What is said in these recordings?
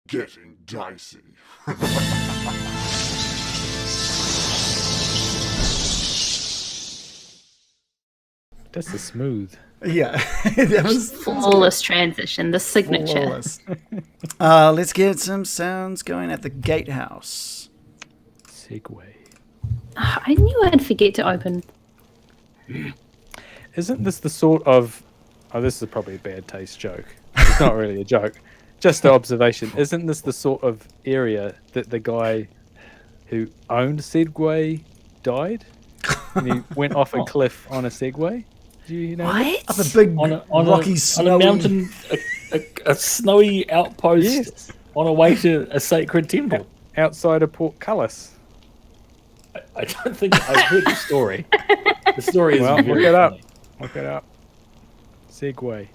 getting dicey. This is smooth. Yeah, that was Flawless transition, the signature. flawless. Let's get some sounds going at the gatehouse. Segway. I knew I'd forget to open. Isn't this the sort of... Oh, this is probably a bad taste joke. It's not really a joke. Just an observation. Isn't this the sort of area that the guy who owned Segway died? And he went off a cliff on a Segway? Do you know that? Up a big rocky, on snowy a mountain, a snowy outpost Yes. on a way to a sacred temple. Outside of Portcullis. I don't think I've heard the story. The story is Well, very look it up. funny. Look it up. Segway.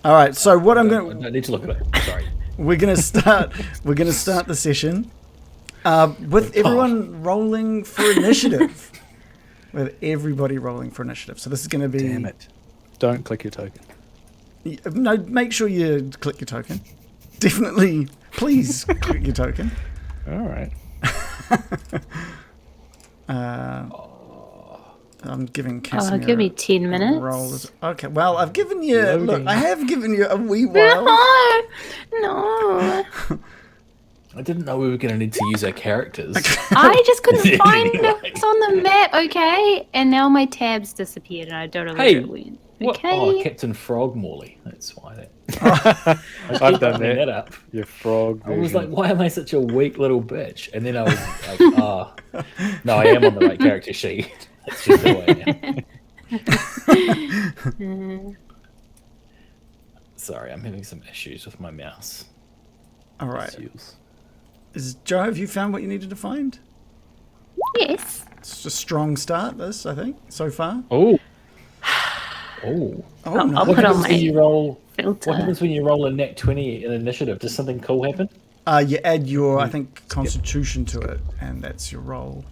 All right, so what I'm I going don't need to look at it. Sorry. we're going to start the session with everyone rolling for initiative. With everybody rolling for initiative. So this is going to be Damn it. Don't click your token. No, make sure you click your token. Definitely, please click your token. All right. I'm giving Casimir Oh, give me 10 minutes. rolls. Okay, well, I've given you... Loading. Look, I have given you a wee while. No. I didn't know we were going to need to use our characters. I just couldn't find Anyway. it on the map, okay? And now my tabs disappeared and I don't know where Hey, it went. What? Okay. Oh, Captain Frog Morley. That's why that. I've done Bring that. up. Your frog I was version. like, why am I such a weak little bitch? And then I was like, no, I am on the right character sheet. That's just who I am. Sorry, I'm having some issues with my mouse. All right. Issues. Joe, have you found what you needed to find? Yes. It's a strong start, this, I think, so far. Oh, Oh. Oh, I'll no. put on When you roll, filter. what happens when you roll a nat 20 in initiative? Does something cool happen? You add your, I think, constitution to it, and that's your roll.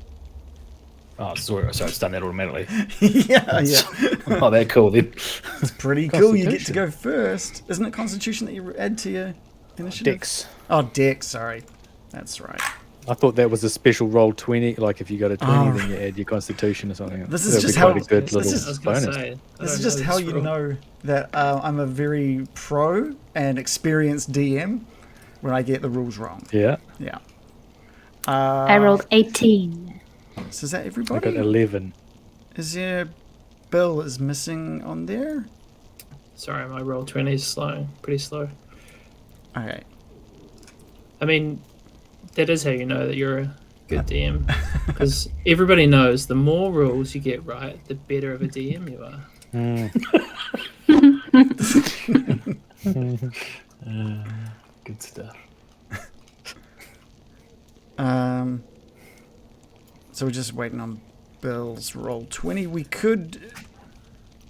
Oh, sorry, it's done that automatically. yeah. Oh, they're cool then. It's pretty cool. You get to Constitution. go first. Isn't it constitution that you add to your initiative? Dex. Oh, Dex, sorry. That's right. I thought that was a special roll 20. Like if you got a 20, Oh. then you add your constitution or something. This is That'd just be how- quite a good this little is- I was gonna bonus. say, I This don't is just how this you rule. know that I'm a very pro and experienced DM when I get the rules wrong. Yeah, Yeah. I rolled 18. So is that I everybody? got 11. Is there... Bill is missing on there? Sorry, my roll 20 is slow, pretty slow. Okay. I mean, that is how you know that you're a good DM, because everybody knows the more rules you get right, the better of a DM you are. Good stuff. So we're just waiting on Bill's roll 20. We could...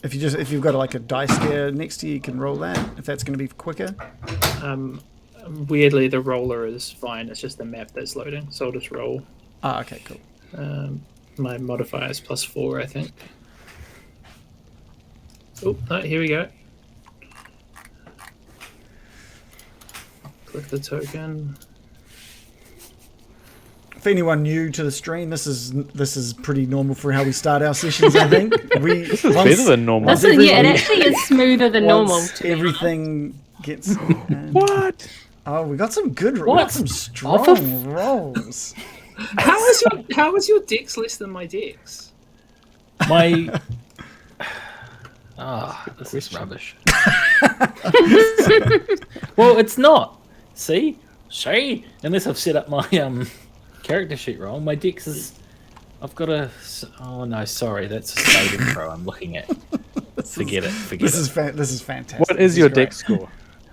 If you've got like a dice there next to you, you can roll that, if that's going to be quicker. Weirdly, the roller is fine. It's just the map that's loading, so I'll just roll. Ah, okay, cool. My modifier is +4, I think. Oh, no, here we go. Click the token. For anyone new to the stream, this is pretty normal for how we start our sessions. I think This is better than normal. This is, yeah, it actually is smoother than normal. once everything gets. What? Oh, we got some good. We got What? some Oh, for strong rolls. How is your dex less than my dex? My. This is rubbish. Well, it's not. See? Unless I've set up my character sheet wrong, my dex is. I've got a. Oh no, sorry, that's a saving throw I'm looking at. Forget it. This is fantastic. What is This your great. dex score?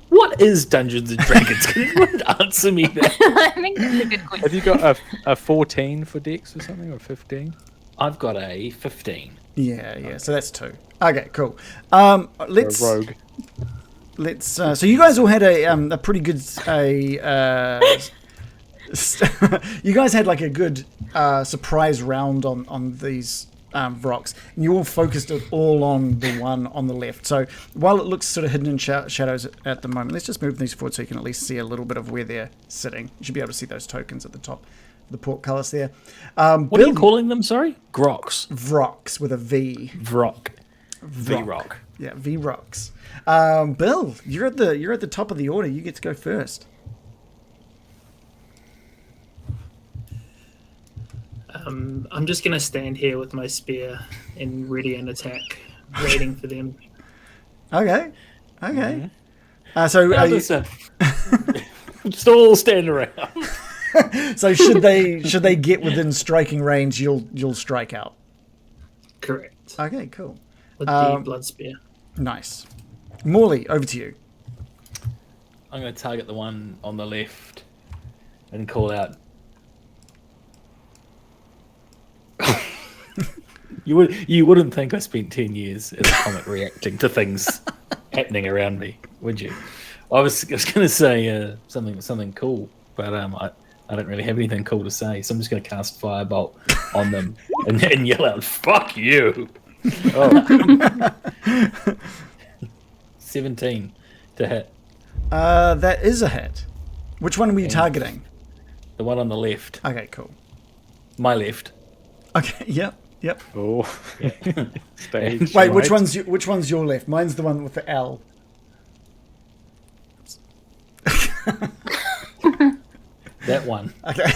What is Dungeons and Dragons? Can anyone answer me that? I think that's a good question. Have you got a 14 for dex or something, or 15? I've got a 15. Yeah. So that's 2. Okay, cool. Or Let's a rogue? let's. So you guys all had a pretty good you guys had like a good surprise round on these vrocks, and you all focused it all on the one on the left. So while it looks sort of hidden in shadows at the moment, let's just move these forward so you can at least see a little bit of where they're sitting. You should be able to see those tokens at the top, the portcullis there. What are you calling them? Sorry, grocks. Vrocks with a V. Vrock. V-rock. Yeah, vrocks. Bill, you're at the top of the order. You get to go first. I'm just gonna stand here with my spear and ready an attack, waiting for them. Okay. So How does that- just all stand around. so should they get within striking range, you'll strike out. Correct. Okay, cool. With the blood spear. Nice. Morley, over to you. I'm going to target the one on the left and call out. You wouldn't think I spent 10 years as a comic reacting to things happening around me, would you? I was going to say something cool, but I don't really have anything cool to say, so I'm just going to cast Firebolt on them and yell out, "Fuck you!" Oh. 17 to hit. That is a hit. Which one were you targeting? The one on the left. Okay, cool. My left. Okay, yep. Oh. Stage Wait, right. which one's your left? Mine's the one with the L. That one. Okay.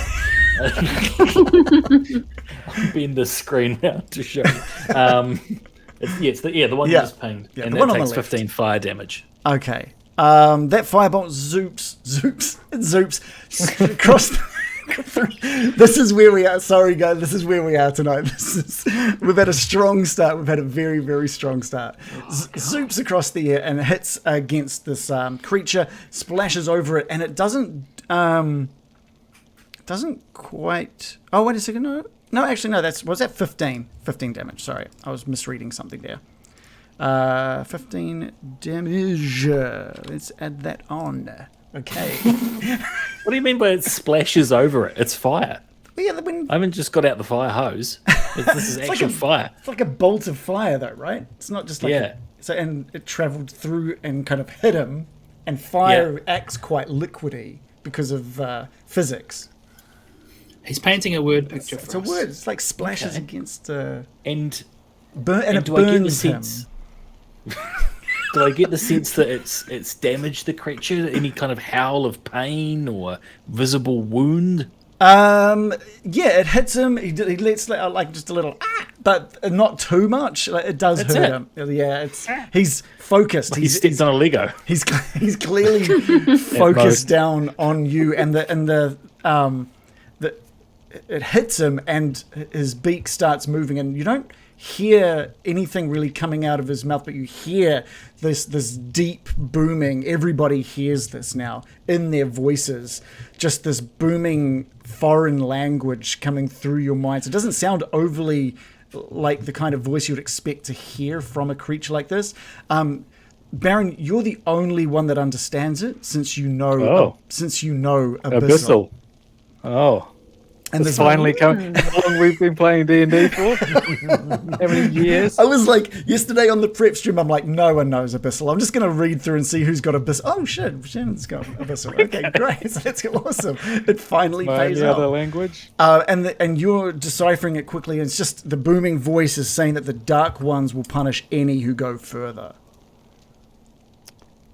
I'll bend the screen out to show you. It's the one you just pinged. Yeah, and the that one on takes the left. 15 fire damage. Okay. That firebolt zoops across. This is where we are. Sorry, guys. This is where we are tonight. We've had a strong start. We've had a very, very strong start. Zoops across the air and hits against this creature, splashes over it, and it doesn't quite. Oh, wait a second. No, actually, no. Was that 15? 15 damage. Sorry, I was misreading something there. 15 damage. Let's add that on. Okay. What do you mean by it splashes over it? It's fire. Yeah, I haven't just got out the fire hose. This is actual fire. It's like a bolt of fire, though, right? It's not just like and it travelled through and kind of hit him, and fire acts quite liquidy because of physics. He's painting a word picture It's for a us. word. It's like splashes against. And it do I get the burns him. sense? Do I get the sense that it's damaged the creature? Any kind of howl of pain or visible wound? Yeah, it hits him. He lets out like just a little, but not too much. Like, it does hurt him. Yeah, he's focused. He steps on a Lego. He's clearly focused down on you, and it hits him, and his beak starts moving, and you don't hear anything really coming out of his mouth, but you hear this deep booming. Everybody hears this now in their voices, just this booming foreign language coming through your minds. It doesn't sound overly like the kind of voice you would expect to hear from a creature like this. Baron, you're the only one that understands it, since you know Abyssal. Oh. And it's finally come. How long we've been playing D&D for? How many years? I was like, yesterday on the prep stream, I'm like, no one knows Abyssal. I'm just going to read through and see who's got Abyssal. Oh, shit, Shannon's got Abyssal. Okay, great. So that's awesome. It finally pays Any off. other language? And you're deciphering it quickly. And it's just the booming voice is saying that the Dark Ones will punish any who go further.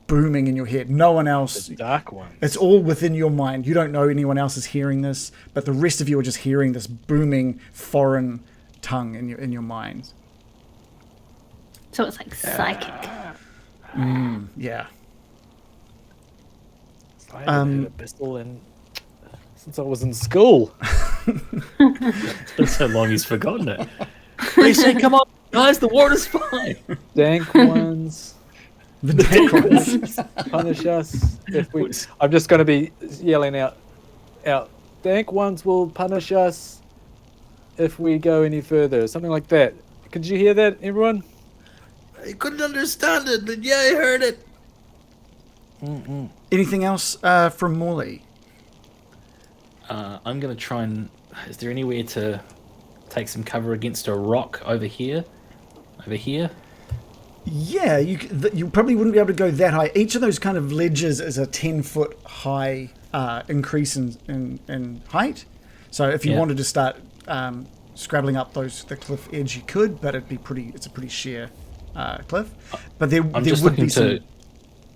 Booming in your head. No one else. The Dark Ones. It's all within your mind. You don't know anyone else is hearing this, but the rest of you are just hearing this booming foreign tongue in your mind. So it's like psychic. Yeah. I haven't heard Abyssal since I was in school. It's been so long he's forgotten it. They say, "Come on, guys, the water's fine." Dank ones. The Dark Ones. Punish us if we. I'm just going to be yelling out. Dank ones will punish us if we go any further. Something like that. Could you hear that, everyone? I couldn't understand it, but yeah, I heard it. Anything else from Morley? I'm gonna try and. Is there anywhere to take some cover against a rock over here. Over here. Yeah, you probably wouldn't be able to go that high. Each of those kind of ledges is a 10-foot high increase in height. So if you wanted to start scrabbling up the cliff edge, you could, but it's a pretty sheer cliff. But there would be some.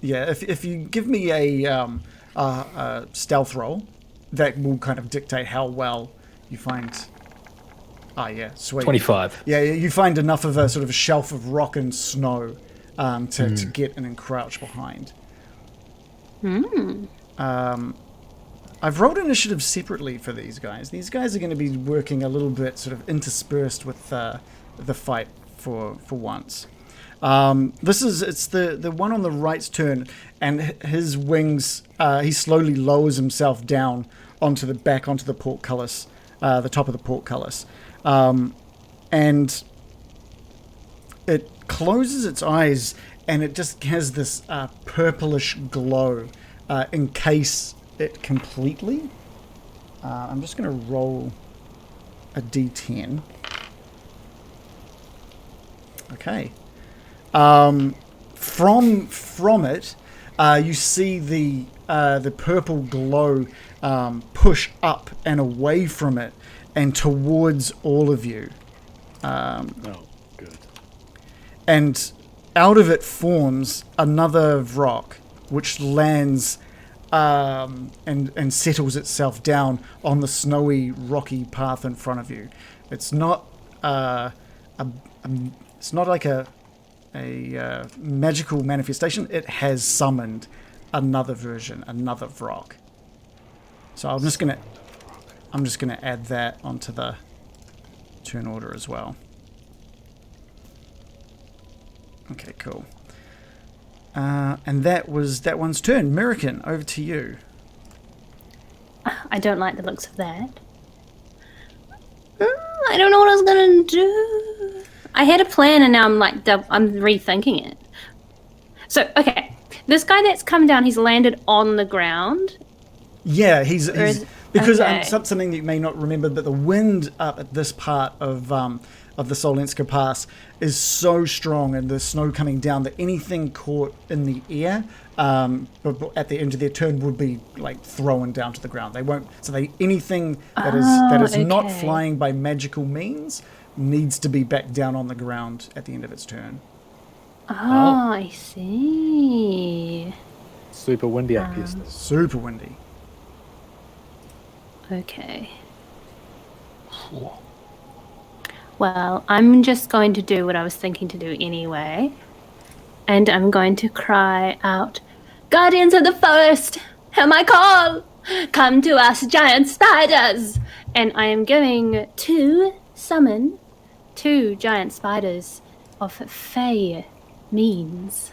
Yeah, if you give me a stealth roll, that will kind of dictate how well you find. Ah, yeah, sweet. 25. Yeah, you find enough of a sort of a shelf of rock and snow to get and encroach behind. I've rolled initiative separately for these guys. These guys are going to be working a little bit sort of interspersed with the fight for once. It's the one on the right's turn, and his wings, he slowly lowers himself down onto the portcullis, the top of the portcullis. And it closes its eyes, and it just has this purplish glow encase it completely. I'm just going to roll a d10. Okay. From it, you see the purple glow push up and away from it and towards all of you. Oh, good. And out of it forms another vrock, which lands and settles itself down on the snowy, rocky path in front of you. It's not it's not like a magical manifestation. It has summoned another version, another vrock. So I'm just gonna add that onto the turn order as well. Okay, cool. And that was that one's turn. American, over to you. I don't like the looks of that. I don't know what I was gonna do. I had a plan and now I'm rethinking it. So, okay. This guy that's come down, he's landed on the ground. Yeah, he's because okay. Something that you may not remember, but the wind up at this part of the Solenska Pass is so strong, and the snow coming down, that anything caught in the air, but at the end of their turn would be like thrown down to the ground. They won't. So anything that is not flying by magical means needs to be back down on the ground at the end of its turn. Oh, I see. Super windy up here. Super windy. Okay. Well, I'm just going to do what I was thinking to do anyway. And I'm going to cry out, "Guardians of the forest, hear my call! Come to us, giant spiders!" And I am going to summon 2 giant spiders of fey means.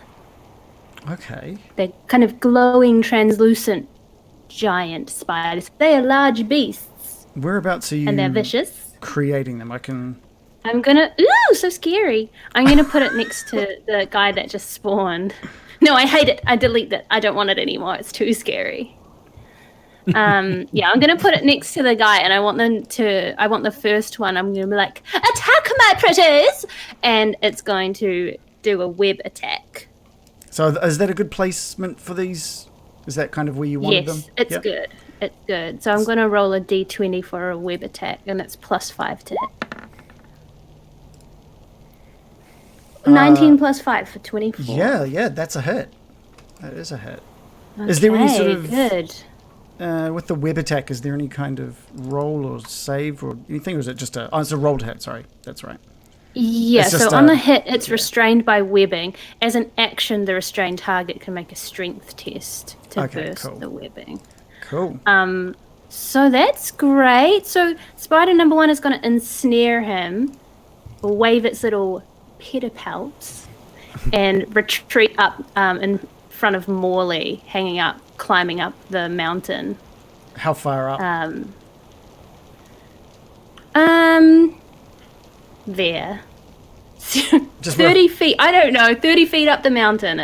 Okay. They're kind of glowing, translucent giant spiders. They are large beasts. Whereabouts are you? And they're vicious. Creating them. I'm gonna... Ooh, so scary. I'm gonna put it next to the guy that just spawned. No, I hate it. I delete it. I don't want it anymore. It's too scary. Yeah, I'm gonna put it next to the guy, and I want the first one, I'm gonna be like, "Attack, my pretties!" And it's going to do a web attack. So is that a good placement for these? Is that kind of where you wanted them? Yes, it's good. It's good. So I'm going to roll a d20 for a web attack, and it's +5 to hit. 19 plus 5 for 24. Yeah, that's a hit. That is a hit. Okay, is there any sort of... good. With the web attack, is there any kind of roll or save or anything, or is it just a... Oh, it's a rolled hit, sorry. That's right. Yeah, so on the hit, it's restrained by webbing. As an action, the restrained target can make a strength test to burst the webbing. Cool. So that's great. So spider number 1 is going to ensnare him, wave its little pedipalps, and retreat up in front of Morley, climbing up the mountain. How far up? There. Just 30 feet. I don't know. 30 feet up the mountain.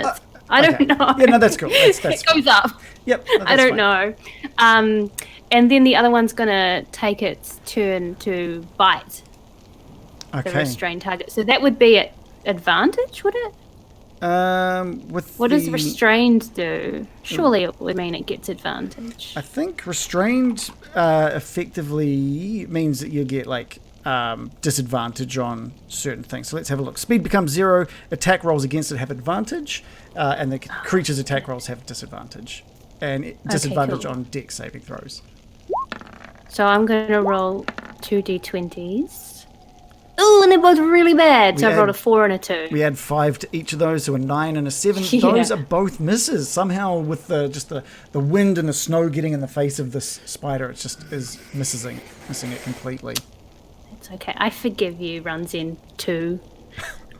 I don't know. Yeah, no, that's cool. That's it goes up. Yep. No, I don't know. And then the other one's going to take its turn to bite the Okay. restrained target. So that would be at advantage, would it? What does restrained do? Surely it would mean it gets advantage. I think restrained effectively means that you get like disadvantage on certain things. So let's have a look. Speed becomes 0. Attack rolls against it have advantage, and the creature's attack rolls have disadvantage, and disadvantage cool. on dex saving throws. So I'm going to roll 2d20s. Oh, and they're both really bad. So I've rolled a 4 and a 2. We add 5 to each of those, so a 9 and a 7. Yeah. Those are both misses. Somehow with the wind and the snow getting in the face of this spider, it just is missing it completely. It's okay. I forgive you, Runzin 2.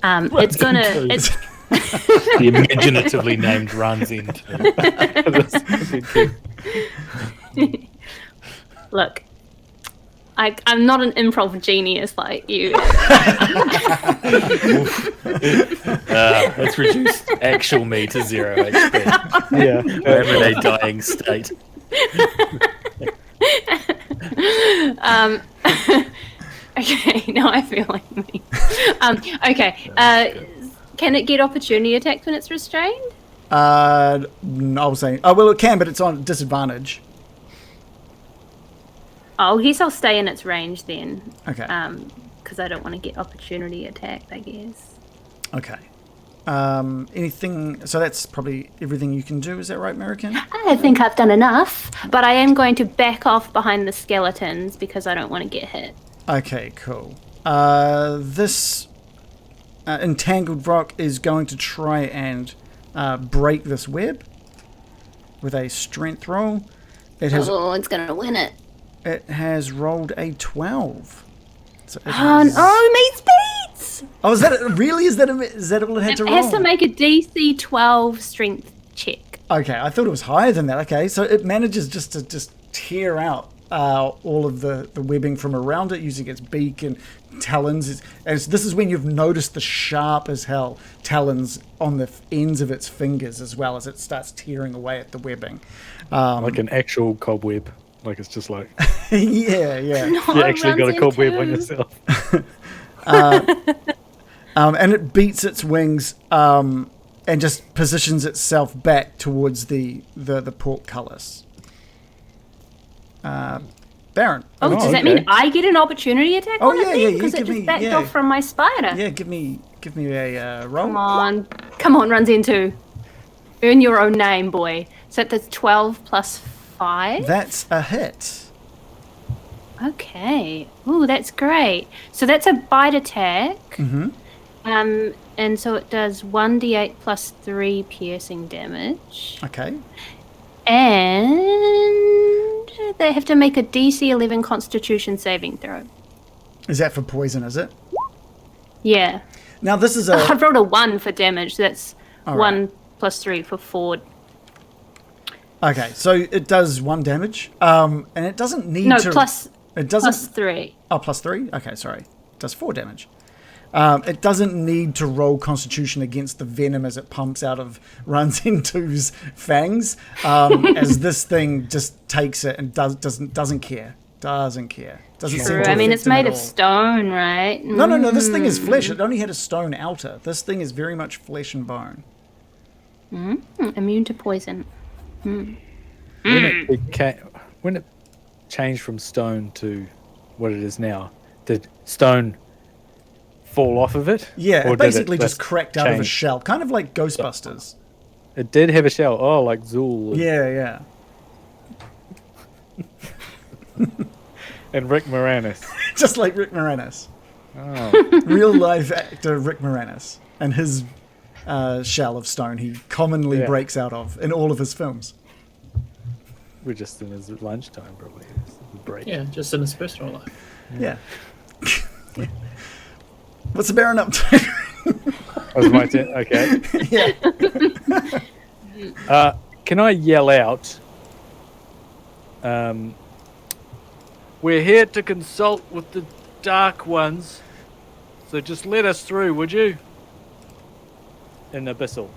It's gonna. It's The imaginatively named runs into. look. I'm not an improv genius like you. Let's reduce actual me to 0 HP. Yeah. I'm in a dying state. Okay, now I feel like me. Okay. Can it get opportunity attacks when it's restrained? I was saying, well, it can, but it's on disadvantage. Oh, I guess I'll stay in its range then. Okay. Because I don't want to get opportunity attacked, I guess. Okay. Anything? So that's probably everything you can do. Is that right, American? I think I've done enough, but I am going to back off behind the skeletons because I don't want to get hit. Okay, cool. This entangled rock is going to try and break this web with a strength roll. It has it's going to win it. It has rolled a 12. So it Oh, has- no, meets beats! Oh, is that really? Is that what it had It to roll? has to make a DC 12 strength check. Okay, I thought it was higher than that. Okay, so it manages just to tear out all of the webbing from around it using its beak and talons. And this is when you've noticed the sharp as hell talons on the ends of its fingers as well as it starts tearing away at the webbing. Like an actual cobweb. Like it's just like Yeah. you actually got a cobweb on yourself. And it beats its wings and just positions itself back towards the portcullis. Baron. Oh, does that okay. mean I get an opportunity attack Oh, on it yeah, then? yeah, Because you it give just me- backed yeah. off from my spider. Yeah, give me a roll. Come on, runs into. Earn your own name, boy. So that's 12 plus 5? That's a hit. Okay. Ooh, that's great. So that's a bite attack. Mm-hmm. And so it does 1d8 plus 3 piercing damage. Okay. And they have to make a DC 11 Constitution saving throw. Is that for poison, is it? Yeah. Now, this is I've rolled a 1 for damage. That's All 1 plus 3 for 4. Okay, so it does 1 damage. And it doesn't need No, to... plus It doesn't... plus 3. Oh, plus 3? Okay, sorry. It does 4 damage. It doesn't need to roll Constitution against the venom as it pumps out of runs into's fangs, as this thing just takes it and doesn't care. Doesn't care. Doesn't seem True. to I mean, affect it's him at made of all. stone, right? No. This thing is flesh. It only had a stone outer. This thing is very much flesh and bone. Immune to poison. When it changed from stone to what it is now, did stone fall off of it? Yeah, Or it did basically just cracked out of a change? shell, kind of like Ghostbusters. It did have a shell. Oh, like Zool Yeah. and Rick Moranis. Just like Rick Moranis. Oh, Real life actor Rick Moranis and his shell of stone he commonly Yeah. breaks out of in all of his films. we're just in his lunchtime, probably. It's a break. Yeah, just in his personal life. Yeah. What's the Baron up to? That was my turn. Okay. Yeah. Can I yell out? We're here to consult with the Dark Ones, so just let us through, would you? In Abyssal.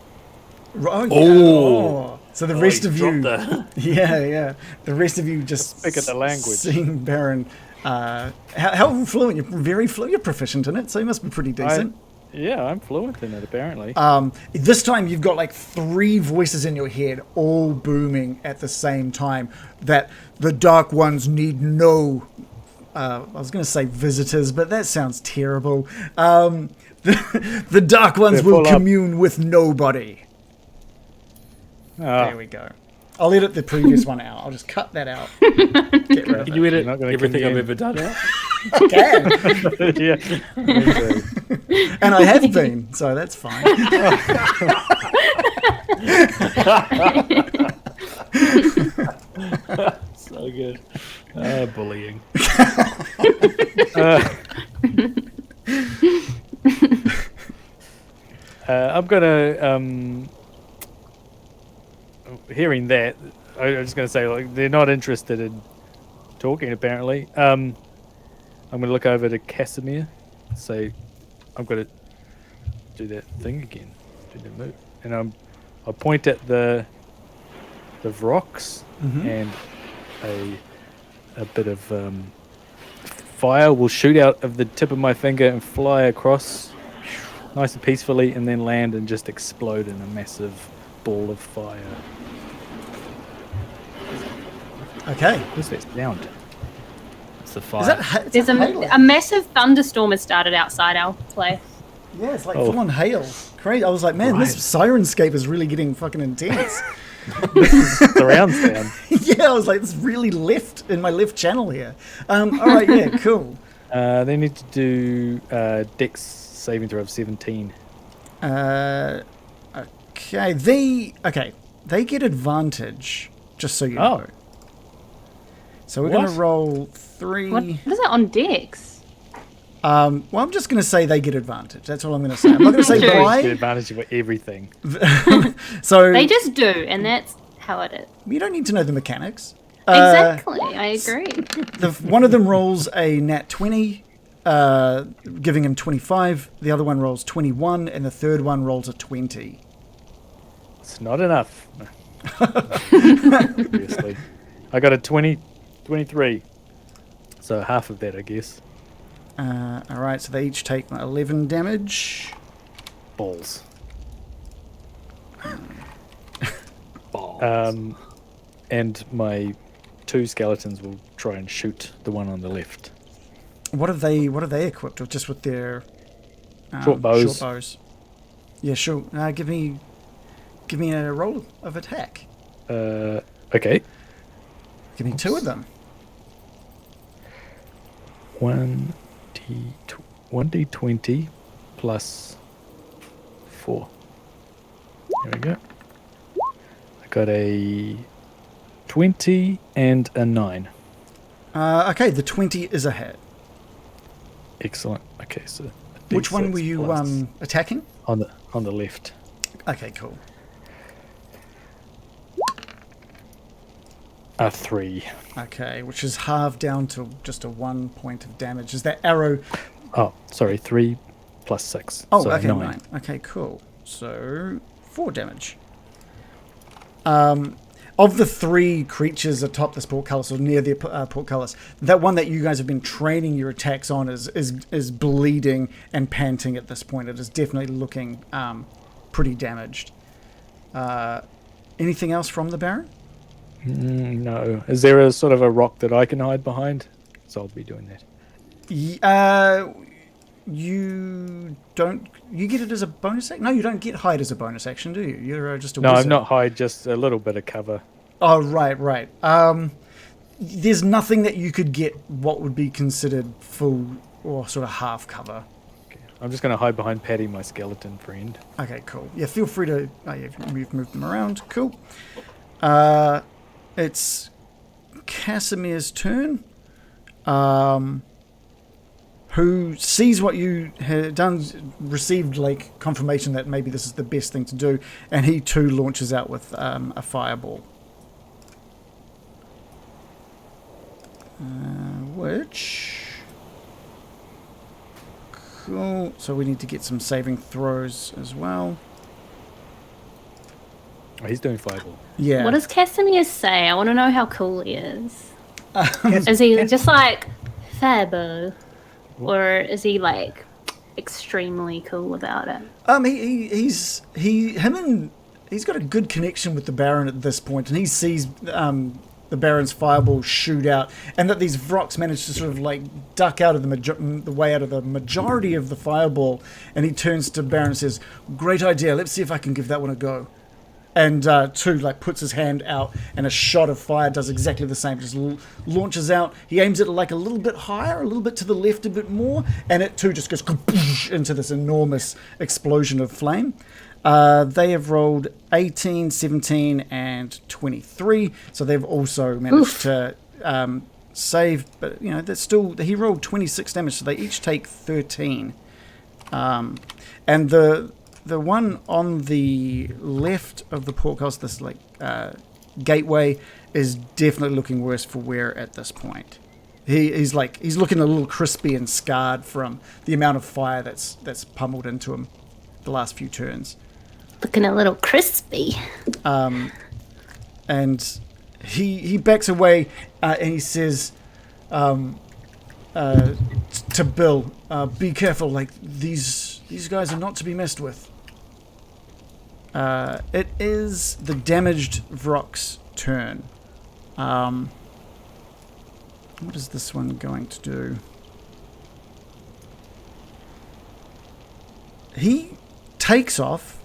Oh. So the rest of you... dropped the- Yeah. The rest of you just Speak of the language. seeing Baron How fluent? You're very fluent. You're proficient in it, so you must be pretty decent. I'm fluent in it apparently. This time you've got like 3 voices in your head, all booming at the same time. That the Dark Ones need no. I was going to say visitors, but that sounds terrible. The Dark Ones will commune with nobody. There we go. I'll edit the previous one out. I'll just cut that out. Get rid of Can you edit Not gonna everything I've condemn. ever done out? I can. Yeah. Me too. And I have been, so that's fine. So good. Bullying. I'm gonna hearing that. I was just gonna say like they're not interested in talking apparently. I'm gonna look over to Casimir, say I'm gonna do that thing again, do the move, and I point at the vrocks and a bit of fire will shoot out of the tip of my finger and fly across nice and peacefully and then land and just explode in a massive ball of fire. Okay. What's that sound? It's the fire. Is that it's There's a massive thunderstorm has started outside our place. Yeah, it's like Oh. full on hail. Crazy. I was like, man, this Sirenscape is really getting fucking intense. Surround sound. Yeah, I was like, it's really left in my left channel here. All right, yeah, cool. They need to do Dex saving throw of 17. Okay, they get advantage, just so you Oh. know. So we're going to What? roll 3. What is that on Dex? Well, I'm just going to say they get advantage. That's all I'm going to say. I'm not going to say True. Get why. advantage of everything. So They just do, and that's how it is. you don't need to know the mechanics. Exactly, I agree. One of them rolls a nat 20, giving him 25. The other one rolls 21, and the third one rolls a 20. It's not enough. Obviously. I got a 23. So half of that, I guess. All right, so they each take 11 damage. Balls. Balls. And my 2 skeletons will try and shoot the one on the left. What are they equipped with? Just with their Short bows. Short bows. Yeah, sure. Give me a roll of attack. Okay. Give me 2 of them. 1d20 plus 4. There we go. I got a 20 and a 9. Okay, the 20 is a hit. Excellent. Okay, so a Which one D6 were you plus- attacking? on the left? Okay, cool. A 3. Okay, which is halved down to just a 1 point of damage. Is that arrow? Oh, sorry, 3 plus 6. Oh, so okay, 9. 9. Okay, cool. So 4 damage. Of the 3 creatures atop this portcullis or near the portcullis, that one that you guys have been training your attacks on is bleeding and panting at this point. It is definitely looking pretty damaged. Anything else from the Baron? No. Is there a sort of a rock that I can hide behind? So I'll be doing that. You don't. You get it as a bonus action? No, you don't get hide as a bonus action, do you? You're just a No, wizard. I'm not hide, just a little bit of cover. Oh, right. There's nothing that you could get what would be considered full or sort of half cover. Okay. I'm just going to hide behind Patty, my skeleton friend. Okay, cool. Yeah, feel free to. Oh, yeah, you've moved them around. Cool. It's Casimir's turn. Who sees what you had done, received like confirmation that maybe this is the best thing to do, and he too launches out with a fireball. Which... Cool. So we need to get some saving throws as well. Oh, he's doing fireball. Yeah. What does Casimir say? I want to know how cool he is. Is he just like Fabo? Or is he like extremely cool about it? He's got a good connection with the Baron at this point, and he sees the Baron's fireball shoot out, and that these vrocks manage to sort of like duck out of the way out of the majority of the fireball, and he turns to Baron and says, "Great idea. Let's see if I can give that one a go." And two like puts his hand out, and a shot of fire does exactly the same. Just launches out. He aims it like a little bit higher, a little bit to the left, a bit more, and it too just goes into this enormous explosion of flame. They have rolled 18, 17, and 23, so they've also managed to save. But you know, that's still, he rolled 26 damage, so they each take 13. And the one on the left of the portcullis, this like gateway, is definitely looking worse for wear at this point. He's looking a little crispy and scarred from the amount of fire that's pummeled into him the last few turns. Looking a little crispy. And he backs away and he says to Bill, "Be careful. Like these guys are not to be messed with." It is the damaged Vrock's turn. What is this one going to do? It takes off,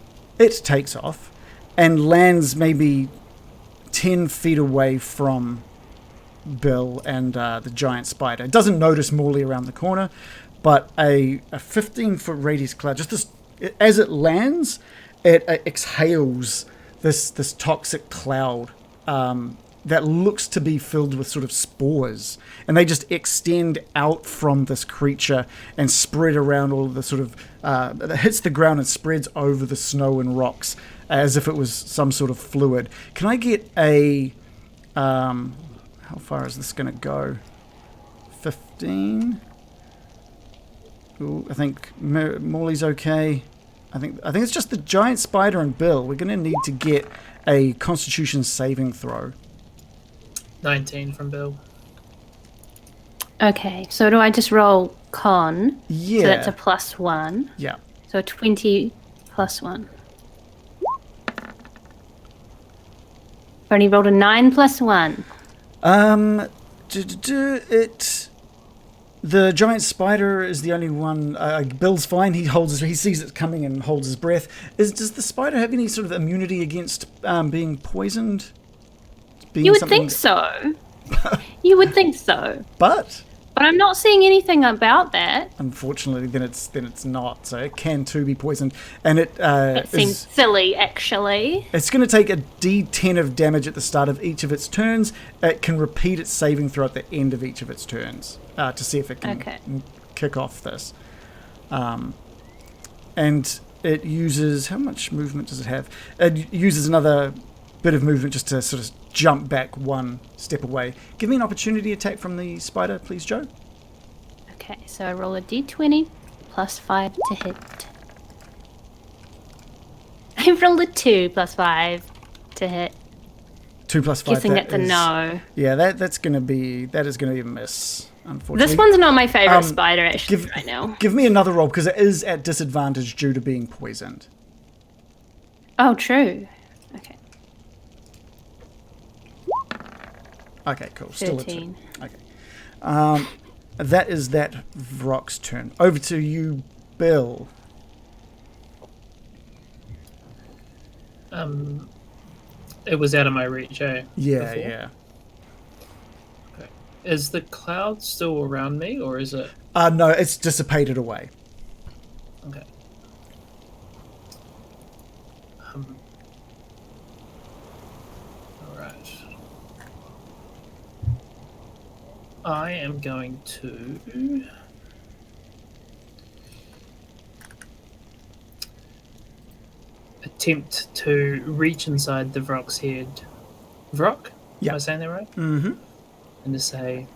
and lands maybe 10 feet away from Bill and the giant spider. It doesn't notice Morley around the corner, but a 15-foot radius cloud, just this, as it lands, it exhales this toxic cloud that looks to be filled with sort of spores, and they just extend out from this creature and spread around all of the sort of it hits the ground and spreads over the snow and rocks as if it was some sort of fluid. Can I get a how far is this going to go? 15. Ooh, I think Morley's okay. I think it's just the giant spider and Bill. We're going to need to get a Constitution saving throw. 19 from Bill. Okay, so do I just roll con? Yeah. So that's a +1. Yeah. So 20 + 1. I've only rolled a 9 + 1. The giant spider is the only one. Bill's fine. He sees it coming and holds his breath. Does the spider have any sort of immunity against being poisoned? You would think so. You would think so. But I'm not seeing anything about that. Unfortunately, then it's not. So it can too be poisoned, and it seems silly, actually. It's going to take a D10 of damage at the start of each of its turns. It can repeat its saving throw at the end of each of its turns to see if it can kick off this. And it uses, how much movement does it have? It uses another bit of movement just to sort of jump back one step away. Give me an opportunity attack from the spider, please, Joe. Okay, so I roll a d20 +5 to hit. I rolled a 2 +5 to hit. 2 + 5. Guessing that's a no. Yeah, that is going to be a miss, unfortunately. This one's not my favorite spider, actually, right now. Give me another roll, because it is at disadvantage due to being poisoned. Oh, true. Okay. Okay, cool. Still 13. a 2. Okay. That is that Vrock's turn. Over to you, Bill. It was out of my reach, eh? Yeah, before? yeah. Okay. Is the cloud still around me, or is it? No, it's dissipated away. Okay. Alright. I am going to attempt to reach inside the Vrock's head. Vrock? Yeah. Am I saying that right? Mm-hmm. And to say,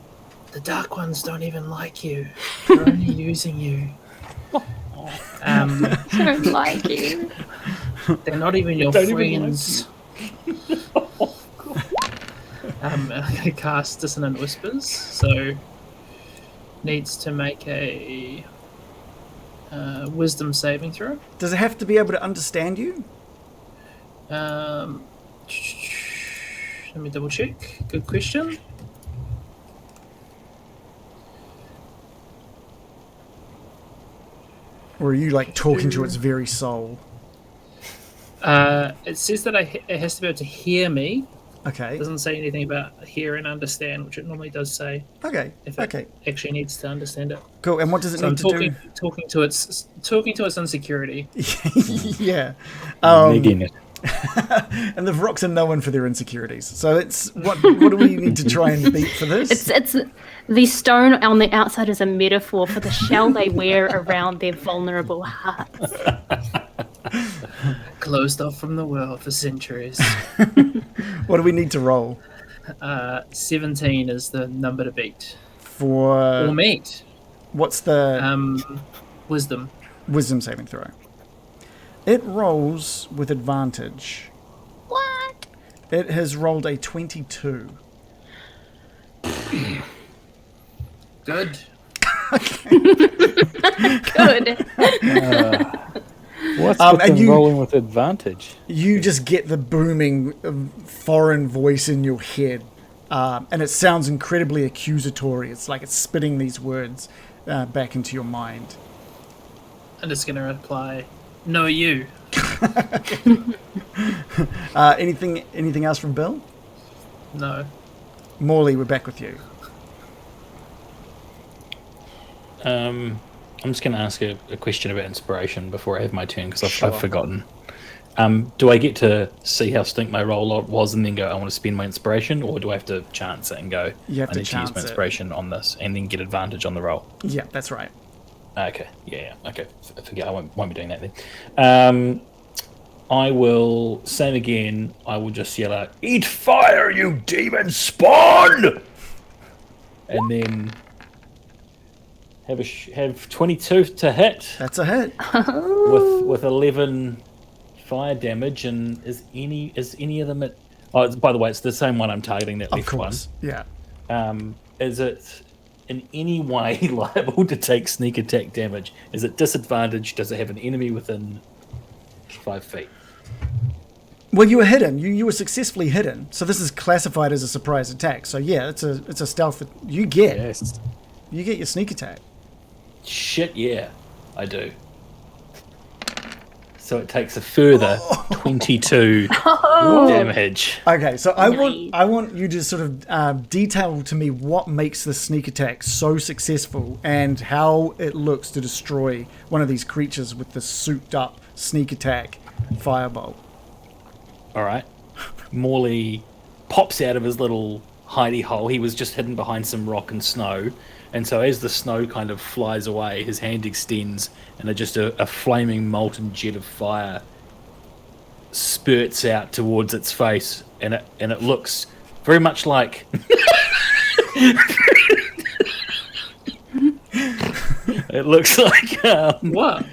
the Dark Ones don't even like you. They're only using you. Don't like you. They're not even your friends. I'm going to cast Dissonant Whispers. So needs to make a wisdom saving throw. Does it have to be able to understand you? Let me double check. Good question. Or are you like talking to its very soul? It says that it has to be able to hear me. Okay. It doesn't say anything about hear and understand, which it normally does say. Okay. If it actually needs to understand it. Cool. And what does it So I'm need to talking to its insecurity. do? Yeah. Negging it. And the vrocks are known for their insecurities. So it's what do we need to try and beat for this? It's the stone on the outside is a metaphor for the shell they wear around their vulnerable hearts. Closed off from the world for centuries. What do we need to roll 17 is the number to beat for? or meet. What's the Wisdom. wisdom saving throw? It rolls with advantage. What? It has rolled a 22. Good. Good. What's And with them you- rolling with advantage? You just get the booming foreign voice in your head, and it sounds incredibly accusatory. It's like it's spitting these words back into your mind. I'm just gonna reply, no you. Anything else from Bill? No. Morley, we're back with you. I'm just going to ask a question about inspiration before I have my turn because Sure. I've forgotten. Do I get to see how stink my roll was and then go, I want to spend my inspiration, or do I have to chance it and go, You have I to need to use chance my it. inspiration on this and then get advantage on the roll? Yeah, that's right. Okay, yeah, okay. I forget, I won't be doing that then. I will, same again, I will just yell out, eat fire, you demon spawn! And then have 22 to hit That's a hit. with 11 fire damage, and is any of them at... Oh, by the way, it's the same one I'm targeting, that Of left one. course. Yeah. Is it in any way liable to take sneak attack damage? Is it disadvantaged? Does it have an enemy within 5 feet? Well, you were hidden. You were successfully hidden. So this is classified as a surprise attack. So yeah, it's a stealth that you get. Yes. You get your sneak attack. Shit, yeah, I do. So it takes a further 22 damage. Okay, so Nice. I want you to sort of detail to me what makes the sneak attack so successful and how it looks to destroy one of these creatures with the souped up sneak attack firebolt. All right. Morley pops out of his little hidey hole. He was just hidden behind some rock and snow. And so as the snow kind of flies away, his hand extends and just a flaming molten jet of fire spurts out towards its face. And it looks very much like... it looks like... What?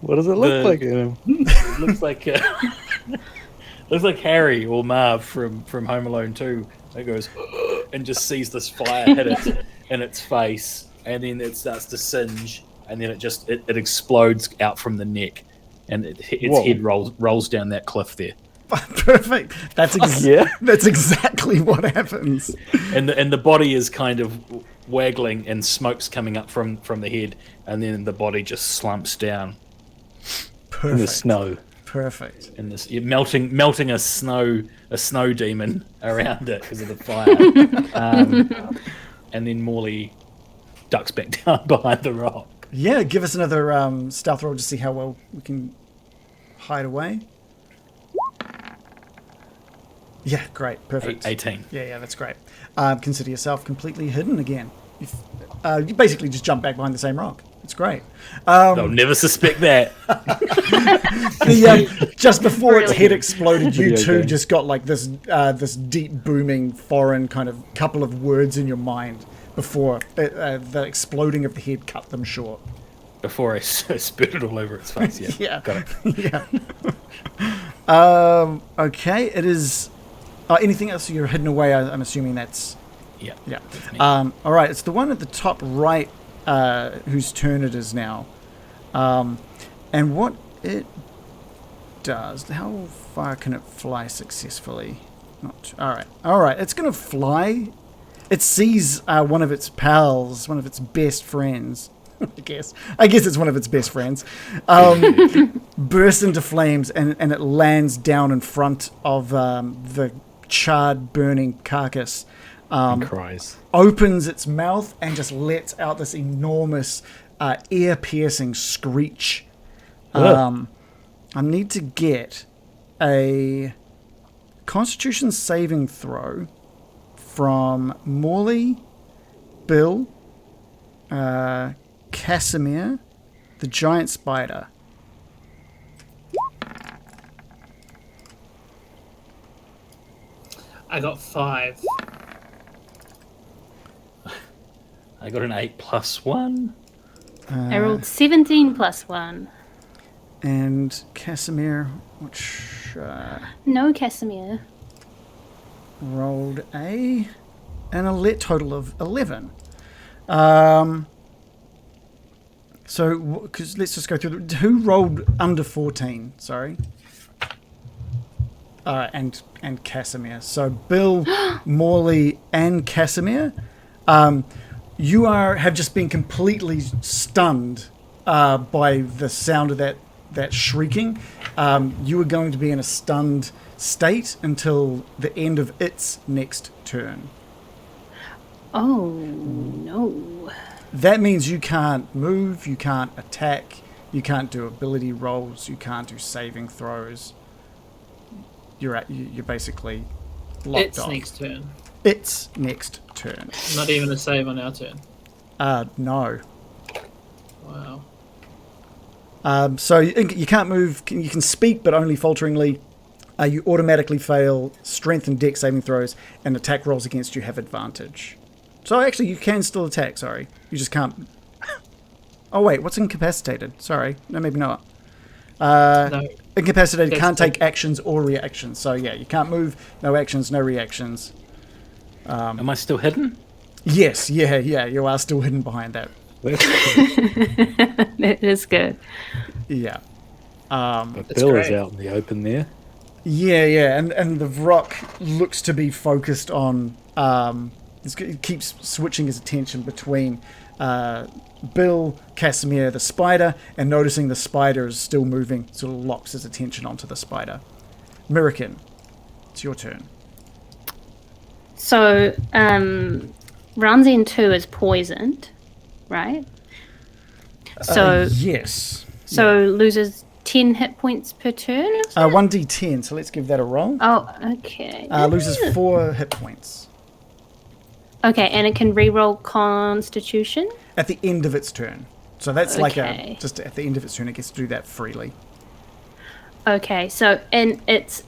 What does it look like? It looks like... looks like Harry or Marv from Home Alone 2. It goes and just sees this fire hit it in its face, and then it starts to singe, and then it explodes out from the neck, and its Whoa. head rolls down that cliff there, Perfect. That's Yeah. That's exactly what happens. and the body is kind of waggling, and smoke's coming up from the head, and then the body just slumps down In the Perfect. snow. Perfect. in this melting a snow demon around it because of the fire. And then Morley ducks back down behind the rock. Yeah, give us another stealth roll to see how well we can hide away. Yeah, great. Perfect. 18. Yeah, that's great. Consider yourself completely hidden again. You basically just jump back behind the same rock. It's great. They'll never suspect that. Just before its head exploded, you Video two game. just got like this deep booming foreign kind of couple of words in your mind before the exploding of the head cut them short. Before I spit it all over its face. Yeah. Yeah. Got it. Yeah. Okay, it is. Anything else you're hidden away? I'm assuming that's Yeah. Yeah. that's me. All right, it's the one at the top right whose turn it is now. And what it does, how far can it fly successfully? All right, it's going to fly. It sees one of its pals, one of its best friends. I guess it's one of its best friends. Bursts into flames and it lands down in front of the charred, burning carcass. And cries. Opens its mouth and just lets out this enormous, ear-piercing screech. I need to get a Constitution saving throw from Morley, Bill, Casimir, the giant spider. I got 5. I got an 8 + 1. I rolled 17 plus 1. And Casimir, which No, Casimir. rolled an total of 11. So, because let's just go through. Who rolled under 14? Sorry. And Casimir. So Bill, Morley, and Casimir, you have just been completely stunned by the sound of that shrieking. You are going to be in a stunned state until the end of its next turn. Oh, no. That means you can't move, you can't attack, you can't do ability rolls, you can't do saving throws. You're basically locked It's off. next turn. Its next turn. Not even a save on our turn. No. Wow. So you can't move. You can speak, but only falteringly. You automatically fail strength and dex saving throws, and attack rolls against you have advantage. So actually, you can still attack. Sorry, you just can't. Oh wait, what's incapacitated? Sorry, no, maybe not. No. Incapacitated can't take actions or reactions. So yeah, you can't move. No actions, no reactions. Am I still hidden? Yes, yeah, you are still hidden behind that. That is good. Yeah. But That's Bill is great. out in the open there. Yeah, and the Vrock looks to be focused on. It keeps switching his attention between Bill, Casimir, the spider, and noticing the spider is still moving, sort of locks his attention onto the spider. Mirakin, it's your turn. So, Ranzine 2 is poisoned, right? So, Yes. loses 10 hit points per turn? Or something? 1d10, so let's give that a roll. Oh, okay. Loses 4 hit points Okay, and it can reroll Constitution? at the end of its turn. So that's Okay. just at the end of its turn, it gets to do that freely. Okay, so and it's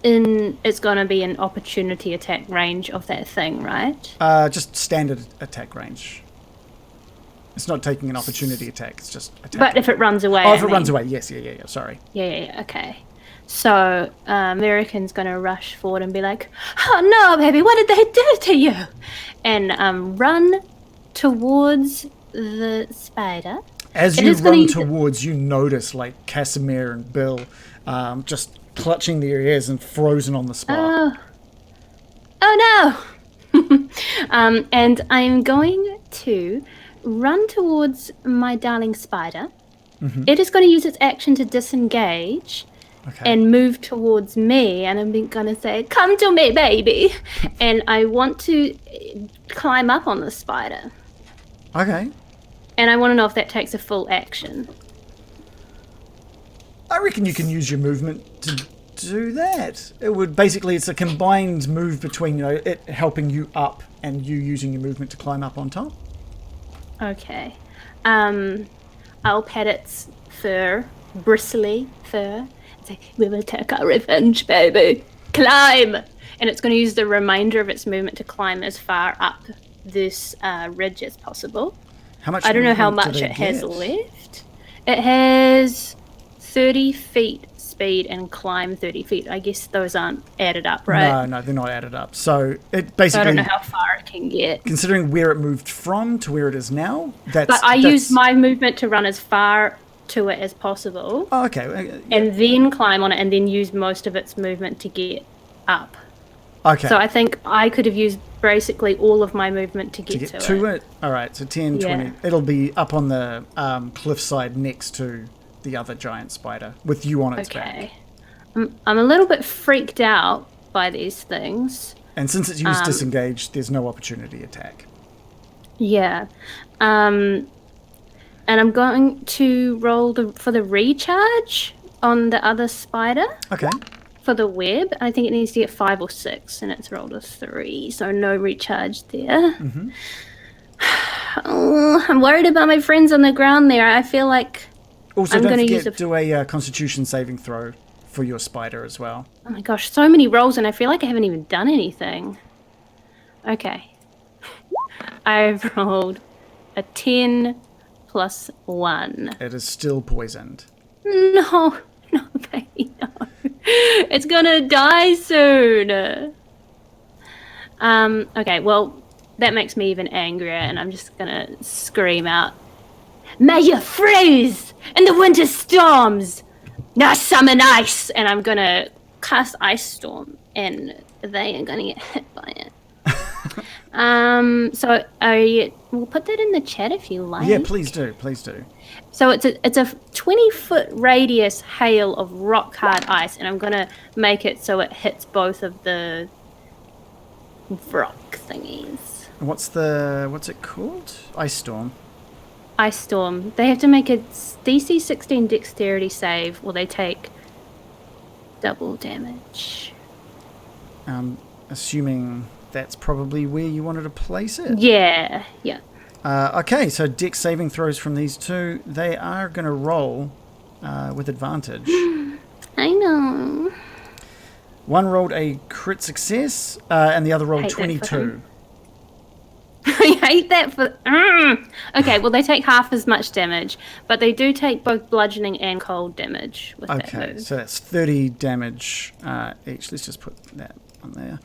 gonna be an opportunity attack range of that thing, right? Just standard attack range. It's not taking an opportunity attack, it's just attacking. But if it runs away. Oh, if I it runs mean. away, yes, yeah, sorry. Yeah, okay. So, American's gonna rush forward and be like, "Oh no, baby, what did they do to you?" And run towards the spider. As It you is gonna run use it- towards, you notice like Casimir and Bill just clutching their ears and frozen on the spot. Oh no! And I'm going to run towards my darling spider. Mm-hmm. It is going to use its action to disengage Okay. and move towards me, and I'm going to say, "Come to me, baby!" And I want to climb up on the spider. Okay. And I want to know if that takes a full action. I reckon you can use your movement to do that. It would basically, it's a combined move between it helping you up and you using your movement to climb up on top. Okay. I'll pat its bristly fur, and say, "We will take our revenge, baby. Climb!" And it's going to use the remainder of its movement to climb as far up this ridge as possible. How much? I don't know how movement do much they it has get? left. It has 30 feet speed and climb 30 feet. I guess those aren't added up, right? No, they're not added up. So it So basically, I don't know how far it can get. considering where it moved from to where it is now, that's... But I use my movement to run as far to it as possible. Oh, okay. And then climb on it and then use most of its movement to get up. Okay. So I think I could have used basically all of my movement to get to it. All right, so 10, Yeah. 20. It'll be up on the cliffside next to the other giant spider with you on its back. Okay. I'm a little bit freaked out by these things. And since it's used disengage, there's no opportunity attack. Yeah. And I'm going to roll for the recharge on the other spider Okay. for the web. I think it needs to get 5 or 6, and it's rolled a 3, so no recharge there. Mm-hmm. Oh, I'm worried about my friends on the ground there. I feel like Also, I'm don't gonna forget, use do a Constitution saving throw for your spider as well. oh my gosh, so many rolls, and I feel like I haven't even done anything. Okay. I've rolled a 10 plus 1. It is still poisoned. No, baby, no. It's gonna die soon. Okay, well, that makes me even angrier, and I'm just gonna scream out, "May you freeze in the winter storms! Now summon ice!" And I'm gonna cast Ice Storm, and they are gonna get hit by it. So we'll put that in the chat if you like. Yeah, please do. Please do. So it's a 20-foot radius hail of rock hard ice, and I'm gonna make it so it hits both of the vrock thingies. What's it called? Ice Storm. Ice Storm. They have to make a DC 16 Dexterity save, or they take double damage. Assuming that's probably where you wanted to place it. Yeah. Okay, so Dex saving throws from these two. They are going to roll with advantage. I know. One rolled a crit success, and the other rolled Hate that for 22. him. I hate that for... Okay, well, they take half as much damage, but they do take both bludgeoning and cold damage with that Okay, move. so that's 30 damage each. Let's just put that on there.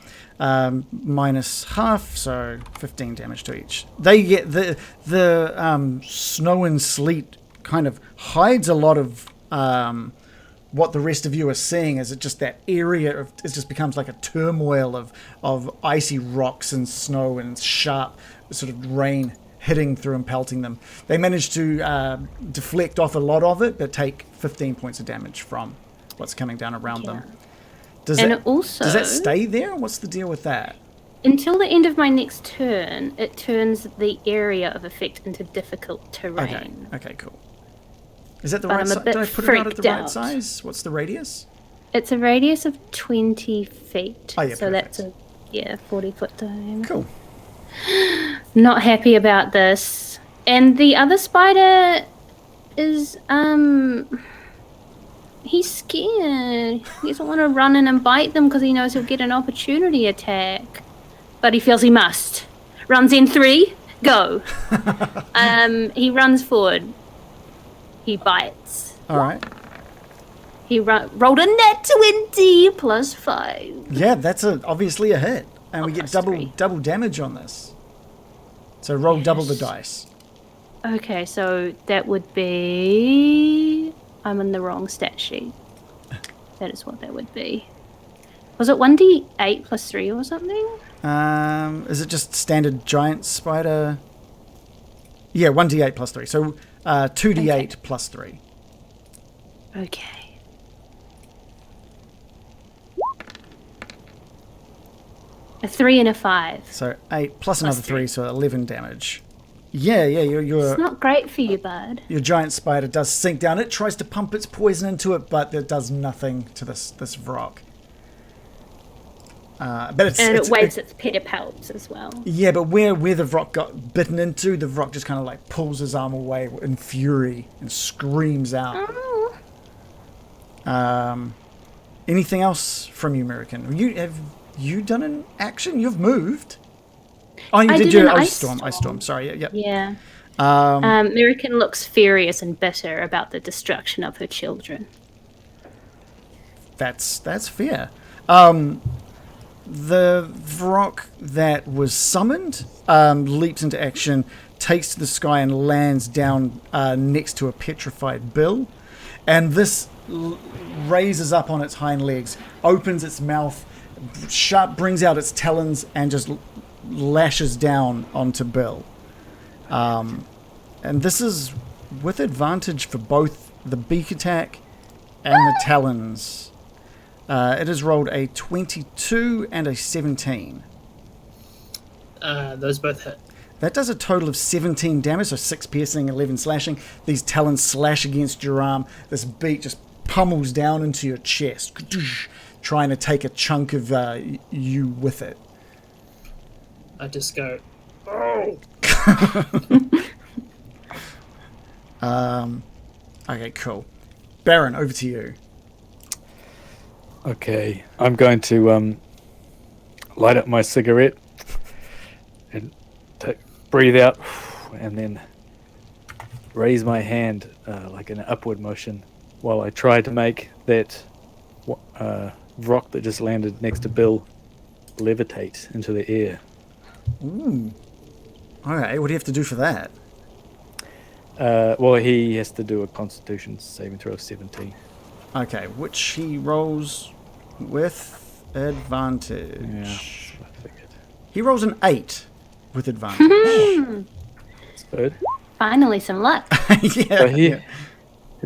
Minus half, so 15 damage to each. They get the snow and sleet kind of hides a lot of what the rest of you are seeing, as it just that area of it just becomes like a turmoil of icy rocks and snow and sharp sort of rain hitting through and pelting them. They manage to deflect off a lot of it, but take 15 points of damage from what's coming down around them. Does that stay there? What's the deal with that? Until the end of my next turn, it turns the area of effect into difficult terrain. Okay, cool. Is that the But right I'm a size? bit Did I put it out at the right freaked size? What's the radius? It's a radius of 20 feet. Oh, yeah, so perfect. that's a 40-foot diameter. Cool. Not happy about this. And the other spider is he's scared. He doesn't want to run in and bite them because he knows he'll get an opportunity attack. But he feels he must. Runs in 3, go. He runs forward. He bites. All right. He rolled a net 20 plus 5. Yeah, that's obviously a hit. And we get plus 3. double damage on this. So roll double the dice. Okay, so that would be... I'm in the wrong stat sheet. That is what that would be. Was it 1d8 plus 3 or something? Is it just standard giant spider? Yeah, 1d8 plus 3. So 2d8 Okay. plus 3. Okay. A 3 and a 5. So 8 plus Plus another 3, so 11 damage. Yeah, It's not great for you, bud. your giant spider does sink down. It tries to pump its poison into it, but it does nothing to this vrock. But It waves its pedipalps as well. Yeah, but where the vrock got bitten into, the vrock just kind of like pulls his arm away in fury and screams out. Oh. Anything else from you, American? Have you done an action? You've moved. Oh, you I did did your an ice ice storm. Ice storm. Sorry. Yeah. Yeah. American looks furious and bitter about the destruction of her children. That's fair. The vrock that was summoned leaps into action, takes to the sky and lands down next to a petrified Bill. And this raises up on its hind legs, opens its mouth, brings out its talons, and just lashes down onto Bill. And this is with advantage for both the beak attack and the talons. It has rolled a 22 and a 17. Those both hit. That does a total of 17 damage, so 6 piercing, 11 slashing. These talons slash against your arm. This beak just pummels down into your chest, trying to take a chunk of you with it. I just go, Okay, cool. Baron, over to you. Okay, I'm going to light up my cigarette and breathe out, and then raise my hand like in an upward motion while I try to make that rock that just landed next to Bill levitate into the air. Ooh. Alright, what do you have to do for that? Well, he has to do a Constitution saving throw of 17. Okay, which he rolls with advantage. Yeah, I figured. He rolls an 8 with advantage. That's good. Finally, some luck. Yeah. So it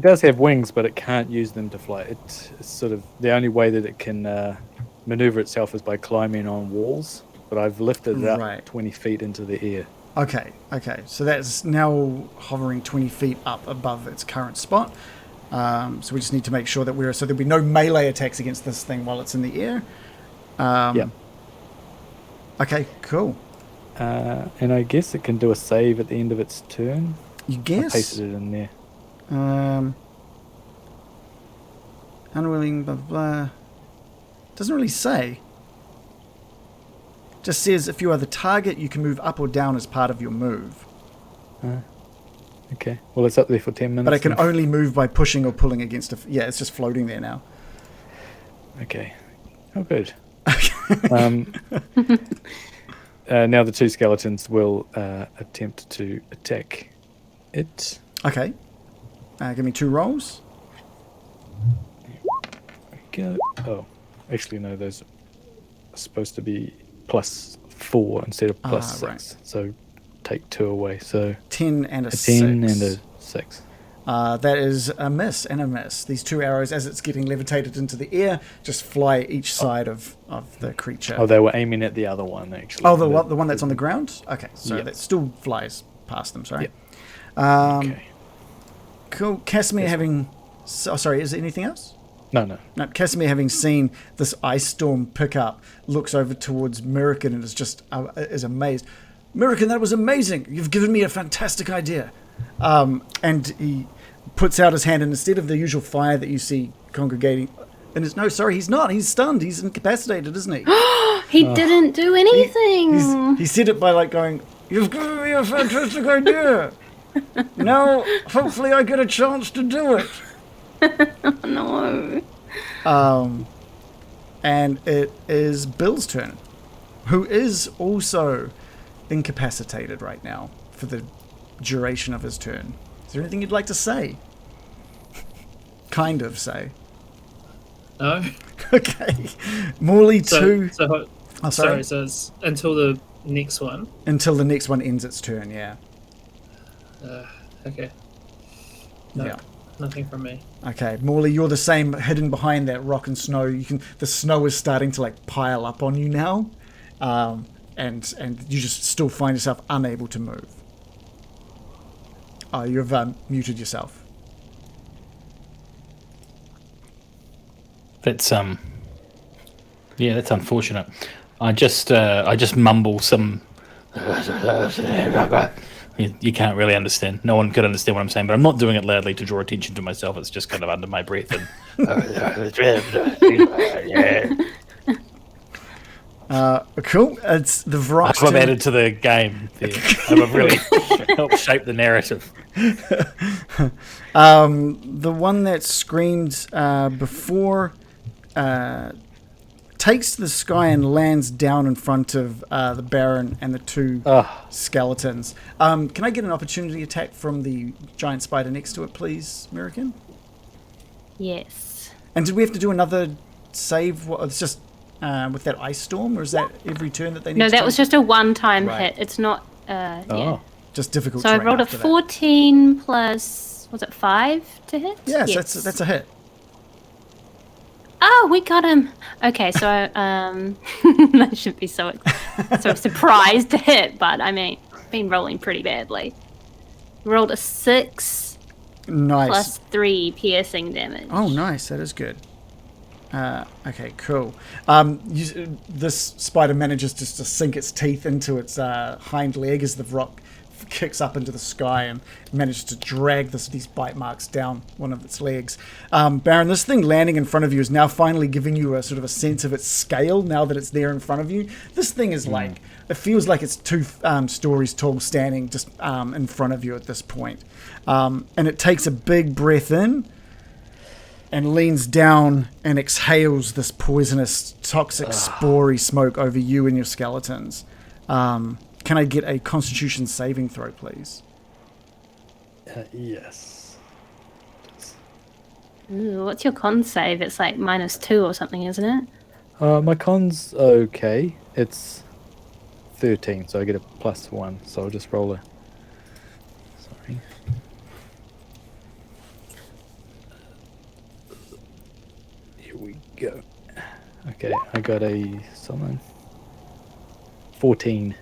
does have wings, but it can't use them to fly. It's sort of the only way that it can maneuver itself is by climbing on walls. But I've lifted it up 20 feet into the air. Okay. So that's now hovering 20 feet up above its current spot. So we just need to make sure that so there'll be no melee attacks against this thing while it's in the air. Yeah. Okay, cool. And I guess it can do a save at the end of its turn. You I guess? pasted it in there. Unwilling, blah, blah, blah. Doesn't really say. Just says if you are the target, you can move up or down as part of your move. Okay. Well, it's up there for 10 minutes. But it can only move by pushing or pulling against yeah, it's just floating there now. Okay. Oh, good. Now the two skeletons will attempt to attack it. Okay. Give me 2 rolls. Go. Oh, actually, no, those are supposed to be +4 instead of +6. Right. So take 2 away. So 10 and a 6. 10 and a 6. That is a miss and a miss. These 2 arrows, as it's getting levitated into the air, just fly each side of the creature. Oh, they were aiming at the other one, actually. Oh, the one that's on the ground? Okay, so Yep. that still flies past them, sorry. Yep. Okay. Cool. Casimir having... Oh, sorry, is there anything else? No. No, Casimir, having seen this ice storm pick up, looks over towards Mirakin and is amazed. Mirakin, that was amazing. You've given me a fantastic idea. And he puts out his hand, and instead of the usual fire that you see congregating, and it's no, sorry, he's not. He's stunned. He's incapacitated, isn't he? He didn't do anything. He said it by like going, "You've given me a fantastic idea. Now, hopefully, I get a chance to do it." No. And it is Bill's turn, who is also incapacitated right now for the duration of his turn. Is there anything you'd like to say? Kind of say. no. Okay. Morley 2. So, sorry, so it's until the next one. Until the next one ends its turn, yeah. Okay. No, Yeah. nothing from me. Okay, Morley, you're the same, hidden behind that rock and snow. The snow is starting to like pile up on you now, and you just still find yourself unable to move. Oh, you've muted yourself. That's that's unfortunate. I just mumble some. You can't really understand. No one could understand what I'm saying, but I'm not doing it loudly to draw attention to myself. It's just kind of under my breath. And Cool. It's the vrocks. I've added to the game. I've really helped shape the narrative. The one that screamed before takes to the sky and lands down in front of the Baron and the two skeletons. Can I get an opportunity attack from the giant spider next to it, please, American? Yes. And did we have to do another save? It's just with that ice storm, or is that every turn that they need No, to that take? was just a one-time Right. hit. It's not. Yeah. Just difficult So I terrain rolled a after that. 14 plus. Was it 5 to hit? Yes, that's a hit. Oh, we got him. Okay, so I should be so surprised to hit, but I mean, been rolling pretty badly. Rolled a 6 Nice. plus 3 piercing damage. Oh, nice. That is good. Okay, cool. This spider manages just to sink its teeth into its hind leg as the rock kicks up into the sky and manages to drag these bite marks down one of its legs. Baron, this thing landing in front of you is now finally giving you a sort of a sense of its scale now that it's there in front of you. This thing is like, it feels like it's 2 stories tall standing just in front of you at this point. And it takes a big breath in and leans down and exhales this poisonous, toxic, spory smoke over you and your skeletons. Can I get a Constitution saving throw, please? Yes. Ooh, what's your con save? It's like -2 or something, isn't it? My con's okay. It's 13, so I get a +1. So I'll just roll a. Sorry. Here we go. Okay, I got a 14.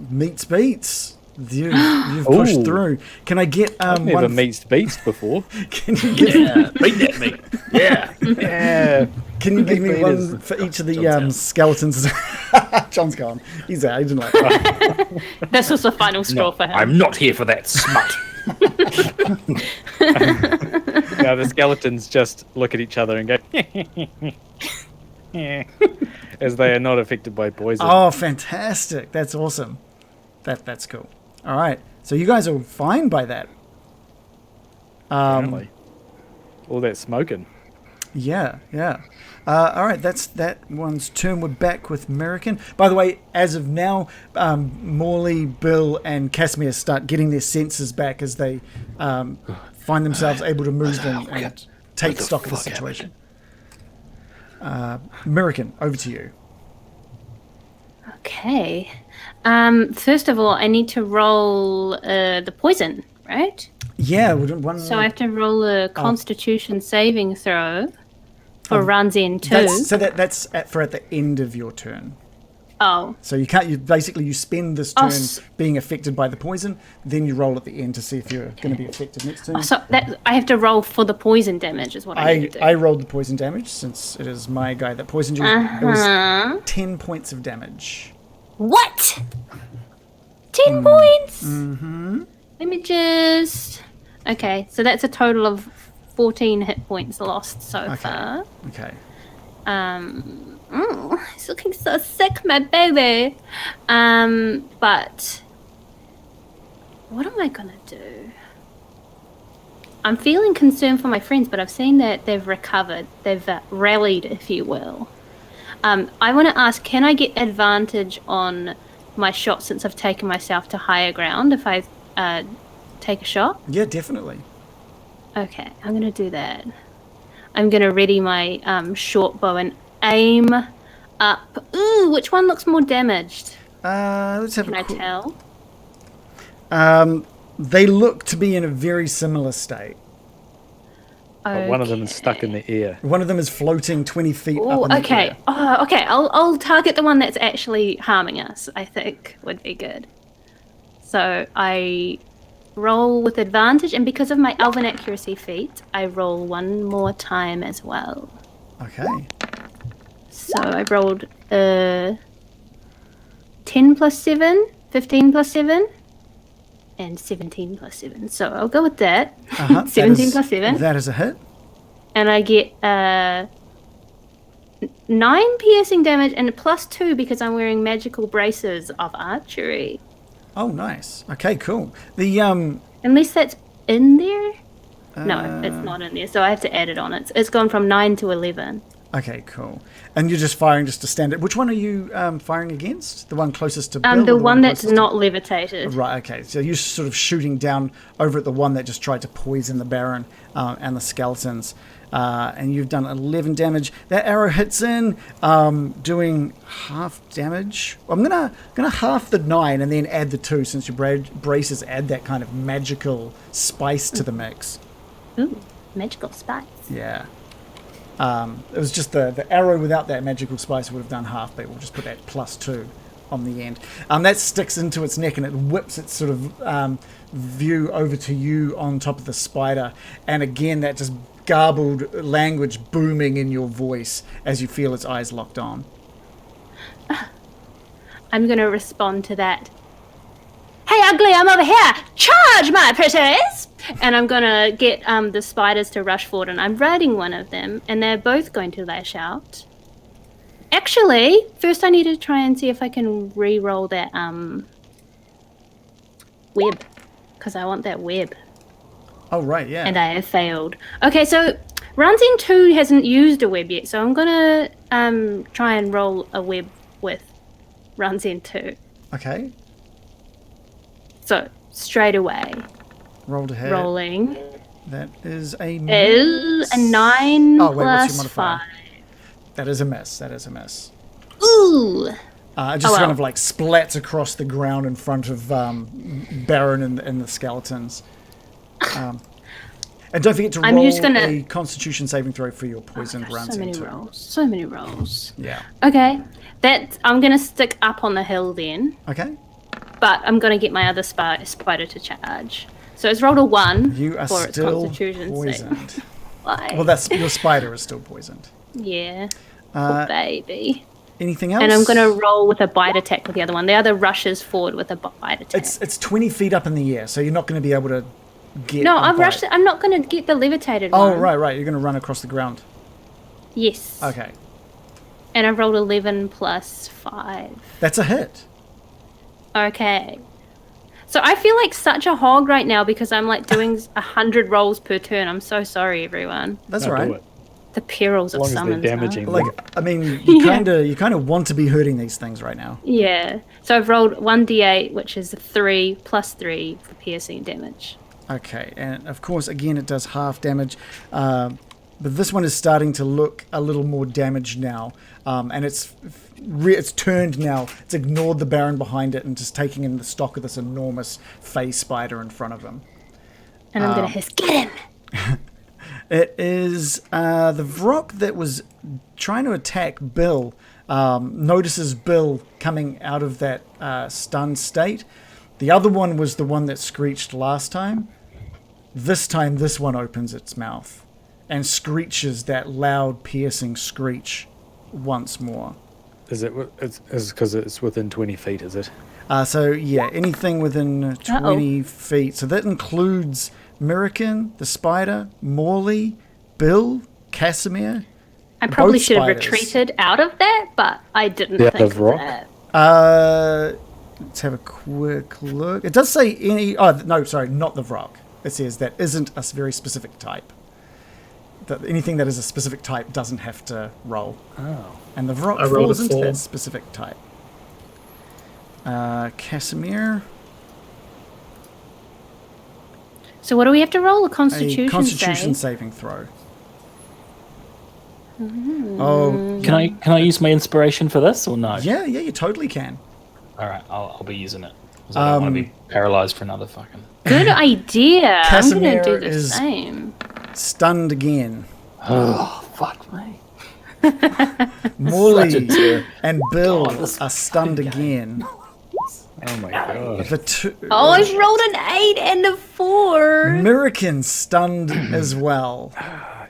Meets beats. You've pushed Ooh. through. Can I get I've never meets beats before. Can you give, Yeah, beat that meat. Yeah. Yeah. can you give me Meat one is- for each of the John's out. skeletons? John's gone. He's out. He didn't like that. This was the final straw for him. I'm not here for that smut. Now the skeletons just look at each other and go, as they are not affected by poison. Oh, fantastic. That's awesome. That's cool. All right. So you guys are fine by that. Apparently. All that smoking. Yeah. All right, that's that one's turn. We're back with American. By the way, as of now, Morley, Bill, and Casimir start getting their senses back as they find themselves able to move and take stock of the situation. American, over to you. Okay. First of all, I need to roll the poison, right? Yeah, one. So I have to roll a Constitution saving throw for runs in 2. That's at the end of your turn. Oh, So you can't. You spend this turn s- being affected by the poison, then you roll at the end to see if you're going to be affected next turn. so that I have to roll for the poison damage is what I need to do. I rolled the poison damage since it is my guy that poisoned you. It was 10 points of damage. What? 10 points? Mm-hmm. Let me just... Okay, so that's a total of 14 hit points lost so far. Okay. He's looking so sick, my baby. But what am I gonna do? I'm feeling concerned for my friends, but I've seen that they've recovered. They've rallied, if you will. I want to ask, can I get advantage on my shot since I've taken myself to higher ground if I take a shot? Yeah, definitely. Okay, I'm going to do that. I'm going to ready my short bow and aim up. Ooh, which one looks more damaged? Let's have Can a I quick... tell? They look to be in a very similar state. But one of them is stuck in the air. One of them is floating 20 feet Oh, up in the okay. air. Oh, okay. I'll target the one that's actually harming us. I think would be good. So I roll with advantage, and because of my elven accuracy feat, I roll one more time as well. Okay. So I rolled 10 plus 7, 15 plus 7, and 17 plus 7. So I'll go with that. Uh-huh. 17 plus 7. That is a hit. And I get 9 piercing damage and plus 2 because I'm wearing magical braces of archery. Oh, nice. Okay, cool. The Unless that's in there? No, it's not in there. So I have to add it on. It's gone from 9 to 11. Okay, cool. And you're just firing just to stand it. Which one are you firing against? The one closest to Bill? Or The one that's closest not levitated. Right, okay. So you're sort of shooting down over at the one that just tried to poison the Baron and the skeletons. And you've done 11 damage. That arrow hits in, doing half damage. I'm gonna half the 9 and then add the 2 since your braces add that kind of magical spice to the mix. Ooh, magical spice. Yeah. It was just the arrow without that magical spice would have done half, but we'll just put that +2 on the end. That sticks into its neck and it whips its sort of view over to you on top of the spider. And again, that just garbled language booming in your voice as you feel its eyes locked on. I'm going to respond to that. Hey, ugly, I'm over here! Charge, my pretties! And I'm going to get the spiders to rush forward, and I'm riding one of them, and they're both going to lash out. Actually, first I need to try and see if I can re-roll that web, because I want that web. Oh, right, yeah. And I have failed. Okay, so Ranzin 2 hasn't used a web yet, so I'm going to try and roll a web with Ranzin 2. Okay. So, straight away, Rolled ahead. rolling That is a is a 9 Oh, wait, what's your plus modifier? 5. That is a miss. That is a miss. Ooh! It just Oh, kind well. of like splats across the ground in front of Baron and the skeletons. And don't forget to I'm roll just gonna- a Constitution saving throw for your poisoned Gosh, rounds so many into. rolls. So many rolls. Yeah. Okay, I'm going to stick up on the hill then, Okay. but I'm going to get my other spider to charge. So it's rolled a 1 You are for its still Constitution poisoned. save. Why? Well, that's your spider is still poisoned. Yeah. Poor baby. Anything else? And I'm going to roll with a bite attack with the other one. The other rushes forward with a bite attack. It's 20 feet up in the air, so you're not going to be able to get. No, a I've bite. rushed it. I'm not going to get the levitated Oh, one. right. You're going to run across the ground. Yes. Okay. And I've rolled 11 plus 5. That's a hit. Okay. So I feel like such a hog right now because I'm like doing 100 rolls per turn. I'm so sorry, everyone. That's No, all right. do it. The perils As of long as they're summons. damaging. Huh? Like, I mean, you Yeah. kind of want to be hurting these things right now. Yeah. So I've rolled 1d8, which is 3 plus 3 for piercing damage. Okay, and of course, again, it does half damage, but this one is starting to look a little more damaged now, and it's turned now. It's ignored the Baron behind it and just taking in the stock of this enormous Fey spider in front of him. And I'm going to hiss, get him! It is the Vrock that was trying to attack Bill, notices Bill coming out of that stunned state. The other one was the one that screeched last time. This time, this one opens its mouth and screeches that loud, piercing screech once more. Is it? It's because it's within 20 feet, is it? So, yeah, anything within 20 feet. So that includes Mirakin, the spider, Morley, Bill, Casimir. I probably Both should have spiders. retreated out of that, but I didn't Yeah, think the of rock. that. Let's have a quick look. It does say any... Oh, no, sorry, not the Vrock. It says that isn't a very specific type. That anything that is a specific type doesn't have to roll. Oh. And the Vrock I rolled a falls into 4. that specific type. Casimir, So what do we have to roll? A a Constitution, Constitution save? saving throw. Mm-hmm. Oh, Can I use my inspiration for this or no? yeah, you totally can. All right, I'll be using it. 'Cause I don't want to be paralyzed for another fucking. Good idea. I'm going Casimir to do the is- same. Stunned again. Oh fuck me! Morley Such a tear. and Bill God, this are stunned again. Oh my god. The two... Oh, I've rolled an 8 and a 4. Mirakin stunned as well.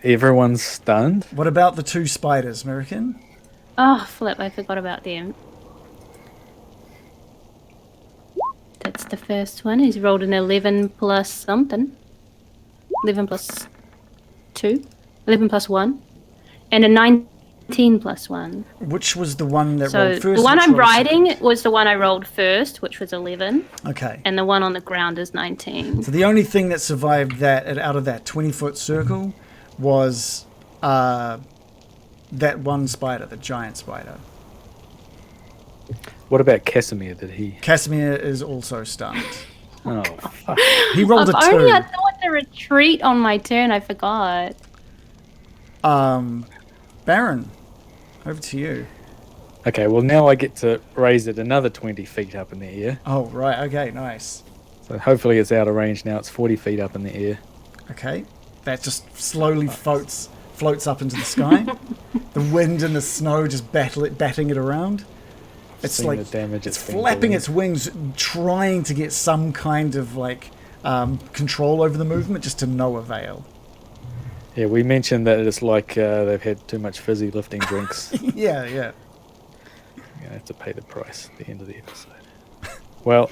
Everyone's stunned. What about the two spiders, Mirakin? Oh, flip. I forgot about them. That's the first one. He's rolled an 11 plus something. 11 plus 2. 11 plus 1. And a 19 plus 1. Which was the one that So rolled first? the one which I'm rolled second? riding was the one I rolled first, which was 11. Okay. And the one on the ground is 19. So the only thing that survived that out of that 20-foot circle was That one spider, the giant spider. What about Casimir? Did he? Casimir is also stunned. Oh, fuck. He rolled If a 2. only I thought to retreat on my turn. I forgot. Baron, over to you. Okay, well now I get to raise it another 20 feet up in the air. Oh, right. Okay, nice. So hopefully it's out of range now. It's 40 feet up in the air. Okay. That just slowly floats up into the sky. The wind and the snow just batting it around. It's Seen like the damage it's it's been flapping doing. its wings, trying to get some kind of like control over the movement, just to no avail. Yeah, we mentioned that it's like they've had too much fizzy lifting drinks. Yeah. You're gonna have to pay the price at the end of the episode. Well,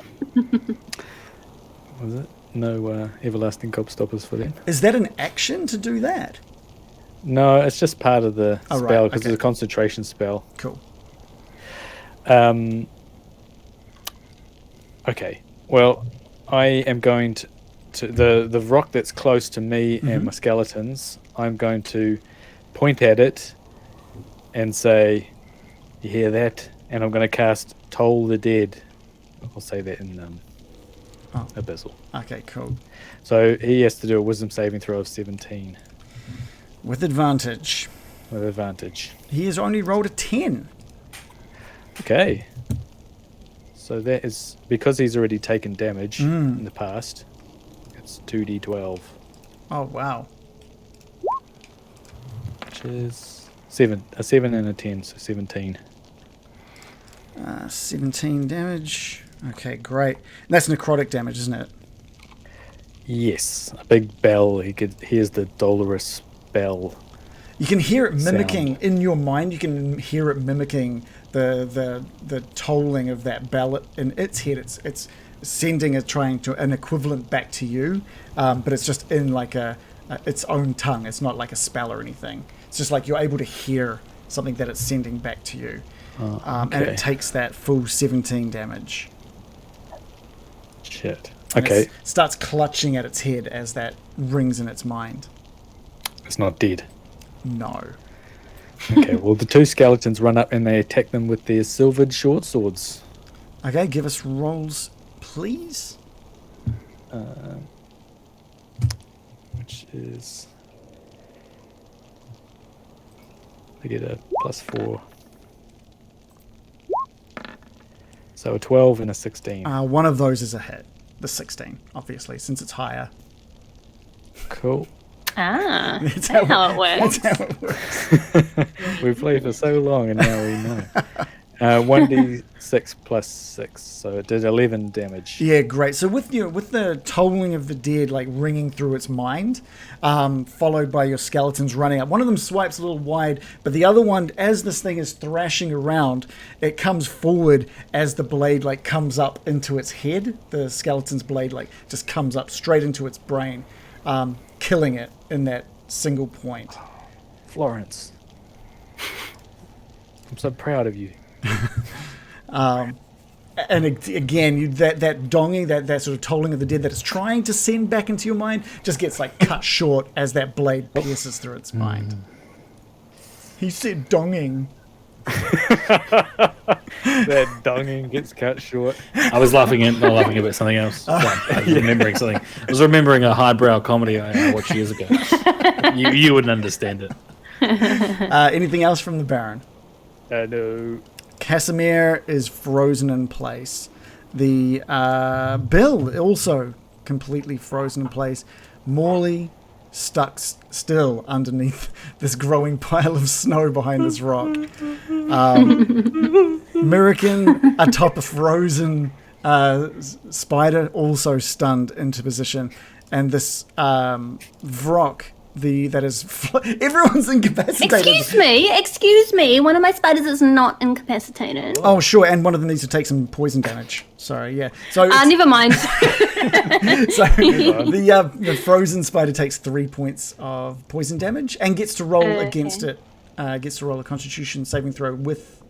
was it? No everlasting gobstoppers for them? Is that an action to do that? No, it's just part of the Oh, right, spell because okay. it's a concentration spell. Cool. Okay. Well, I am going to the rock that's close to me and my skeletons. I'm going to point at it and say, "You hear that?" And I'm going to cast Toll the Dead. I'll say that in Abyssal. Okay, cool. So he has to do a Wisdom saving throw of 17 With advantage. with advantage. He has only rolled a 10. Okay. So that is because he's already taken damage in the past. It's 2d12, Oh, wow. which is a 7 and a 10, so 17. 17 damage. Okay, great. That's necrotic damage, isn't it? Yes, a big bell. He hears the Dolores Spell. You can hear it mimicking Sound. in your mind. You can hear it mimicking the tolling of that bell in its head. It's sending an equivalent back to you, but it's just in like its own tongue. It's not like a spell or anything. It's just like you're able to hear something that it's sending back to you, and okay. it takes that full 17 damage. Shit. And Okay, it starts clutching at its head as that rings in its mind. it's not dead. No. Okay, well the two skeletons run up and they attack them with their silvered short swords. Okay, give us rolls, please. Which is... I get a +4. So a 12 and a 16. One of those is a hit. The 16, obviously, since it's higher. Cool. Ah, that's how how it works. That's how it works. We've played for so long and now we know. 1d6 plus 6, so it did 11 damage. Yeah, great. So with the tolling of the dead, like ringing through its mind, followed by your skeletons running up. One of them swipes a little wide, but the other one, as this thing is thrashing around, it comes forward as the blade like comes up into its head. The skeleton's blade like just comes up straight into its brain, killing it in that single point. Florence. I'm so proud of you. And again, that donging, that sort of tolling of the dead that it's trying to send back into your mind, just gets like cut short as that blade pierces through its mind. He said donging. That donging gets cut short. I was laughing about something else. I was remembering something. I was remembering a highbrow comedy I watched years ago. You wouldn't understand it. Anything else from the Baron? No. Casimir is frozen in place. The Bill also completely frozen in place. Morley stuck still underneath this growing pile of snow behind this rock. Mirakin atop a frozen spider, also stunned into position, and this vrock. Everyone's incapacitated. Excuse me. One of my spiders is not incapacitated. Oh, sure, and one of them needs to take some poison damage. Sorry, yeah. So, Never mind. the frozen spider takes 3 points of poison damage and gets to roll against it. Gets to roll a Constitution saving throw with,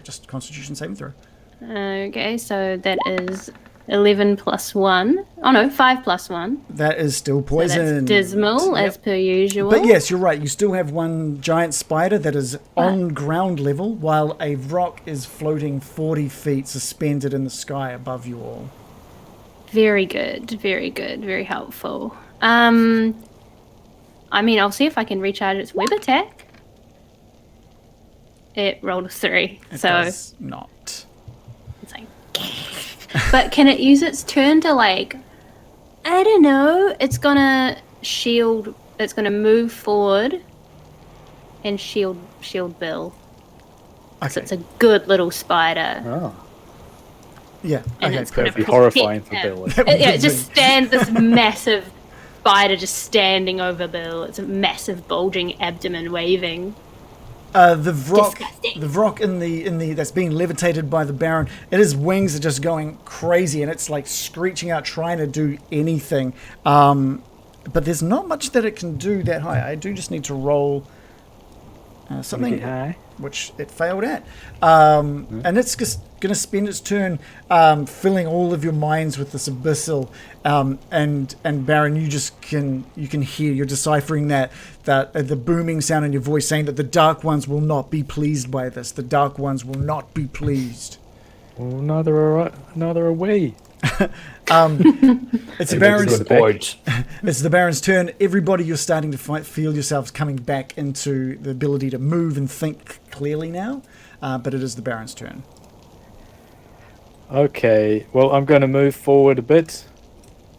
just Constitution saving throw. Okay, so that is 11 plus 1. Oh no, 5 plus 1. That is still So poison. that's dismal, as per usual. But yes, you're right. You still have one giant spider that is on ground level, while a vrock is floating 40 feet suspended in the sky above you all. Very good, very helpful. I mean, I'll see if I can reach out its web attack. It rolled a 3, It so does not. it's like. But can it use its turn to, like, I don't know, it's gonna shield, it's gonna move forward and shield Bill. Okay. So it's a good little spider. Oh, Yeah. And Okay. it's gonna that'd be protect horrifying for him. Bill. Yeah, it just stands, this massive spider just standing over Bill. It's a massive bulging abdomen waving. The vrock, Disgusting. in the that's being levitated by the Baron. Its wings are just going crazy, and it's like screeching out, trying to do anything. But there's not much that it can do that high. I do just need to roll something, high. which it failed at. And it's just going to spend its turn filling all of your minds with this abyssal. And Baron, you can hear, you're deciphering that the booming sound in your voice saying that the Dark Ones will not be pleased by this. The Dark Ones will not be pleased. Well, neither are we. It's the Baron's. Boards. It's the Baron's turn. Everybody, you're starting to feel yourselves coming back into the ability to move and think clearly now. But it is the Baron's turn. Okay, well, I'm going to move forward a bit,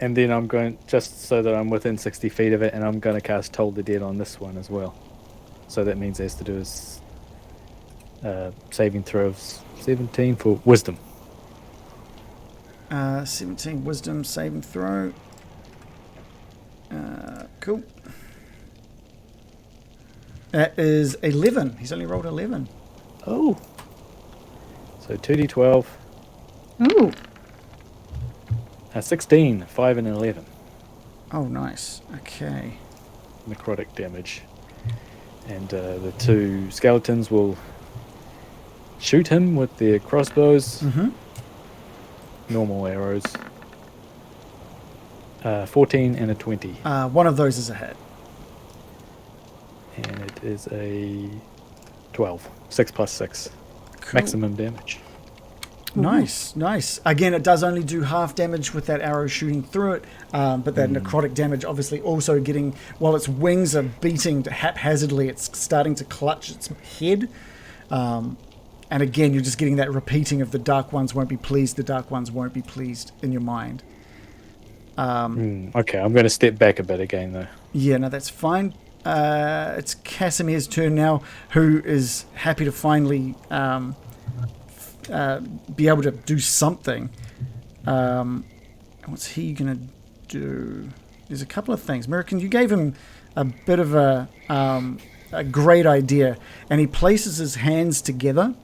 and then I'm going, just so that I'm within 60 feet of it, and I'm going to cast Toll the Dead on this one as well. So that means it has to do his saving throw of 17 for Wisdom. 17 Wisdom saving throw. Cool. That is 11. He's only rolled 11. Oh. So 2d12. Ooh. 16, 5 and 11. Oh, nice. Okay. Necrotic damage. And the two skeletons will shoot him with their crossbows. Mm-hmm. Normal arrows. 14 and a 20. One of those is a hit. And it is a 12. 6 plus 6. Cool. Maximum damage. Nice. Again, it does only do half damage with that arrow shooting through it, but that necrotic damage obviously also getting, while its wings are beating haphazardly, it's starting to clutch its head. And again, you're just getting that repeating of the Dark Ones won't be pleased, the Dark Ones won't be pleased in your mind. Okay, I'm going to step back a bit again, though. Yeah, no, that's fine. It's Casimir's turn now, who is happy to finally be able to do something. What's he going to do? There's a couple of things. American, you gave him a bit of a great idea, and he places his hands together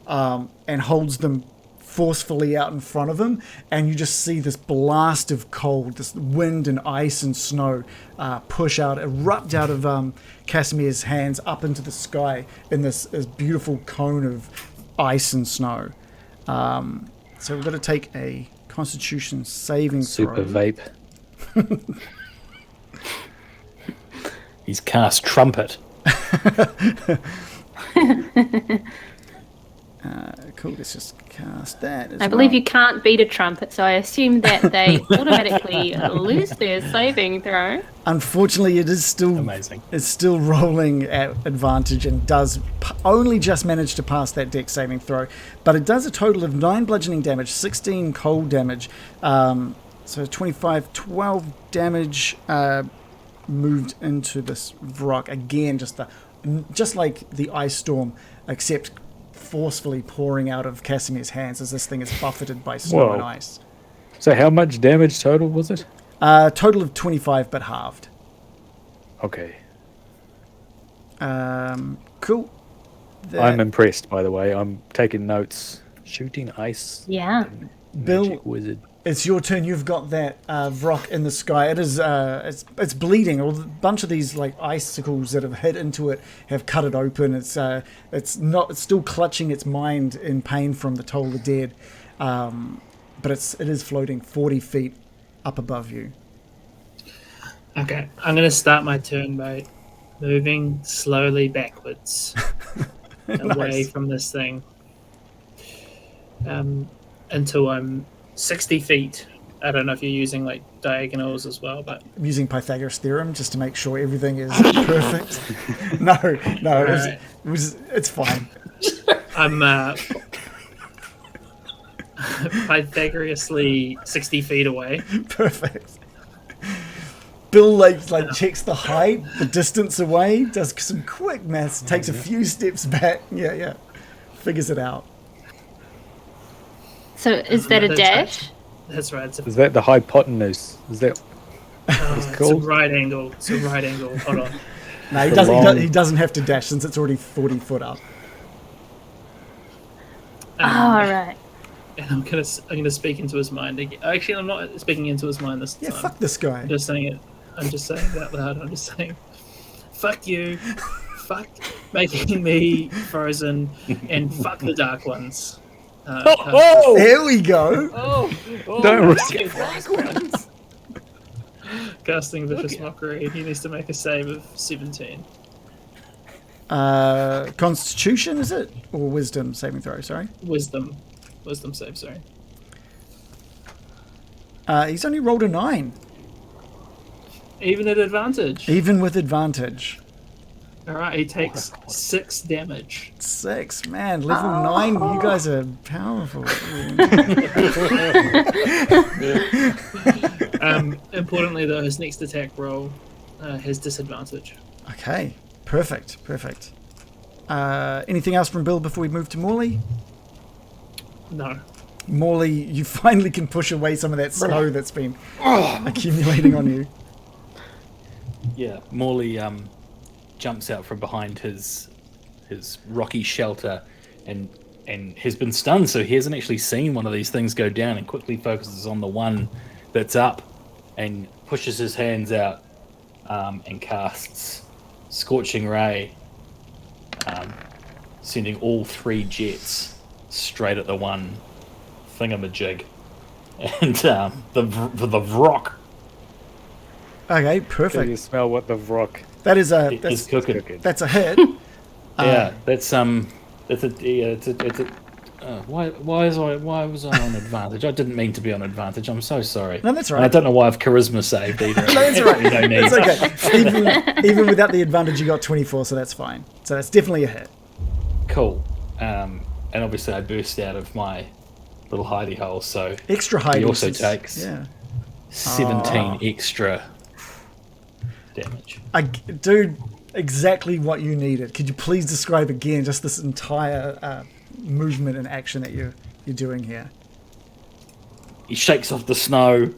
and holds them forcefully out in front of him, and you just see this blast of cold, this wind and ice and snow erupt out of Casimir's hands up into the sky in this beautiful cone of ice and snow. So we've got to take a Constitution saving throw. Super vape. He's cast Trumpet. Cool, let's just cast that as I believe well. you can't beat a trumpet, so I assume that they automatically lose their saving throw. Unfortunately, it is still Amazing. It's still rolling at advantage and does only just manage to pass that dex saving throw, but it does a total of 9 bludgeoning damage, 16 cold damage, so 25, 12 damage moved into this vrock. Again, just like the ice storm, except forcefully pouring out of Casimir's hands as this thing is buffeted by snow Whoa. and ice. So how much damage total was it? Total of 25, but halved. Okay. Cool. I'm impressed, by the way. I'm taking notes. Shooting ice. Yeah. Bill, Magic wizard. it's your turn. You've got that vrock in the sky. It is it's bleeding. A bunch of these like icicles that have hit into it have cut it open. It's still clutching its mind in pain from the Toll the Dead. but it is floating 40 feet up above you. Okay, I'm going to start my turn by moving slowly backwards away Nice. from this thing until I'm 60 feet. I don't know if you're using like diagonals as well, but I'm using Pythagoras theorem just to make sure everything is perfect. No, it's fine. I'm Pythagoreously 60 feet away. Perfect. Bill like checks the height, the distance away, does some quick maths, takes a few steps back. Yeah. Figures it out. So is that a That's dash? That's right. It's a, Is that the hypotenuse? Is that it's a called? right angle. It's a right angle. Hold on. No, he doesn't have to dash since it's already 40 foot up. Oh, right. And I'm gonna speak into his mind again. Actually, I'm not speaking into his mind this Yeah, time. fuck this guy. I'm just saying it. I'm just saying it out loud. I'm just saying, fuck you, fuck making me frozen, and fuck the dark ones. Here we go. Don't risk it. Casting vicious mockery. He needs to make a save of 17. Constitution, is it? Or wisdom saving throw, sorry. Wisdom save. Sorry. He's only rolled a 9. Even at advantage. Even with advantage. All right. He takes 6 damage. 6, man. Level 9, you guys are powerful. Importantly, though, his next attack roll has disadvantage. Okay, perfect. Anything else from Bill before we move to Morley? No. Morley, you finally can push away some of that snow that's been accumulating on you. Yeah, Morley jumps out from behind his rocky shelter and has been stunned, so he hasn't actually seen one of these things go down, and quickly focuses on the one that's up and pushes his hands out and casts Scorching Ray, sending all 3 jets straight at the one thingamajig. And the vrock. Okay, Can you perfect. smell what the vrock Is is cooking. cooking? that's a hit. Yeah, it's a why was I on advantage? I didn't mean to be on advantage. I'm so sorry. No, that's right. And I don't know why I've charisma saved either. No, that's right. No need. It's okay. Even without the advantage, you got 24, so that's fine. So that's definitely a hit. Cool. And obviously I burst out of my little hidey hole, so Extra high. he also distance. takes Yeah. 17 extra damage. Dude, exactly what you needed. Could you please describe again just this entire movement and action that you're doing here? He shakes off the snow,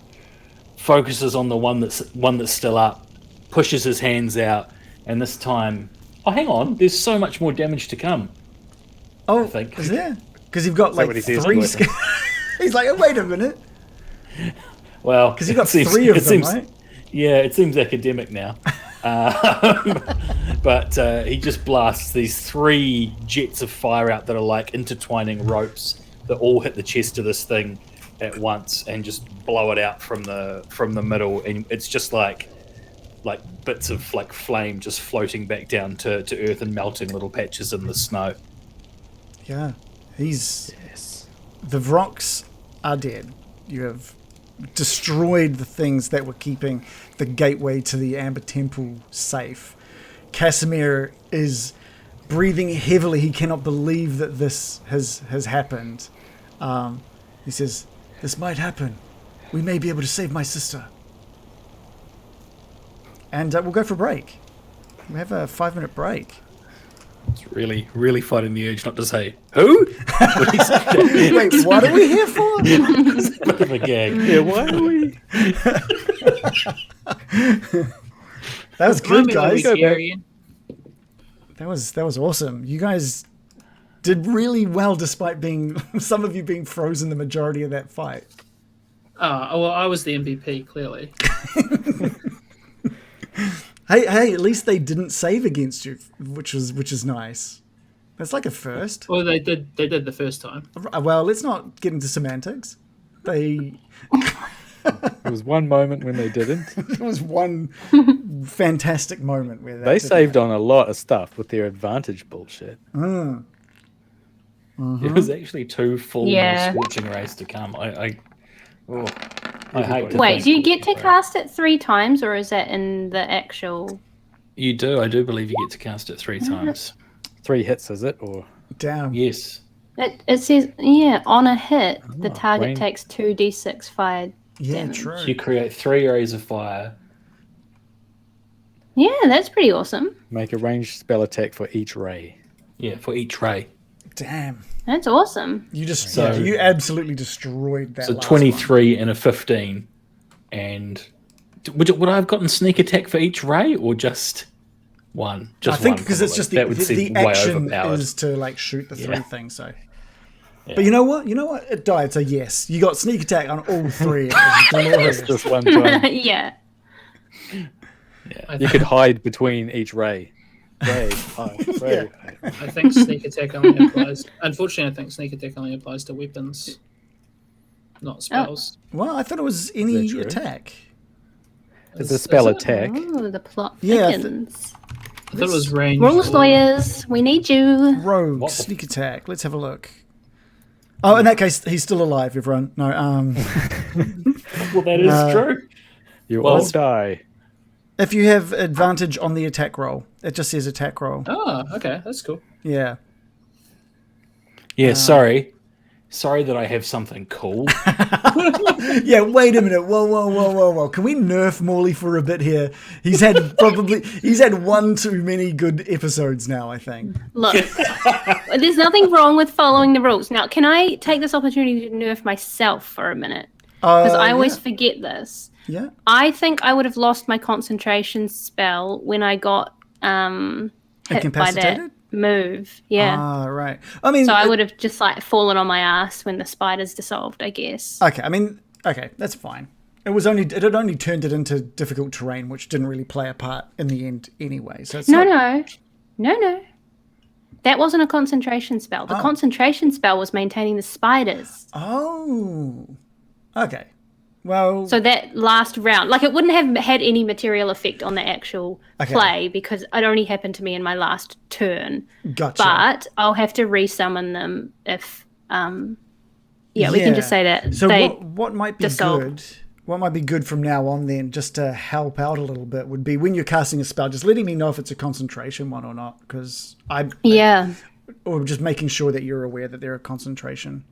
focuses on the one that's still up, pushes his hands out, and this time, oh, hang on, there's so much more damage to come. Oh, I think. is there? Because you've got that like what he says, 3 Gordon? He's like, oh, wait a minute. Well, Because you've got it seems- 3 of it them, seems- right? Yeah, it seems academic now. But he just blasts these 3 jets of fire out that are like intertwining ropes that all hit the chest of this thing at once and just blow it out from the middle, and it's just like bits of like flame just floating back down to earth and melting little patches in the snow. Yeah. The vrocks are dead. You have destroyed the things that were keeping the gateway to the Amber Temple safe. Casimir is breathing heavily. He cannot believe that this has happened. He says, "This might happen. We may be able to save my sister." And we'll go for a break. We have a 5-minute break. It's really, really fighting the urge not to say who. Wait, what are we here for? It's a bit of a gag. Yeah, why are we? That was good, guys. Go back. That was awesome. You guys did really well despite being some of you being frozen the majority of that fight. Well, I was the MVP, clearly. Hey, at least they didn't save against you, which is nice. That's like a first. Well, they did the first time. Well, let's not get into semantics. They There was one moment when they didn't. there was one fantastic moment where They saved on a lot of stuff with their advantage bullshit. It was actually 2 full Yeah. scorching rays to come. I hate to Wait, think- do you get to cast it 3 times, or is that in the actual? You do. I do believe you get to cast it 3 times. 3 hits, is it? Or Damn. Yes. It says, yeah, on a hit, the Oh, target Wayne. takes 2d6 fire Yeah, damage. true. You create 3 rays of fire. Yeah, that's pretty awesome. make a ranged spell attack for each ray. Yeah, for each ray. Damn. That's awesome. You just So- you absolutely destroyed that. So last 23 and a 15. And would I have gotten sneak attack for each ray or just one? one. Just I think one, because it's probably. just That would the seem way action overpowered. is to like shoot the 3 Yeah. things. So, Yeah. but you know what? It died. So yes, you got sneak attack on all 3. It was glorious. Just one time. Yeah. I, You could hide between each ray. Ray, hide, ray. I think sneak attack only applies. Unfortunately, I think sneak attack only applies to weapons, not spells. Well, I thought it was any true? attack. It's a spell it? attack. Ooh, the plot Yeah, thickens. I thought it was range. Rules, or- lawyers, we need you. Rogue What the- sneak attack. Let's have a look. Oh, in that case, he's still alive. Everyone, no. Well, that is true. You Well, all die. If you have advantage on the attack roll, it just says attack roll. Oh, okay, that's cool. Yeah. Yeah, sorry that I have something cool. Yeah, wait a minute. Whoa. Can we nerf Morley for a bit here? He's had one too many good episodes now, I think. Look, there's nothing wrong with following the rules. Now, can I take this opportunity to nerf myself for a minute? Because I always forget this. Yeah. I think I would have lost my concentration spell when I got hit by that Incapacitated? move. Yeah. Ah, right. I mean, So I would have just like fallen on my ass when the spiders dissolved, I guess. okay, that's fine. It had only turned it into difficult terrain, which didn't really play a part in the end anyway. So it's No. That wasn't a concentration spell. The concentration spell was maintaining the spiders. Oh. Okay. Well, So that last round, like it wouldn't have had any material effect on the actual play because it only happened to me in my last turn. gotcha. But I'll have to resummon them if, we can just say that. So they what might be dissolve. good? What might be good from now on then, just to help out a little bit, would be when you're casting a spell, just letting me know if it's a concentration one or not, because or just making sure that you're aware that they're a concentration.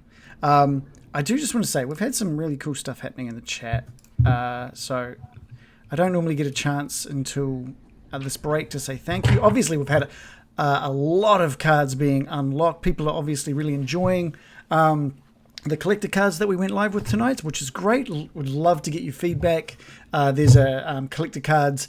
I do just want to say we've had some really cool stuff happening in the chat. So I don't normally get a chance until this break to say thank you. Obviously, we've had a lot of cards being unlocked. People are obviously really enjoying the collector cards that we went live with tonight, which is great. Would love to get your feedback. There's a collector cards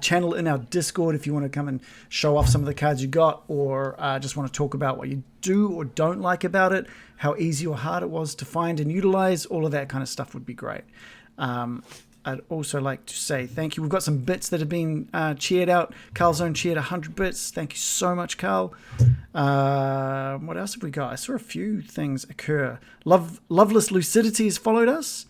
channel in our Discord if you want to come and show off some of the cards you got, or just want to talk about what you do or don't like about it, how easy or hard it was to find and utilize. All of that kind of stuff would be great. I'd also like to say thank you. We've got some bits that have been cheered out. Carl's Own cheered 100 bits. Thank you so much, Carl. What else have we got? I saw a few things occur. Loveless Lucidity has followed us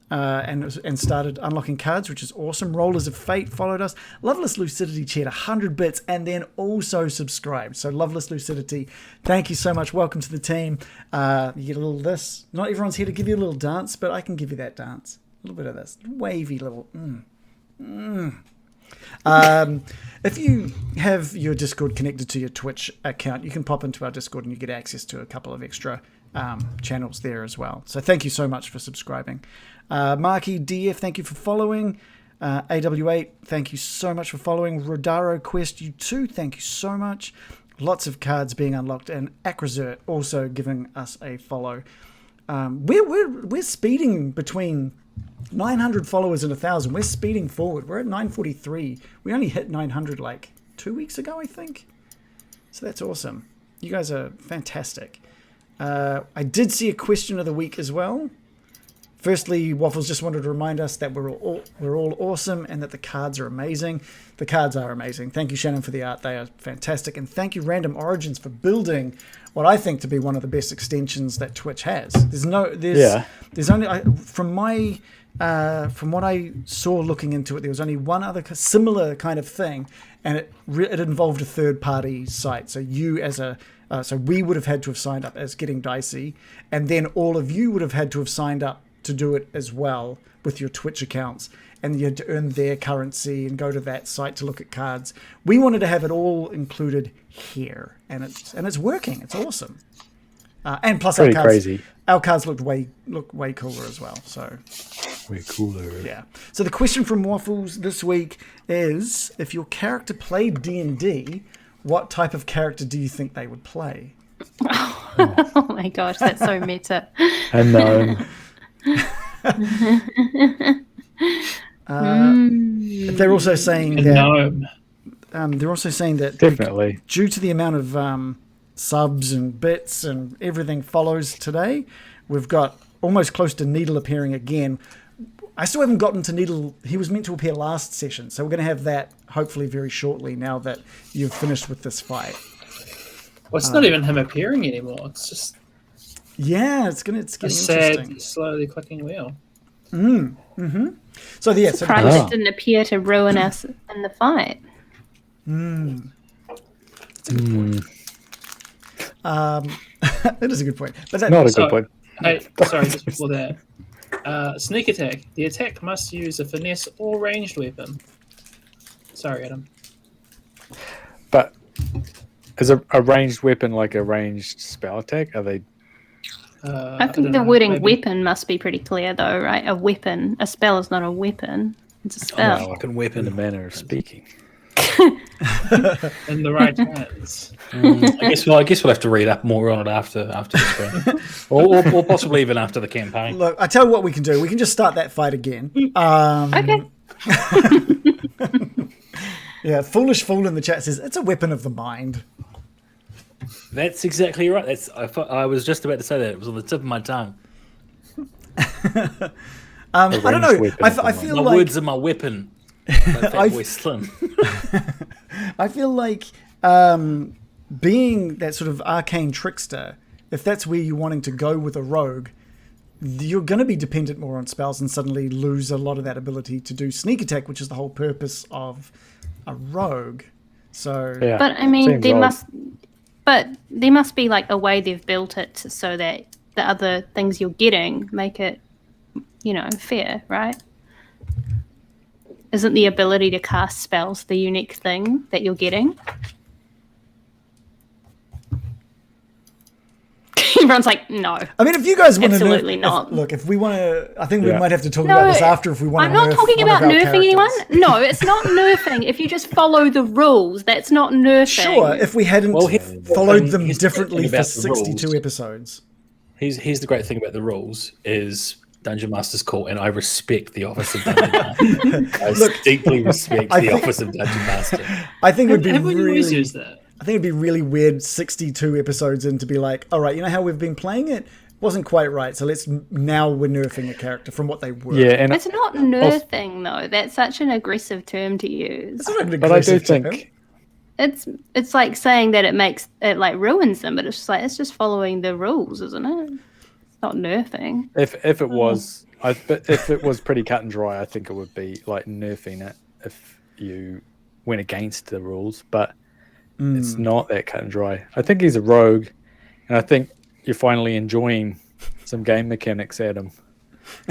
and started unlocking cards, which is awesome. Rollers of Fate followed us. Loveless Lucidity cheered 100 bits and then also subscribed. So Loveless Lucidity, thank you so much. Welcome to the team. You get a little of this. Not everyone's here to give you a little dance, but I can give you that dance. A little bit of this wavy little. If you have your Discord connected to your Twitch account, you can pop into our Discord and you get access to a couple of extra channels there as well. So thank you so much for subscribing. Marky DF, thank you for following. AW8, thank you so much for following. Rodaro Quest, you too, thank you so much. Lots of cards being unlocked, and Acrosert also giving us a follow. We're speeding between 900 followers and 1,000. We're speeding forward. We're at 943. We only hit 900 like 2 weeks ago, I think. So that's awesome. You guys are fantastic. I did see a question of the week as well. Firstly, Waffles just wanted to remind us that we're all awesome and that the cards are amazing. The cards are amazing. Thank you, Shannon, for the art. They are fantastic. And thank you, Random Origins, for building what I think to be one of the best extensions that Twitch has. There's There's only from what I saw looking into it, there was only one other similar kind of thing, and it involved a third party site. So you as so we would have had to have signed up as getting Dicey, and then all of you would have had to have signed up to do it as well with your Twitch accounts, and you had to earn their currency and go to that site to look at cards. We wanted to have it all included here, and it's working. It's awesome. And plus, Pretty crazy. Our cards look way cooler as well. So Way cooler. yeah. So the question from Waffles this week is: if your character played D&D, what type of character do you think they would play? Oh my gosh, that's so meta. Unknown. They're also saying A that gnome. they're also saying that Definitely. due to the amount of subs and bits and everything follows today, we've got almost close to Needle appearing again. I still haven't gotten to Needle. He was meant to appear last session, so we're going to have that hopefully very shortly now that you've finished with this fight. Well, it's not even him appearing anymore. It's just Yeah, it's getting a interesting. sad, slowly clicking wheel. So yeah, so Surprised it didn't appear to ruin us in the fight. that is a good point. But that, Not a So- good point. Hey, sorry, just before that. Sneak attack. The attack must use a finesse or ranged weapon. Sorry, Adam. But is a ranged weapon like a ranged spell attack? Are they? I think don't the know, wording maybe- weapon must be pretty clear, though, right? A weapon. A spell is not a weapon. It's a spell. Fucking In weapon. the manner of speaking. in the right hands. I guess we'll have to read up more on it after the stream, or possibly even after the campaign. look, I tell you what we can do. We can just start that fight again. Okay. Yeah, Foolish Fool in the chat says it's a weapon of the mind. That's exactly right. I was just about to say that. It was on the tip of my tongue. I don't know. ranged weapon of the I mind. feel My like words are my weapon. Like Fatboy Slim. I feel like being that sort of arcane trickster, if that's where you're wanting to go with a rogue, you're going to be dependent more on spells and suddenly lose a lot of that ability to do sneak attack, which is the whole purpose of a rogue. So Yeah. But I mean, Seems there odd. must be like a way they've built it so that the other things you're getting make it, fair, right? Isn't the ability to cast spells the unique thing that you're getting? Everyone's like, no. I mean, if you guys want to Absolutely not. If we want to, I think we Yeah. might have to talk No, about this after if we want I'm to. not nerf talking one of about our nerfing anyone. characters. No, it's not nerfing. If you just follow the rules, that's not nerfing. Sure, if we hadn't followed them here's the differently thing for about the 62 rules. episodes. Here's the great thing about the rules is Dungeon Master's call, and I respect the office of Dungeon Master. I deeply respect the office of Dungeon Master. I think it would be Haven't you always really. used that? I think it'd be really weird 62 episodes in to be like, all right, you know how we've been playing it? Wasn't quite right, so now we're nerfing a character from what they were. Yeah, and It's not nerfing though. That's such an aggressive term to use. It's not an but I do aggressive term. think It's like saying that it like ruins them, but it's just like it's just following the rules, isn't it? It's not nerfing. if it was, but if it was pretty cut and dry, I think it would be like nerfing it if you went against the rules. But it's not that cut and dry. I think he's a rogue, and I think you're finally enjoying some game mechanics, Adam.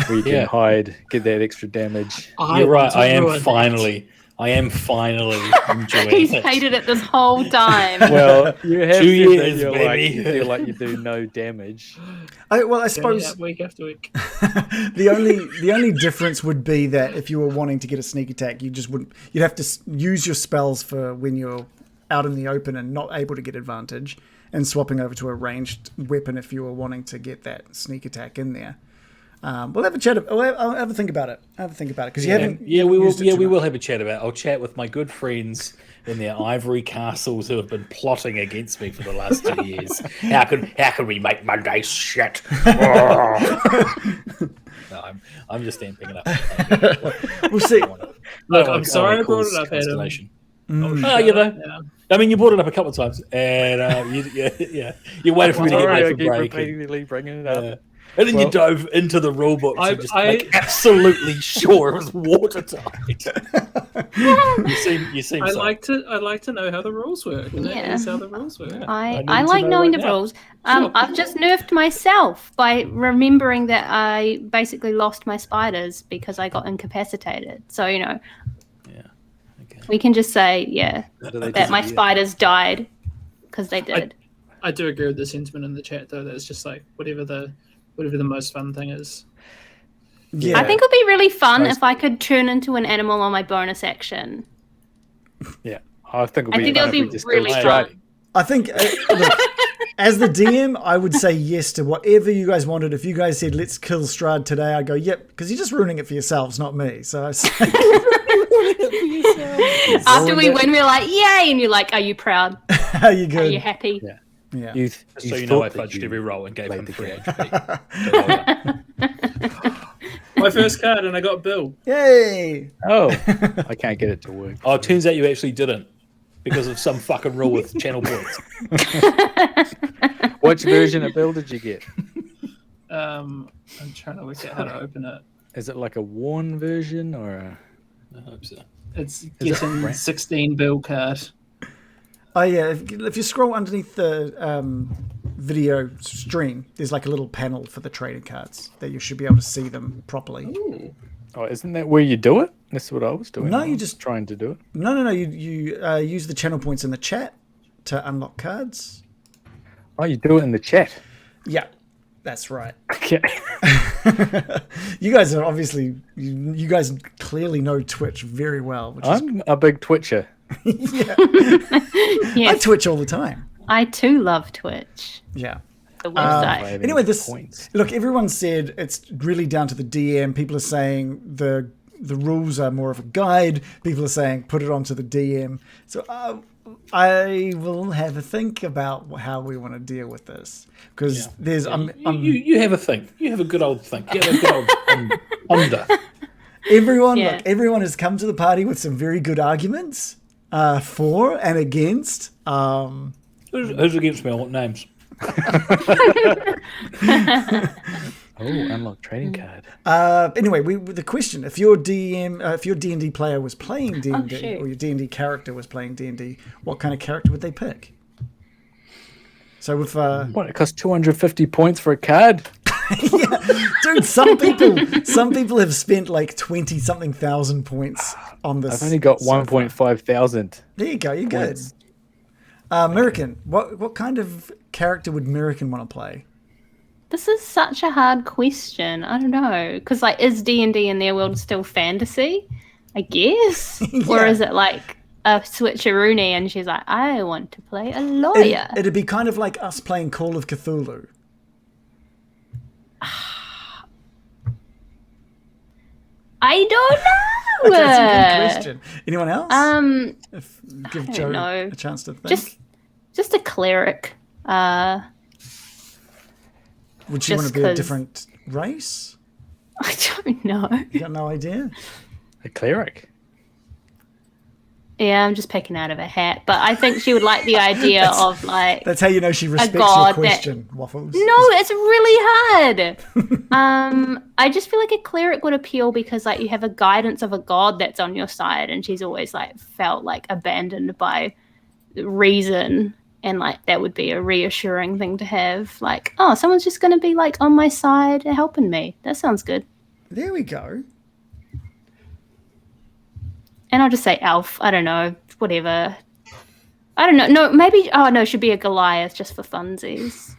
Where you can hide, get that extra damage. You're right. I am ruin finally enjoying He's it. hated it this whole time. Well, you have 2 said that years, you're baby. you feel like you do no damage. I Doing suppose that week after week. the only difference would be that if you were wanting to get a sneak attack, you'd have to use your spells for when you're out in the open and not able to get advantage, and swapping over to a ranged weapon if you were wanting to get that sneak attack in there. We'll have a chat. I'll have a think about it. Because you haven't. Yeah, we will. used it Yeah, too we much. will have a chat about. I'll chat with my good friends in their ivory castles who have been plotting against me for the last 2 years. How can we make Monday shit? No, I'm just amping it up. We'll see. Look, I'm sorry I brought it up, Adam. Constellation. Oh, you know. yeah. I mean, you brought it up a couple of times, and you waited for me to get Sorry, my I for keep break. repeatedly bringing it up. And then you dove into the rule book to just make absolutely sure it was watertight. you seem I'd so. like to know how the rules work, and that is how the rules work. I need like to know knowing right the now. rules. I've just nerfed myself by remembering that I basically lost my spiders because I got incapacitated. So, Yeah. Okay. we can just say, that my spiders died because they did. I do agree with the sentiment in the chat, though. That it's just like whatever the most fun thing is. Yeah. I think it would be really fun if I could turn into an animal on my bonus action. Yeah, I think I think that would be really fun. I think, look, as the DM, I would say yes to whatever you guys wanted. If you guys said, let's kill Strahd today, I'd go, yep, because you're just ruining it for yourselves, not me. So I say... After we win, we're like, yay! And you're like, are you proud? Are you good? Are you happy? Yeah. So you know I fudged every roll and gave him 3 HP. My first card, and I got Bill. Yay! Oh, I can't get it to work. Oh, it turns out you actually didn't. Because of some fucking rule with channel points. Which version of Bill did you get? I'm trying to work out how to open it. Is it like a worn version or a... I hope so. It's getting 16 Bill card. Oh yeah, if you scroll underneath the video stream, there's like a little panel for the trading cards that you should be able to see them properly. Ooh. Oh, isn't that where you do it? That's what I was doing. No, I you was just- trying to do it. No, you use the channel points in the chat to unlock cards. Oh, you do it in the chat. Yeah, that's right. Okay. You guys are obviously you guys clearly know Twitch very well. Which is, I'm a big Twitcher. yeah, I Yes, Twitch all the time. I too love Twitch, Yeah. the website. Anyway, this points. look. Everyone said it's really down to the DM. People are saying the rules are more of a guide. People are saying put it onto the DM. So I will have a think about how we want to deal with this because there's You have a think. You have a good old think. You have a good old ponder. everyone. Yeah. Look, everyone has come to the party with some very good arguments for and against. Who's against me? I want names. Oh, unlock trading card. Anyway, the question: if your DM, if your D&D player was playing D&D, shoot. or your D&D character was playing D&D, what kind of character would they pick? So with What, it costs 250 points for a card? dude, some people have spent like 20-something thousand points on this. I've only got so far. 1.5 thousand. There you go. You're good. points. American. What kind of character would American want to play? This is such a hard question. I don't know, because like, is D&D in their world still fantasy? I guess, or is it like a switcheroony? And she's like, I want to play a lawyer. It'd be kind of like us playing Call of Cthulhu. I don't know. That's a good question. Anyone else? Give I Joe don't know. a chance to think. Just a cleric. Would she want just to be a 'cause- different race? I don't know. You got no idea? A cleric. Yeah, I'm just picking out of a hat, but I think she would like the idea of like. That's how you know she respects your god that- question, Waffles. No, it's really hard. I just feel like a cleric would appeal because like you have a guidance of a god that's on your side, and she's always like felt like abandoned by reason, and like that would be a reassuring thing to have. Like, oh, someone's just going to be like on my side helping me. That sounds good. There we go. And I'll just say elf. I don't know, whatever. I don't know. No, maybe. Oh no, it should be a Goliath just for funsies.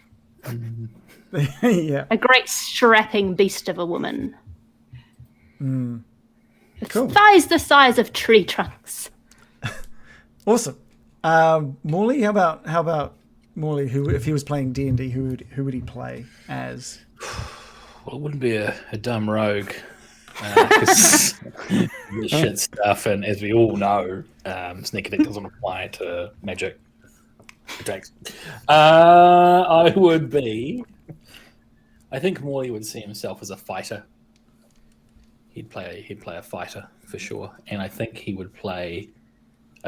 Yeah. A great strapping beast of a woman. With Cool. thighs the size of tree trunks. Awesome. Morley, how about Morley? Who, if he was playing D&D, who would he play as? Well, it wouldn't be a dumb rogue. 'Cause this shit stuff, and as we all know, sneak attack doesn't apply to magic attacks. I think Morley would see himself as a fighter. He'd play a fighter for sure, and I think he would play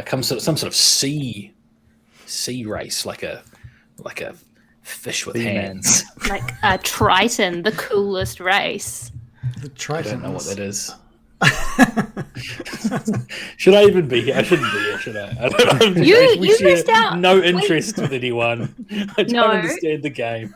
some sort of sea race, like a Fish with Seaman. hands. Like a Triton, the coolest race. The I Triton. don't know what that is. Should I even be here? I shouldn't be here, should I? I don't know. You We share missed out. No interest with anyone. I don't No. understand the game.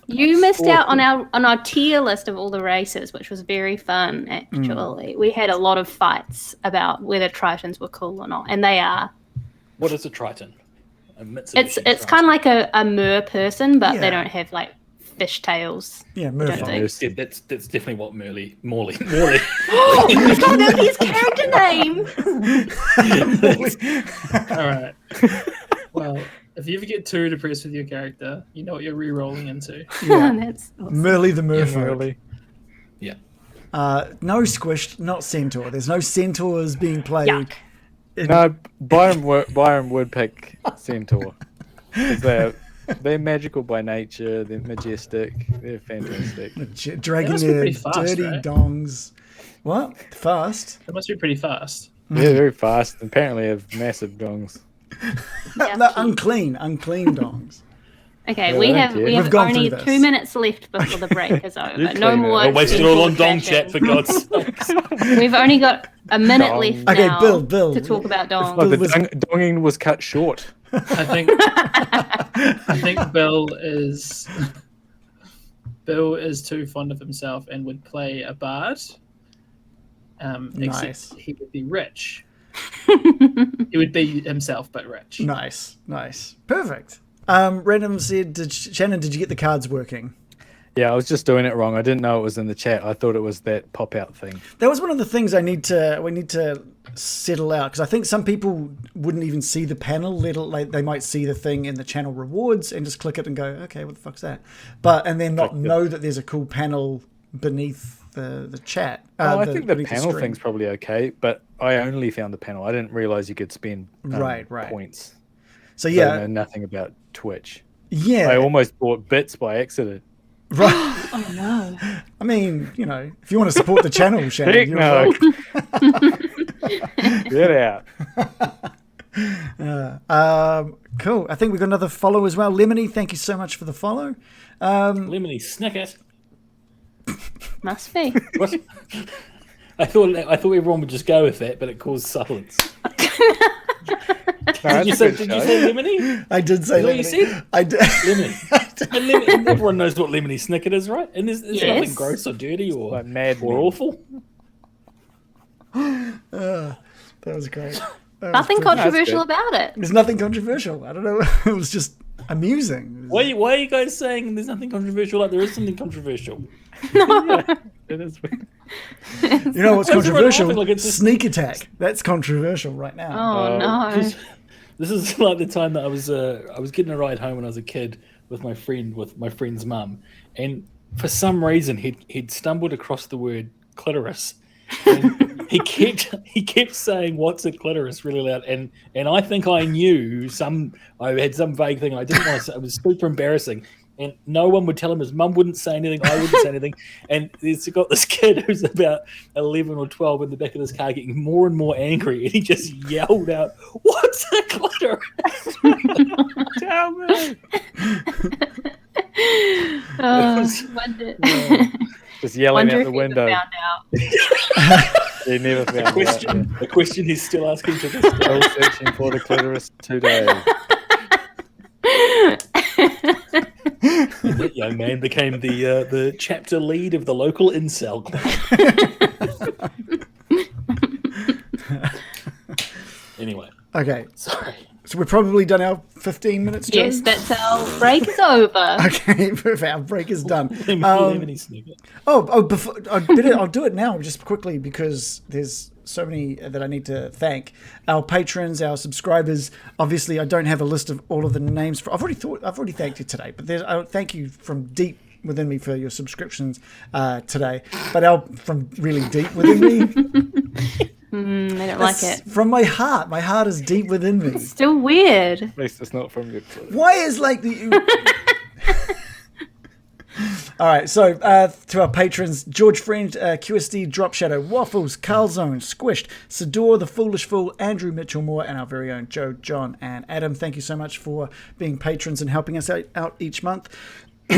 You missed out on our tier list of all the races, which was very fun. Actually, we had a lot of fights about whether Tritons were cool or not, and they are. What is a Triton? A Mitsubishi It's kind of like a mer person, but Yeah. they don't have like fish tails. Yeah, I don't Murphy. think. Yeah, that's definitely what Morley. Oh, you found out his character name. All right. Well, if you ever get too depressed with your character, you know what you're re-rolling into. That's awesome. Merly the Merfolk. Really? Yeah. No squished, not centaur. There's no centaurs being played. Yuck. No, Byron would pick Centaur. 'Cause they're magical by nature. They're majestic. They're fantastic. Dragging must be their pretty fast, dirty right? dongs. What? Fast? That must be pretty fast. They're very fast. And apparently have massive dongs. Yeah, No, cute. unclean dongs. Okay, Yeah, we I don't have care. we We've have gone only through this. 2 minutes left before the break is over. No clean more. it. I wasted it all on Centaur Dong Chat, chatting. for God's sake. We've only got a minute Dong. left Okay, now Bill. to talk about Oh, Dong. the was- donging was cut short. I think Bill is too fond of himself and would play a bard. Nice. Except he would be rich. He would be himself but rich. Nice. Perfect. Random said, Shannon, did you get the cards working? Yeah, I was just doing it wrong. I didn't know it was in the chat. I thought it was that pop out thing. That was one of the things we need to settle out, because I think some people wouldn't even see the panel. They might see the thing in the channel rewards and just click it and go, okay, what the fuck's that? And then not know that there's a cool panel beneath the chat. I think the beneath panel screen. thing's probably okay, but I only found the panel. I didn't realize you could spend Right. points. So I yeah, know nothing about Twitch. yeah, I almost bought bits by accident. right. Oh no! I mean, if you want to support the channel, Shannon, Heck you're no. welcome. Get out. Cool. I think we've got another follow as well. Lemony, thank you so much for the follow. Lemony Snicket. Must be. What? I thought everyone would just go with that, but it caused silence. No, Did you say Lemony? I did say Is that what you Lemony. said? I did. Lemony. And Lemony. Everyone knows what Lemony Snicket is, right? And there's Yes. nothing gross or dirty or Like Mad or Men. awful. That was great. Nothing controversial about it. There's nothing controversial. I don't know. It was just amusing. Why are you guys saying there's nothing controversial? Like there is something controversial. It is weird. You know what's Why is everyone controversial? laughing like it's just- Sneak attack. That's controversial right now. Oh no! This is like the time that I was getting a ride home when I was a kid with my friend's mum, and for some reason he'd stumbled across the word clitoris. And he kept saying what's a clitoris really loud, and I think I knew I had some vague thing. I didn't want to say. It was super embarrassing, and no one would tell him. His mum wouldn't say anything. I wouldn't say anything, and he's got this kid who's about 11 or 12 in the back of this car getting more and more angry, and he just yelled out, "What's a clitoris?" Tell me. Just yelling Wonder out if the he window. found out. He never found out. The question he's still asking to this day. Still searching for the clitoris today. And that young man became the chapter lead of the local incel club. Anyway, Okay, sorry. so we're probably done our 15 minutes, Joe? Yes, that's our break is over. Okay, perfect. Our break is done. Lemony Snicket. Before I'll do it now just quickly because there's so many that I need to thank. Our patrons, our subscribers. Obviously, I don't have a list of all of the names. I've already thanked you today, but I thank you from deep within me for your subscriptions today. But from really deep within me, I don't like it. from my heart. My heart is deep within me. Still weird. At least it's not from your clitoris. Why is like the All right, so to our patrons, George Friend, QSD, Drop Shadow, Waffles, Carlzone, Squished, Sador, The Foolish Fool, Andrew Mitchell Moore, and our very own Joe, John, and Adam. Thank you so much for being patrons and helping us out each month.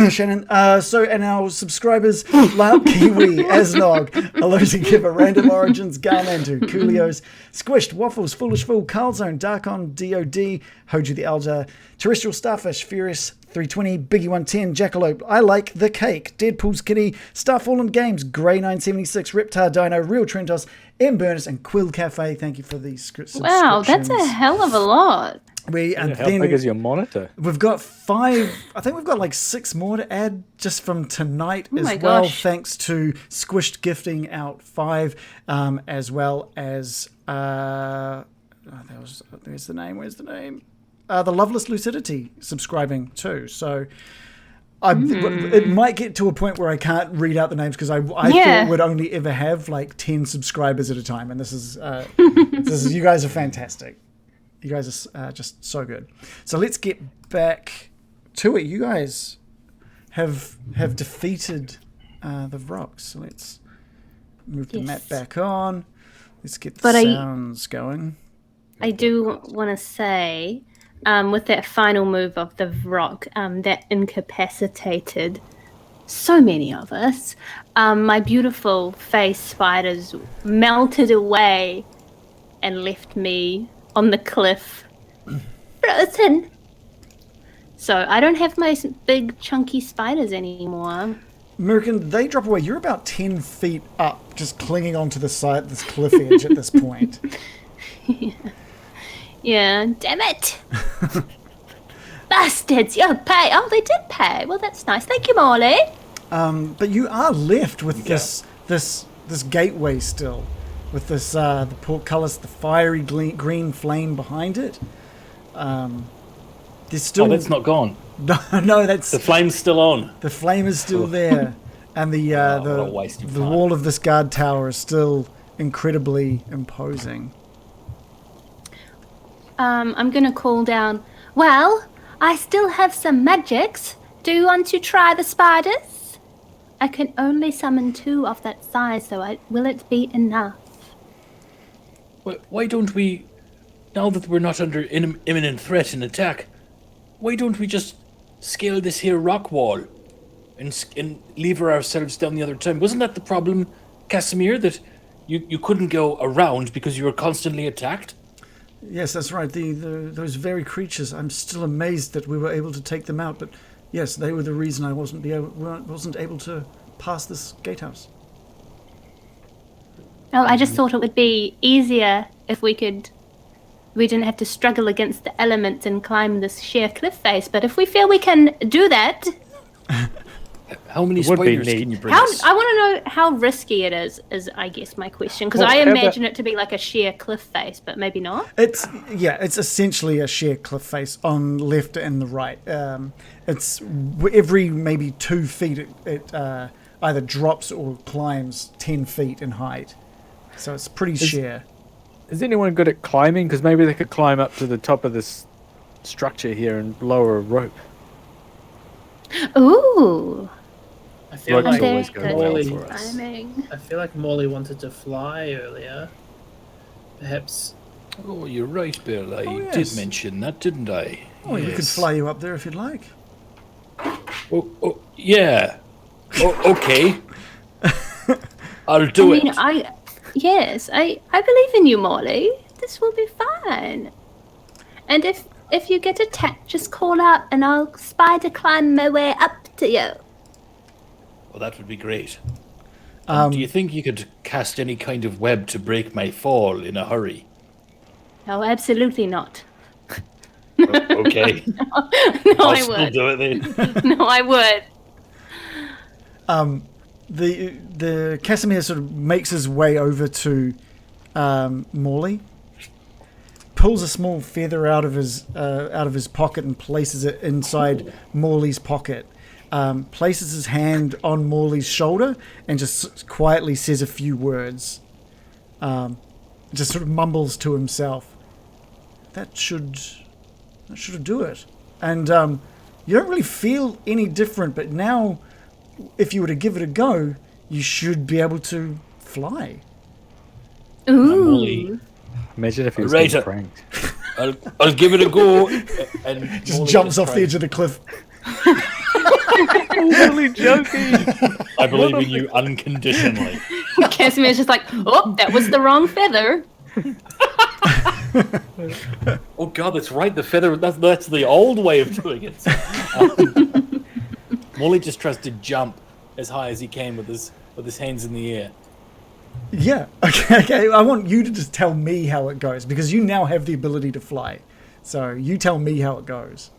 Shannon. And our subscribers, Lark Kiwi, Asnog, Alosi Giver, Random Origins, Garmandu, Coolios, Squished, Waffles, Foolish Fool, Carlzone, Darkon, DOD, Hoju the Elder, Terrestrial Starfish, Furious 320, Biggie 110, Jackalope, I Like the Cake, Deadpool's Kitty, Starfallen Games, Grey 976, Reptar Dino, Real Trentos, M. Burners, and Quill Cafe. Thank you for these subscriptions. Wow, that's a hell of a lot. How big is your monitor? We've got 5. I think we've got like 6 more to add just from tonight as my well. gosh. Thanks to Squished gifting out 5, as well as there's the name. Where's the name? The Loveless Lucidity subscribing too. So it might get to a point where I can't read out the names because I thought we'd only ever have like 10 subscribers at a time, and this is you guys are fantastic. You guys are just so good. So let's get back to it. You guys have defeated the vrocks. So let's move the map back on. Let's get the sounds going. I do want to say, with that final move of the vrock, that incapacitated so many of us, my beautiful face spiders melted away and left me on the cliff, frozen. So I don't have my big chunky spiders anymore. American, they drop away. You're about 10 feet up, just clinging onto the side of this cliff edge at this point. Yeah, damn it. Bastards, you pay. Oh, they did pay. Well, that's nice. Thank you, Morley. But you are left with this gateway still. With this, the portcullis, the fiery green flame behind it. There's still. Oh, that's not gone. No, that's The flame's still on. the flame is still there, and the what a waste of the time. wall of this guard tower is still incredibly imposing. I'm going to call down. Well, I still have some magics. Do you want to try the spiders? I can only summon 2 of that size, so will it be enough? Why don't we, now that we're not under imminent threat and attack, why don't we just scale this here rock wall and lever ourselves down the other time? Wasn't that the problem, Casimir, that you couldn't go around because you were constantly attacked? Yes, that's right. Those very creatures. I'm still amazed that we were able to take them out. But yes, they were the reason I wasn't able to pass this gatehouse. Oh, I just thought it would be easier if we didn't have to struggle against the elements and climb this sheer cliff face. But if we feel we can do that, How many would be spiders neat. can you bring I us? want to know how risky it is I guess my question. Because I imagine it to be like a sheer cliff face, but maybe not. It's essentially a sheer cliff face on left and the right. It's every maybe 2 feet it either drops or climbs 10 feet in height. So it's pretty sheer. Is anyone good at climbing? Because maybe they could climb up to the top of this structure here and lower a rope. Ooh. I feel Ropes like very always go good well Morley- for us. Timing. I feel like Morley wanted to fly earlier. Perhaps. Oh, you're right, Bill. I yes. did mention that, didn't I? Oh, we could fly you up there if you'd like. Oh, yeah. Oh, okay. I'll do it. I believe in you, Molly. This will be fine. And if you get attacked, just call out and I'll spider climb my way up to you. Well, that would be great. Do you think you could cast any kind of web to break my fall in a hurry? No, absolutely not. Okay. No, I'll I still would. do it then. No, I would. The Casimir sort of makes his way over to Morley, pulls a small feather out of his pocket and places it inside Morley's pocket. Places his hand on Morley's shoulder and just quietly says a few words. Just sort of mumbles to himself. That should do it. And you don't really feel any different, but now if you were to give it a go, you should be able to fly. Ooh. Imagine if he was Right. getting pranked. I'll give it a go. And Just Molly jumps off the tries- edge of the cliff. Totally joking. I believe in you unconditionally. Casimir's just like, oh, that was the wrong feather. Oh God, that's right. The feather. That's the old way of doing it. Molly just tries to jump as high as he can with his hands in the air. Yeah. Okay. I want you to just tell me how it goes because you now have the ability to fly. So you tell me how it goes.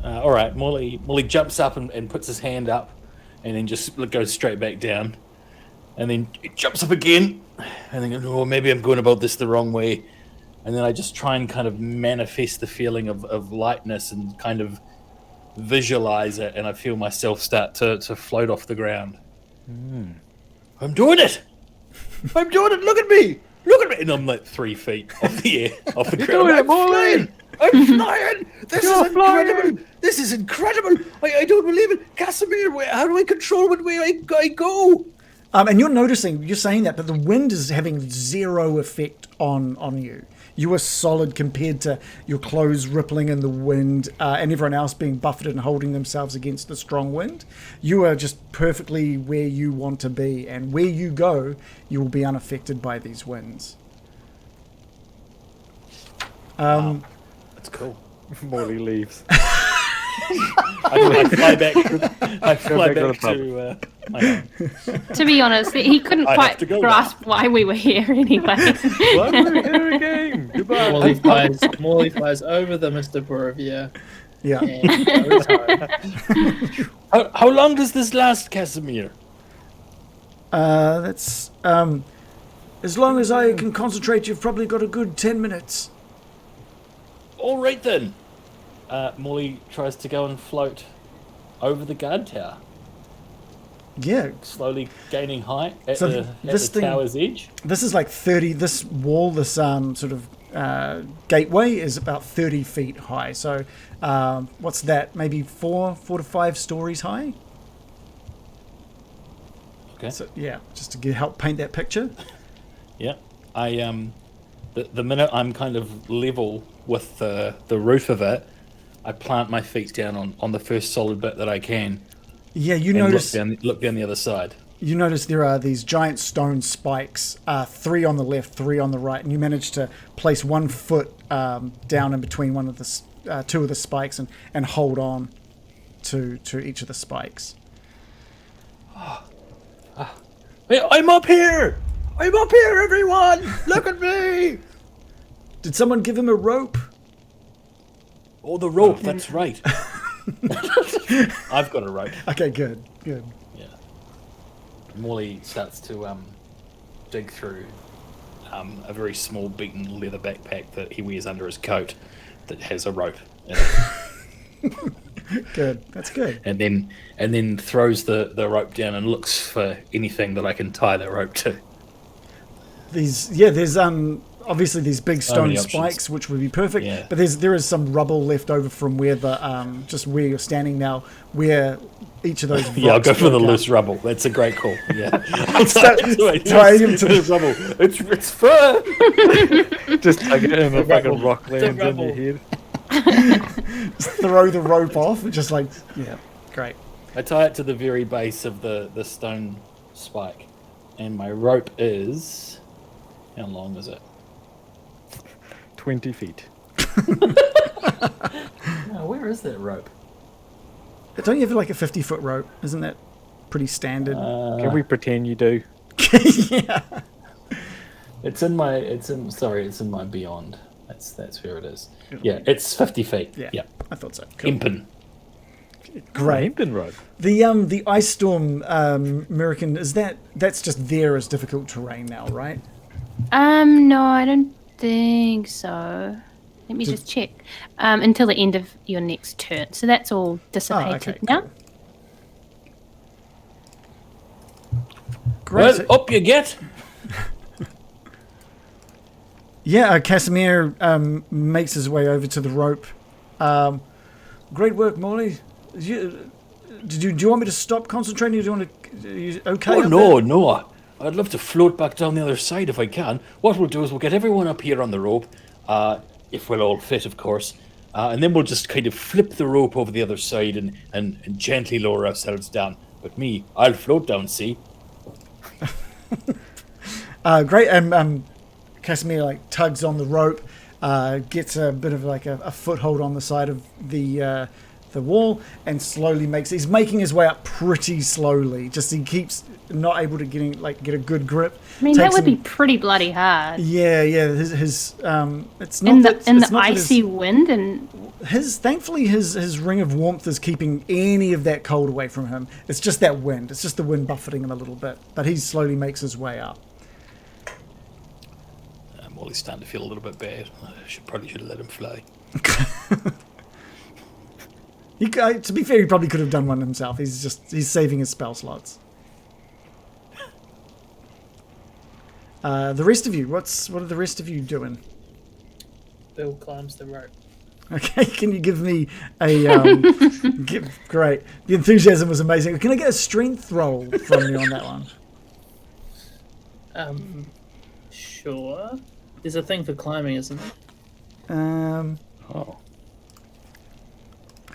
All right, Molly jumps up and puts his hand up, and then just goes straight back down, and then it jumps up again, and then oh, maybe I'm going about this the wrong way, and then I just try and kind of manifest the feeling of lightness and kind of visualize it, and I feel myself start to float off the ground. I'm doing it! I'm doing it! Look at me! Look at me! And I'm like 3 feet off the air, off the ground. doing it, I'm Molly! flying! I'm flying! This You're is incredible! flying! This is incredible! I don't believe it! Casimir, how do I control what way I go? And you're saying that, but the wind is having zero effect on you. You are solid compared to your clothes rippling in the wind and everyone else being buffeted and holding themselves against the strong wind. You are just perfectly where you want to be, and where you go, you will be unaffected by these winds. That's cool. Morley leaves. I fly back. I fly back to my home. To be honest, he couldn't I have quite to go grasp why we were here anyway. Why are we here again? Goodbye. Morley flies over the Mr. Borovia Yeah. and goes home. How long does this last, Casimir? That's as long as I can concentrate, you've probably got a good 10 minutes. All right then. Molly tries to go and float over the guard tower, Yeah. slowly gaining height at So the tower's edge. This is like 30, this wall, this sort of gateway is about 30 feet high. So what's that? Maybe four to 5 stories high? Okay. So yeah, just to help paint that picture. Yeah. I the minute I'm kind of level with the roof of it, I plant my feet down on the first solid bit that I can. Yeah, you And notice look down the other side. you notice there are these giant stone spikes, 3 on the left, 3 on the right, and you manage to place 1 foot down in between one of the 2 of the spikes and hold on to each of the spikes. Hey, I'm up here! I'm up here, everyone! Look at me! Did someone give him a rope? Oh, the rope, that's right. I've got a rope. Okay, good. Yeah. Morley starts to dig through a very small beaten leather backpack that he wears under his coat that has a rope in it. Good. That's good. And then throws the rope down and looks for anything that I can tie the rope to. There's obviously these big stone many options. spikes, which would be perfect. Yeah. But there is some rubble left over from where the just where you're standing now, where each of those. Yeah, I'll rocks go for the broke out. loose rubble. That's a great call. Yeah. Tie him to the rubble. It's fur. Just tug it in, a fucking rubble. rock The lands in your rubble. head. Just throw the rope off, just like great. I tie it to the very base of the stone spike, and my rope is how long is it? 20 feet. No, where is that rope? Don't you have like a 50-foot rope? Isn't that pretty standard? Can we pretend you do? Yeah. It's in my beyond. That's where it is. Yeah, it's 50 feet. Yeah. I thought so. Cool. Impen. Great. Hempen rope. The ice storm, American, that's just there as difficult terrain now, right? No, I don't think so. Let me just check. Until the end of your next turn. So that's all dissipated okay, now. cool. Great. Well, up you get. Yeah, Casimir makes his way over to the rope. Great work, Morley. do you want me to stop concentrating? Or do you want to? Are you okay? Oh, up no, there? no. I'd love to float back down the other side if I can. What we'll do is we'll get everyone up here on the rope, if we're all fit, of course, and then we'll just kind of flip the rope over the other side and gently lower ourselves down. But me, I'll float down, see? Great. And Casimir like tugs on the rope, gets a bit of like a foothold on the side of the wall, and slowly he's making his way up pretty slowly. Just he keeps not able to get a good grip. I mean, that would be pretty bloody hard. Yeah. His it's not In that, the it's not that icy wind and thankfully his ring of warmth is keeping any of that cold away from him. It's just that wind. It's just the wind buffeting him a little bit. But he slowly makes his way up. Molly's starting to feel a little bit bad. I probably should have let him fly. To be fair, he probably could have done one himself. He's saving his spell slots. The rest of you, what are the rest of you doing? Bill climbs the rope. Okay, can you give me a great. The enthusiasm was amazing. Can I get a strength roll from you on that one? Sure. There's a thing for climbing, isn't there? Oh.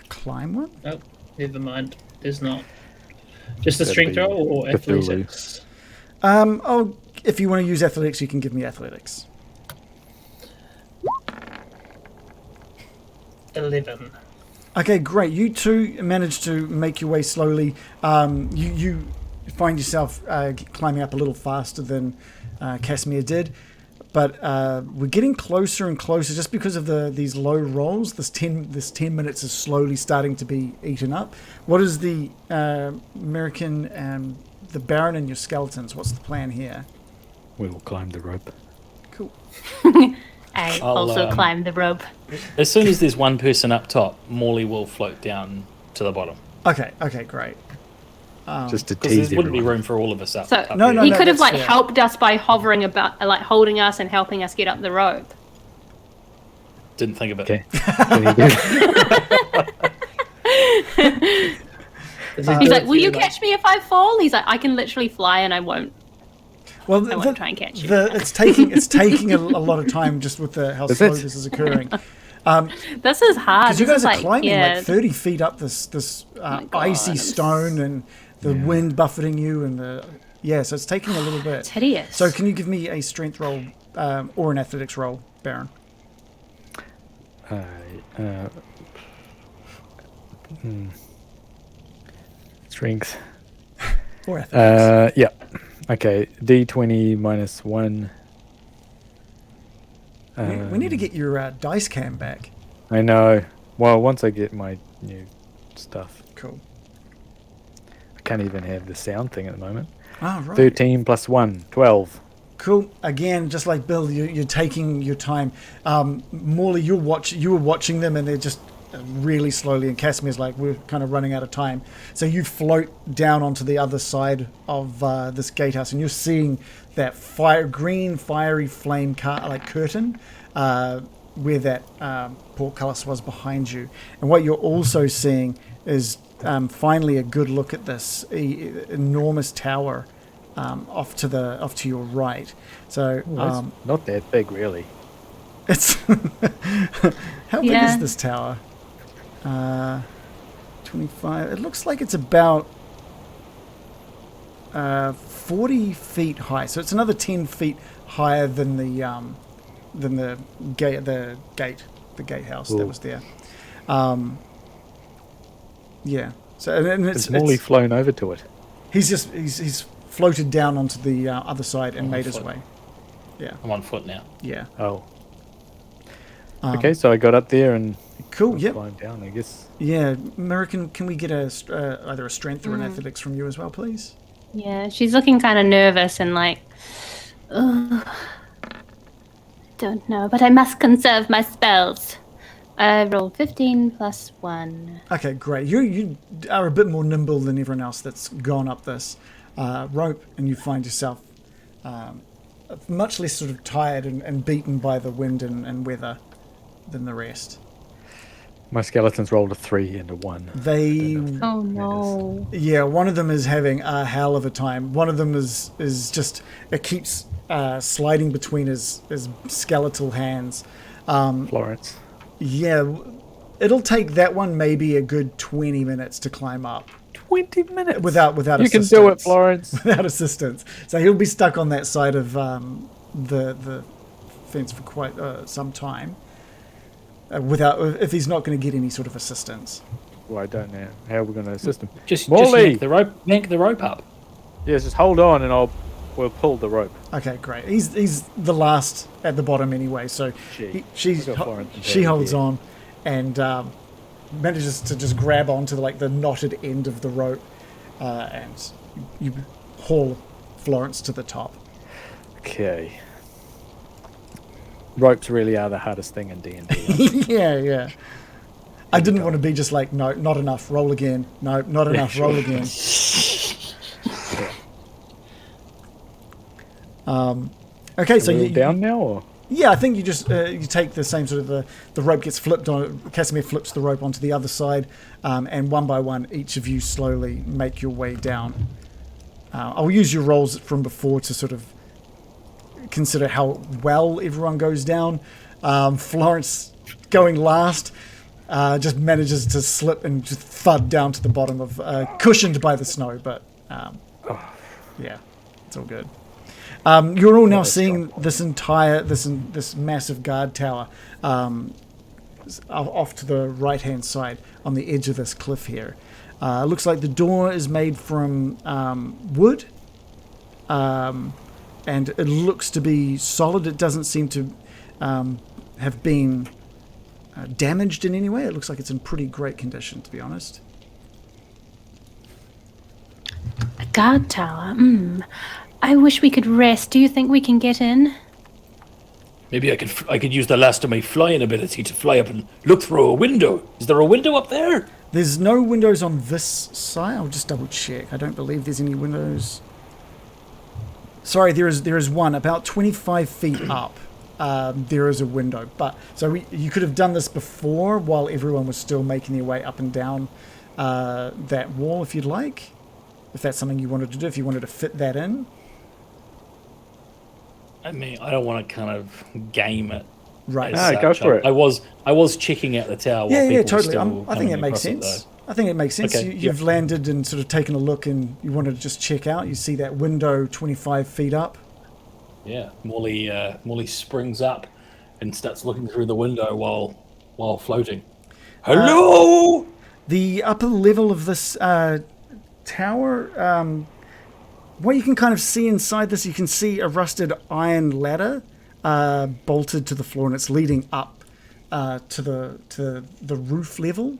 Climb one? Oh, never mind. There's not. Just a strength roll or athletics? If you want to use athletics, you can give me athletics. 11. Okay, great. You two managed to make your way slowly. You find yourself climbing up a little faster than Casimir did, but we're getting closer and closer just because of these low rolls. This 10 minutes is slowly starting to be eaten up. What is the American, the Baron and your skeletons? What's the plan here? We will climb the rope. Cool. I I'll, also climbed the rope. As soon as there's one person up top, Morley will float down to the bottom. Okay, great. Just to Because tease there wouldn't be everyone. room for all of us up. So up No, here. no, he could have that's like fair. helped us by hovering about, like holding us and helping us get up the rope. Didn't think of it. Okay. Can you do- He's like, "Will you catch me if I fall?" He's like, "I can literally fly and I won't. Well, I won't try and catch you." it's taking a lot of time just with how Is slow it? this is occurring. This is hard. Because you This guys is are climbing yeah. like 30 feet up this God, icy I'm stone and the wind buffeting you and so it's taking a little bit. It's hideous. So can you give me a strength roll or an athletics roll, Baron? Strength. Or athletics. Yeah. Okay. D20 minus 1. We need to get your dice cam back. I know. Well, once I get my new stuff. Cool. I can't even have the sound thing at the moment. Oh, right. 13 plus 1. 12. Cool. Again, just like Bill, you're taking your time. Morley, you were watching them, and they're just really slowly. And Casimir's like, we're kind of running out of time. So you float down onto the other side of this gatehouse, and you're seeing that green fiery flame curtain where that portcullis was behind you. And what you're also seeing is finally a good look at this enormous tower. Off to your right. So That's not that big, really. it's how big Yeah. is this tower? 25. It looks like it's about 40 feet high. So it's another 10 feet higher than the gatehouse that Ooh. was there. Yeah. So and It's Morley flown over to it. he's floated down onto the other side and made his foot. way. Yeah. I'm on foot now. Yeah. Oh. Okay, so I got up there and Cool. Yep. climbed down, I guess. Yeah. American, can we get either a strength or an athletics from you as well, please? Yeah, she's looking kind of nervous and like, ugh. Don't know, but I must conserve my spells. I rolled 15 plus 1. Okay, great. You are a bit more nimble than everyone else that's gone up this rope, and you find yourself much less sort of tired and beaten by the wind and weather than the rest. My skeletons rolled a 3 and a 1. They, Oh no. yeah, one of them is having a hell of a time. One of them is just, it keeps sliding between his skeletal hands. Florence. Yeah, it'll take that one maybe a good 20 minutes to climb up 20 minutes. without You assistance. can do it, Florence. Without assistance. So he'll be stuck on that side of the fence for quite some time. If he's not going to get any sort of assistance. Well, I don't know. How are we going to assist him? Just Morley! yank the rope up. Yes, just hold on and we'll pull the rope. Okay, great. He's the last at the bottom anyway, so she holds on and manages to just grab onto the knotted end of the rope, and you haul Florence to the top. Okay. Ropes really are the hardest thing in D&D. Yeah. I didn't want to be just like, no, not enough, roll again. No, not enough, roll again. Okay, so you down now, or? Yeah, I think you just you take the same sort of the rope gets flipped on. Casimir flips the rope onto the other side, and one by one, each of you slowly make your way down. I'll use your rolls from before to sort of consider how well everyone goes down. Florence, going last, just manages to slip and just thud down to the bottom of, cushioned by the snow, but yeah, it's all good. You're all now seeing this massive guard tower off to the right-hand side on the edge of this cliff here. It looks like the door is made from wood, and it looks to be solid. It doesn't seem to have been damaged in any way. It looks like it's in pretty great condition, to be honest. A guard tower? I wish we could rest. Do you think we can get in? Maybe I could use the last of my flying ability to fly up and look through a window. Is there a window up there? There's no windows on this side. I'll just double check. I don't believe there's any windows. Sorry, there is one about 25 feet up. There is a window, but so you could have done this before while everyone was still making their way up and down that wall, if you'd like. If that's something you wanted to do, if you wanted to fit that in. I mean, I don't want to kind of game it. Right. No, go for it. I was checking out the tower. While people totally. were still I think it coming makes across sense. I think it makes sense. Okay, You've landed and sort of taken a look, and you wanted to just check out. You see that window 25 feet up. Yeah, Morley springs up and starts looking through the window while floating. Hello. The upper level of this tower. What you can kind of see inside this, you can see a rusted iron ladder bolted to the floor, and it's leading up to the roof level.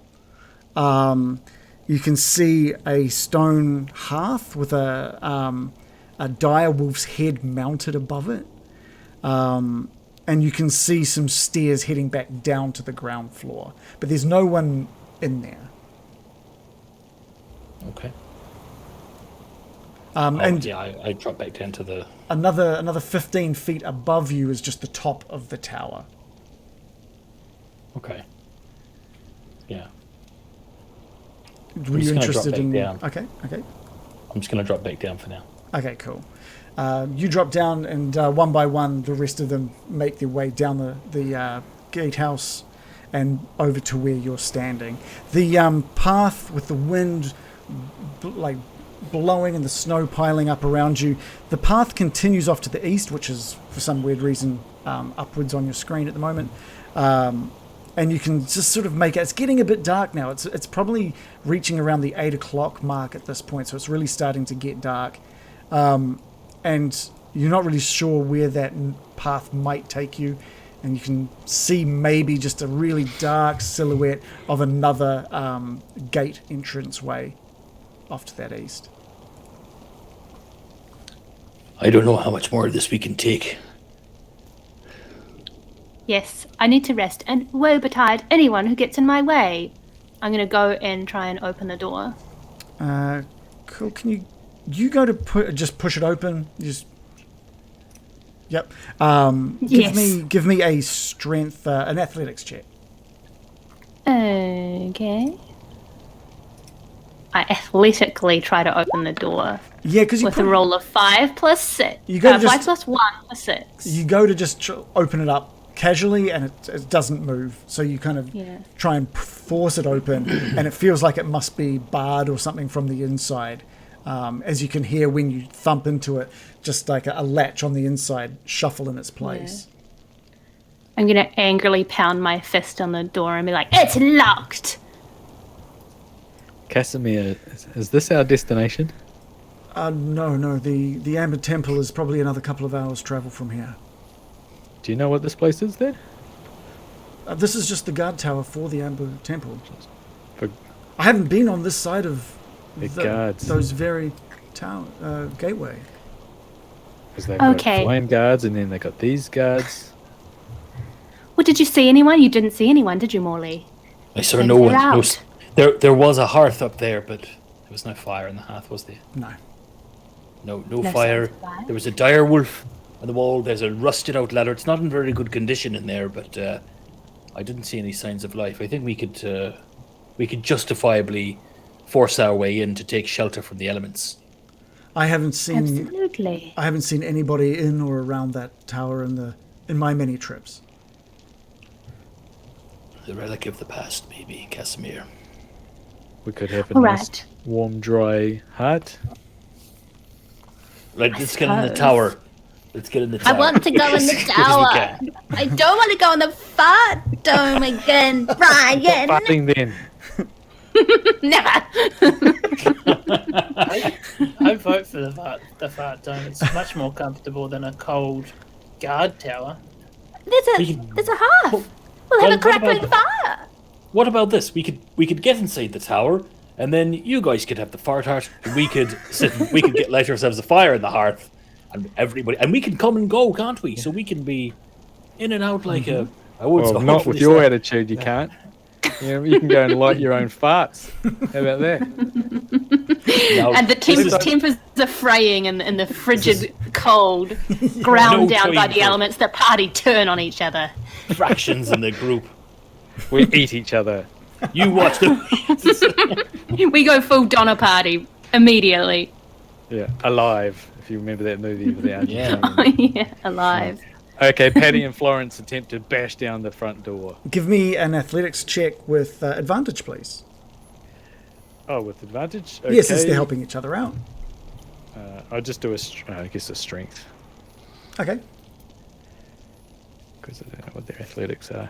You can see a stone hearth with a dire wolf's head mounted above it, and you can see some stairs heading back down to the ground floor. But there's no one in there. Okay. I drop back down to the... Another 15 feet above you is just the top of the tower. Okay. Yeah. Were you interested in... Down. Okay. I'm just going to drop back down for now. Okay, cool. You drop down, and one by one, the rest of them make their way down the gatehouse and over to where you're standing. The path with the wind, blowing and the snow piling up around you, the path continues off to the east, which is for some weird reason upwards on your screen at the moment, and you can just sort of make it. It's getting a bit dark now. It's probably reaching around the 8 o'clock mark at this point, so it's really starting to get dark, and you're not really sure where that path might take you, and you can see maybe just a really dark silhouette of another gate entranceway off to that east. I don't know how much more of this we can take. Yes, I need to rest, and woe betide anyone who gets in my way. I'm going to go and try and open the door. Cool. Can you go to push it open? Yep. Yes. Give me a strength, an athletics check. Okay. I athletically try to open the door Yeah, because with a roll of 5 plus 6. You gotta 5 just- plus 1 plus 6. you go to just open it up casually, and it doesn't move. So you kind of Yeah. try and force it open, and it feels like it must be barred or something from the inside. As you can hear when you thump into it, just like a latch on the inside shuffle in its place. I'm going to angrily pound my fist on the door and be like, it's locked! Casimir, is this our destination? No, the Amber Temple is probably another couple of hours travel from here. Do you know what this place is then? This is just the guard tower for the Amber Temple. For I haven't been on this side of the guards. those very gateway. Because they've got Okay. flame guards, and then they got these guards. Well, did you see anyone? You didn't see anyone, did you, Morley? I saw Things no one. are No, out. there was a hearth up there, but there was no fire in the hearth, was there? No. No No fire. signs of fire? There was a dire wolf on the wall. There's a rusted out ladder. It's not in very good condition in there, but I didn't see any signs of life. I think we could justifiably force our way in to take shelter from the elements. I haven't seen Absolutely. I haven't seen anybody in or around that tower in my many trips. The relic of the past, maybe, Casimir. We could have a All nice, right. warm, dry hut. Right, let's get in the suppose. tower. Let's get in the tower. I want to go in the As quick as we tower. can. I don't want to go in the fart dome again, Brian. Farting then. Never. I vote for the fart dome. It's much more comfortable than a cold guard tower. There's a hearth. We'll have well, a crackling what about- fire. What about this? We could get inside the tower, and then you guys could have the fart hearth. We could we could light ourselves a fire in the hearth, and everybody, and we can come and go, can't we? So we can be in and out like a. I would Well, not with your attitude, you can't. You can go and light your own farts. How about that? And the tempers are fraying in the frigid cold, ground No down by time the for- elements. The party turn on each other. fractions in the group. We eat each other. You watch the. We go full Donner party immediately. Yeah, alive. If you remember that movie with the Yeah. Argentinian. Yeah, alive. Okay, Patty and Florence attempt to bash down the front door. Give me an athletics check with advantage, please. Oh, with advantage? Yes, as Okay. they're helping each other out. I'll just do I guess a strength. Okay. Because I don't know what their athletics are.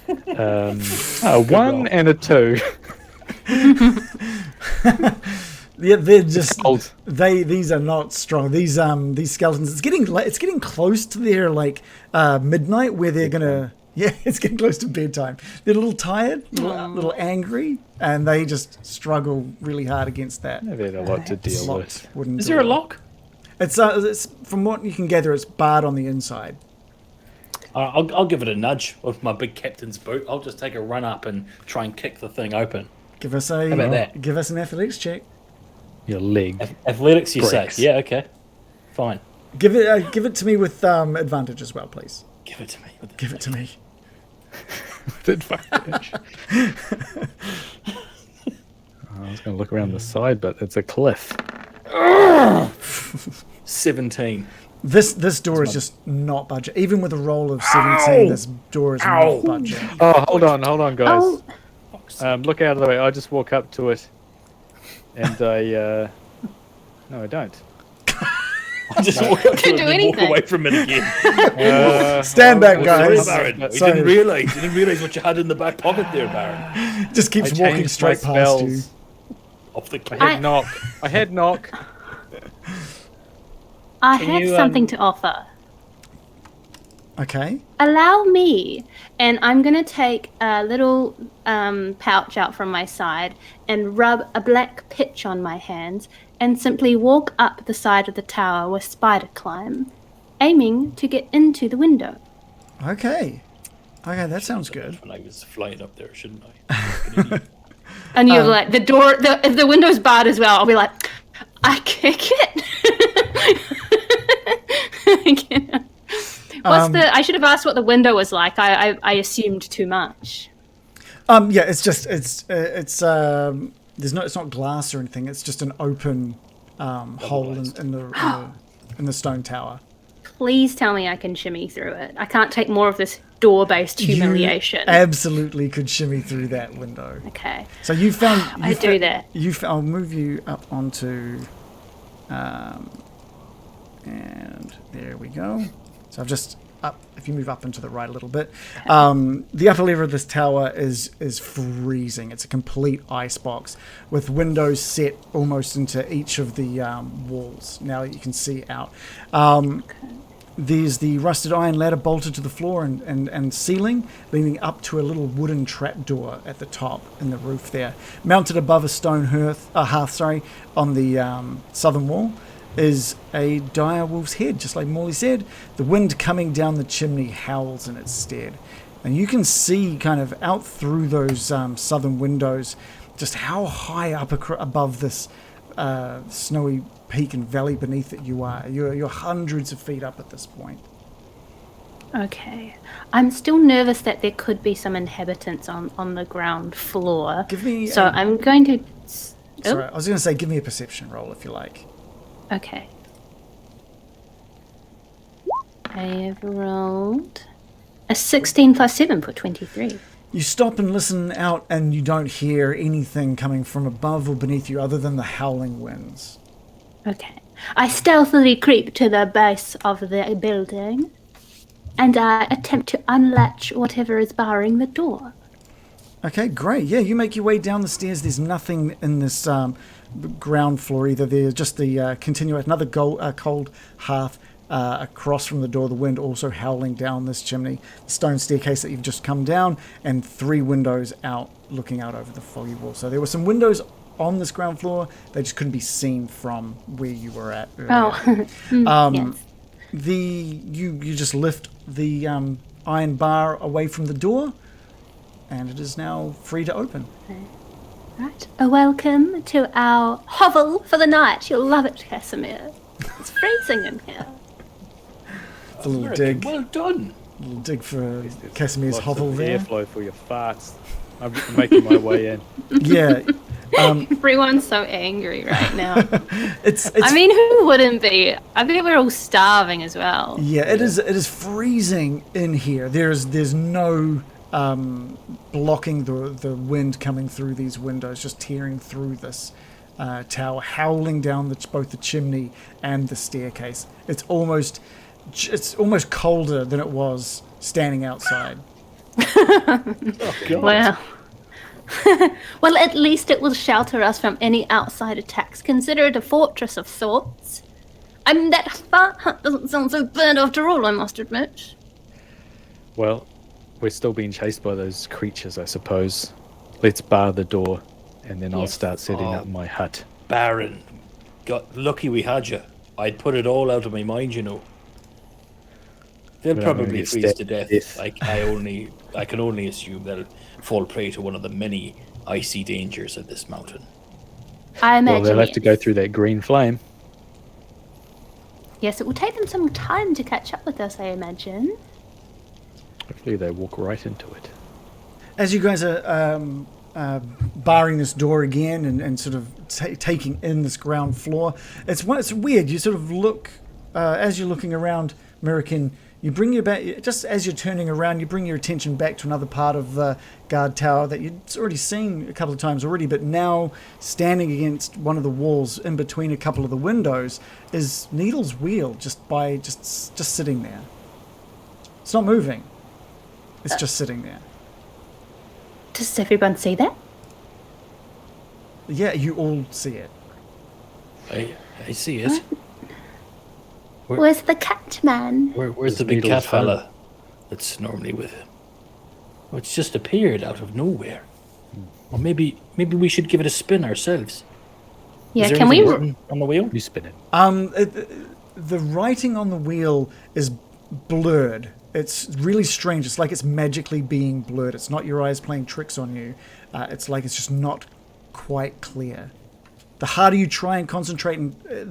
1 and a 2. Yeah, they're just Old. these are not strong. These skeletons. It's getting close to their midnight where they're gonna. Yeah, it's getting close to bedtime. They're a little tired, a little angry, and they just struggle really hard against that. They've had a lot to deal Locked with. wooden Is there a door. lock? It's from what you can gather, it's barred on the inside. I'll give it a nudge with my big captain's boot. I'll just take a run up and try and kick the thing open. Give us How about that? Give us an athletics check. Your leg. Athletics, you Breaks. say? Yeah, okay, fine. Give it to me with advantage as well, please. Give it to me. Give it to me. Advantage. I was going to look around the side, but it's a cliff. 17. This door is just not budging. Even with a roll of 17, this door is not budging. Oh, hold on, guys. Oh, Look out of the way. I just walk up to it, and I. No, I don't. I just walk up to Couldn't it do and walk anything. away from it again. Stand back, Sorry, guys. Baron. You Sorry. didn't realise what you had in the back pocket there, Baron. Just keeps I walking changed straight my past you. spells. Off the I had knock. I had knock. I Can have you, something to offer. Okay. Allow me, and I'm going to take a little pouch out from my side and rub a black pitch on my hands and simply walk up the side of the tower with spider climb, aiming to get into the window. Okay. Okay, that sounds good. When I was flying up there, shouldn't I? And you're like, the door, if the window's barred as well, I'll be like, I kick it. I should have asked what the window was like. I assumed too much. Yeah, it's not glass or anything. It's just an open hole in the stone tower. Please tell me I can shimmy through it. I can't take more of this door-based humiliation. You absolutely could shimmy through that window. Okay. So you found. I'll I'll move you up onto. And there we go. So I've just up. If you move up and to the right a little bit, the upper level of this tower is freezing. It's a complete ice box with windows set almost into each of the walls. Now you can see out. There's the rusted iron ladder bolted to the floor and ceiling, leading up to a little wooden trapdoor at the top in the roof there. Mounted above a stone hearth on the southern wall is a dire wolf's head, just like Morley said. The wind coming down the chimney howls in its stead. And you can see kind of out through those southern windows just how high up above this snowy peak and valley beneath it you are. You're hundreds of feet up at this point. Okay. I'm still nervous that there could be some inhabitants on the ground floor. I'm going to... Sorry, I was going to say give me a perception roll if you like. Okay. I have rolled a 16 plus 7 for 23. You stop and listen out and you don't hear anything coming from above or beneath you other than the howling winds. Okay. I stealthily creep to the base of the building and I attempt to unlatch whatever is barring the door. Okay, great. Yeah, you make your way down the stairs. There's nothing in this ground floor either. There's just the another cold hearth across from the door. The wind also howling down this chimney. The stone staircase that you've just come down and 3 windows out looking out over the foggy wall. So there were some windows on this ground floor. They just couldn't be seen from where you were at earlier. Yes. You just lift the iron bar away from the door, and it is now free to open. Right. Welcome to our hovel for the night. You'll love it, Casimir. It's freezing in here. It's a little dig. Well done. A little dig for Casimir's Lots hovel of there. airflow for your farts. I'm making my way in. Yeah. Everyone's so angry right now. It's I mean, who wouldn't be? I think we're all starving as well. Yeah, it is freezing in here. There's no blocking the wind coming through these windows, just tearing through this tower, howling down both the chimney and the staircase. It's almost colder than it was standing outside. Oh, God. Well, well, at least it will shelter us from any outside attacks. Consider it a fortress of sorts. I mean, that fart hunt doesn't sound so bad after all, I must admit. Well, we're still being chased by those creatures, I suppose. Let's bar the door, and then I'll Yes. start setting up my hut. Baron, got lucky we had you. I'd put it all out of my mind, you know. They'll We're not gonna probably get freeze to stabbed death. to death. I can only assume they'll fall prey to one of the many icy dangers of this mountain. I Well, imagine. they'll have to go through that green flame. Yes, it will take them some time to catch up with us, I imagine. Hopefully they walk right into it. As you guys are barring this door again and sort of taking in this ground floor, it's weird. You sort of look, as you're looking around, American, you bring your back, just as you're turning around, you bring your attention back to another part of the guard tower that you'd already seen a couple of times already, but now standing against one of the walls in between a couple of the windows is Needle's wheel, just sitting there. It's not moving. It's just sitting there. Does everyone see that? Yeah, you all see it. I see it. Where's the cat man? Where's the It's big cat Needle's home. fella that's normally with him? Well, it's just appeared out of nowhere. Or maybe we should give it a spin ourselves. Yeah, Is there can we? anything written on the wheel? You spin it. The writing on the wheel is blurred. It's really strange. It's like it's magically being blurred. It's not your eyes playing tricks on you. It's like it's just not quite clear. The harder you try and concentrate,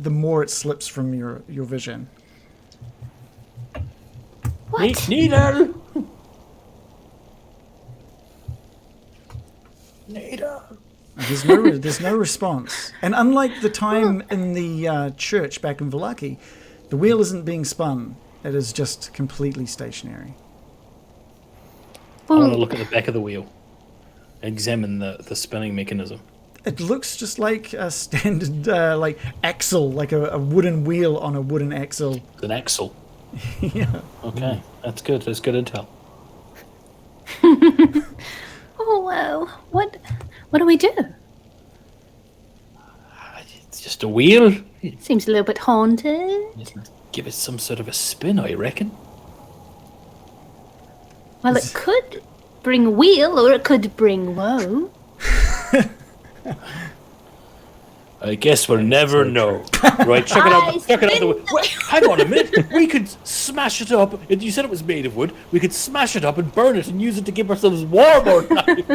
the more it slips from your vision. What? Needle. Needle. There's no response. And unlike the time in the church back in Vallaki, the wheel isn't being spun. It is just completely stationary. I want to Well, look at the back of the wheel. Examine the spinning mechanism. It looks just like a standard like axle, like a wooden wheel on a wooden axle. It's an axle. Yeah. Okay, that's good. That's good intel. oh well. What do we do? It's just a wheel. Seems a little bit haunted. Give it some sort of a spin, I reckon. Well, it could bring weal or it could bring woe. I guess we'll never know. Right, check it out. Check it out. Wait, hang on a minute. We could smash it up. You said it was made of wood. We could smash it up and burn it and use it to keep ourselves warm all night.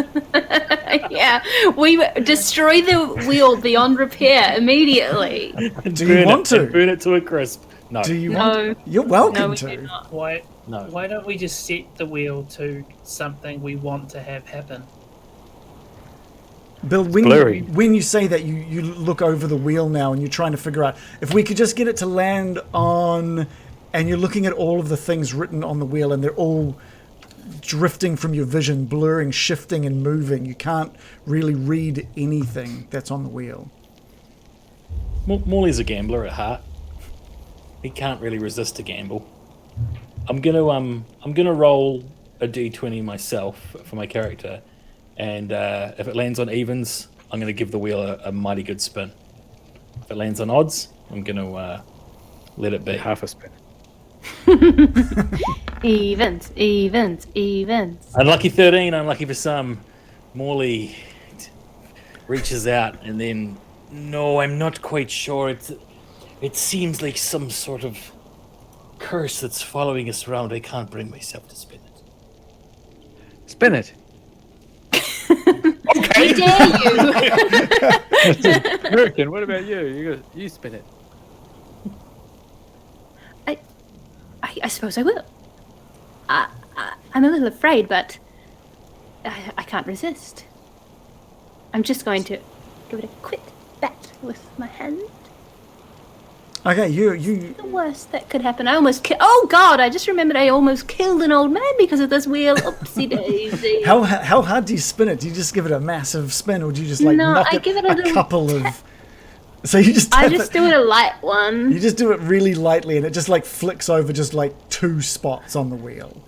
Yeah, we destroy the wheel beyond repair immediately. Do you want to? Burn it to a crisp. No. Do you No. want? You're welcome No, we to. do not. Why? No. Why don't we just set the wheel to something we want to have happen? Bill, blurry. when you say that, you look over the wheel now and you're trying to figure out if we could just get it to land on, and you're looking at all of the things written on the wheel and they're all drifting from your vision, blurring, shifting and moving. You can't really read anything that's on the wheel. Morley's a gambler at heart. He can't really resist a gamble. I'm gonna roll a d20 myself for my character, and if it lands on evens, I'm gonna give the wheel a mighty good spin. If it lands on odds, I'm gonna let it be. Half a spin. Evens. Unlucky 13, unlucky for some. Morley reaches out and then, no, I'm not quite sure. It seems like some sort of curse that's following us around. I can't bring myself to spin it. Spin it. We dare you. American, what about you? You spin it. I suppose I will. I'm a little afraid, but I can't resist. I'm just going to give it a quick bat with my hand. Okay, you The worst that could happen. I almost oh God! I just remembered I almost killed an old man because of this wheel. Oopsie daisy. how hard do you spin it? Do you just give it a massive spin, or do you just like No, knock I it give it a little couple of? So you just I tap just it, do it a light one. you just do it really lightly, and it just like flicks over just like 2 spots on the wheel.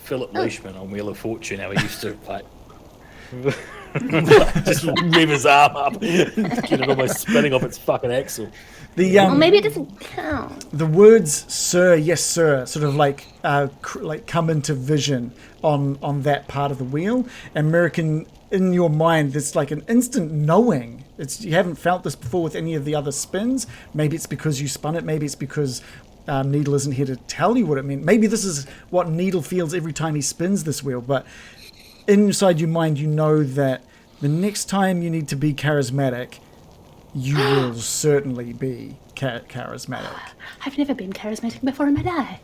Philip Leishman on Wheel of Fortune, how he used to like just rev his arm up, get it almost spinning off its fucking axle. The Well, maybe it doesn't count. the words "sir," "yes, sir," sort of like like come into vision on that part of the wheel. American, in your mind, there's like an instant knowing. You haven't felt this before with any of the other spins. Maybe it's because you spun it. Maybe it's because Needle isn't here to tell you what it meant. Maybe this is what Needle feels every time he spins this wheel. But inside your mind, you know that the next time you need to be charismatic, you will certainly be charismatic. I've never been charismatic before in my life.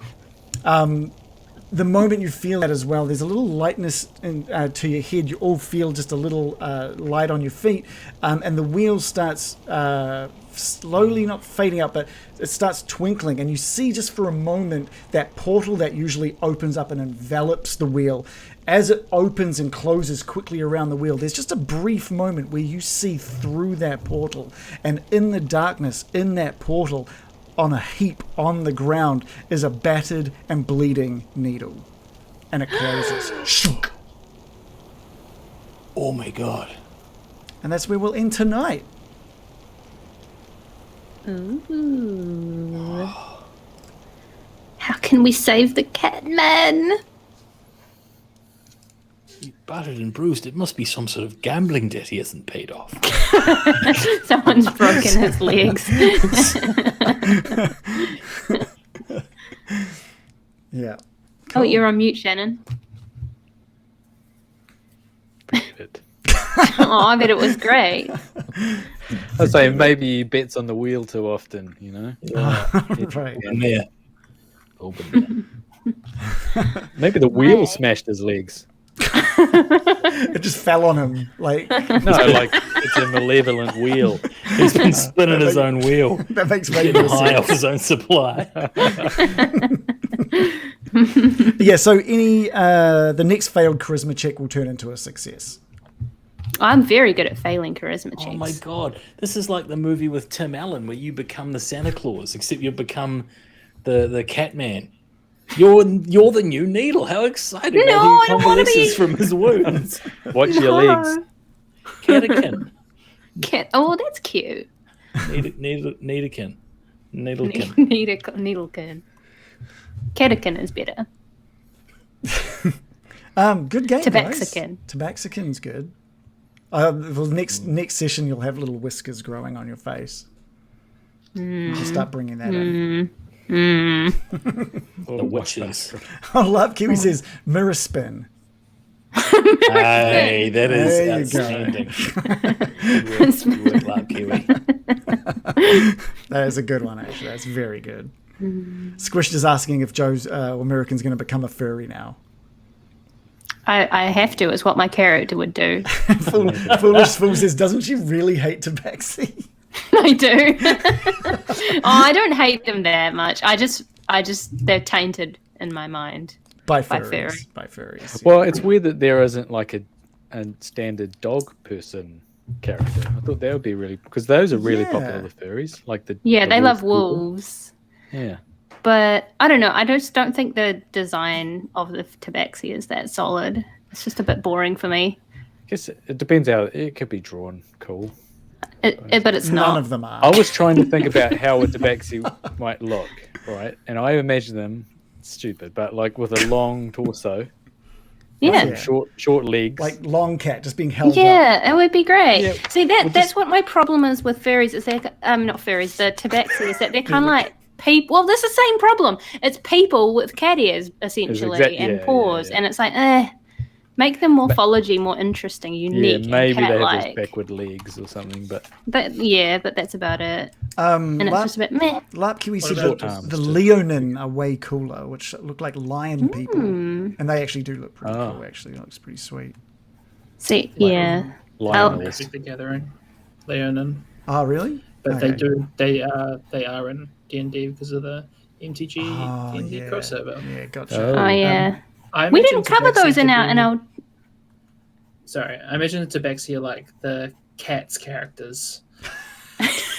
The moment you feel that as well, there's a little lightness to your head. You all feel just a little light on your feet, and the wheel starts slowly, not fading out, but it starts twinkling, and you see just for a moment that portal that usually opens up and envelops the wheel. As it opens and closes quickly around the wheel, there's just a brief moment where you see through that portal, and in the darkness, in that portal, on a heap on the ground, is a battered and bleeding Needle. And it closes. Shunk. Oh my god. And that's where we'll end tonight. Ooh. How can we save the cat man? You battered and bruised. It must be some sort of gambling debt he hasn't paid off. Someone's broken his legs. Yeah. Oh, you're on mute, Shannon. Bit. Oh, I bet it was great. I was saying maybe he bets on the wheel too often, you know? Right. And there. Open there. Maybe the wheel Right. smashed his legs. It just fell on him. Like No, like it's a malevolent wheel. He's been spinning his own wheel, that makes way getting more high sense. off his own supply. Yeah. So the next failed charisma check will turn into a success. I'm very good at failing charisma checks. Oh my god, this is like the movie with Tim Allen where you become the Santa Claus, except you become the cat man. You're the new Needle. How exciting! No, While he I don't wanna convalesces be- from his wounds. Watch your legs. Catakin. Oh, that's cute. Needlekin. Needlekin. Needlekin. Catakin is better. Good game, Tabaxican. guys. Tabaxican's good. Well, next session you'll have little whiskers growing on your face. Just start bringing that in. The witches. I love Kiwi says mirror spin. Hey, that There is you go. outstanding. Good work, Lark Kiwi. That is a good one, actually. That's very good. Squished is asking if Joe's American's going to become a furry now. I have to. It's what my character would do. Foolish Fool says, doesn't she really hate Tabaxi? I do. Oh, I don't hate them that much. I just, they're tainted in my mind. By furry. furries. By furries. Well, it's weird that there isn't like a standard dog person character. I thought that would be really, because those are really Yeah. popular with furries. Like the They love people. wolves. Yeah. But I don't know. I just don't think the design of the tabaxi is that solid. It's just a bit boring for me. I guess it depends how it could be drawn. Cool. But it's None not. of them are. I was trying to think about how a tabaxi might look, right? And I imagine them stupid, but like with a long torso, Yeah. short legs. Like long cat just being held up. Yeah, it would be great. Yeah, See, that's what my problem is with furries. Is that not furries, the tabaxi is that they're kind of like people. Well, that's the same problem. It's people with cat ears essentially and paws, and it's like, make the morphology more interesting, unique, maybe and they have those cat-like. backward legs or something, but But that's about it. And it's just a bit meh. Larp Kiwi said about that arms the too? Leonin are way cooler, which look like lion people. And they actually do look pretty cool, actually. It looks pretty sweet. See, yeah. lionels. Magic the Gathering, Leonin, Oh, really? but Okay. they are in D&D because of the MTG D&D crossover. Yeah, gotcha. Oh yeah. I We imagine didn't cover Tabaxi those to in be- our. Sorry, I imagine the Tabaxi are like the Cats characters.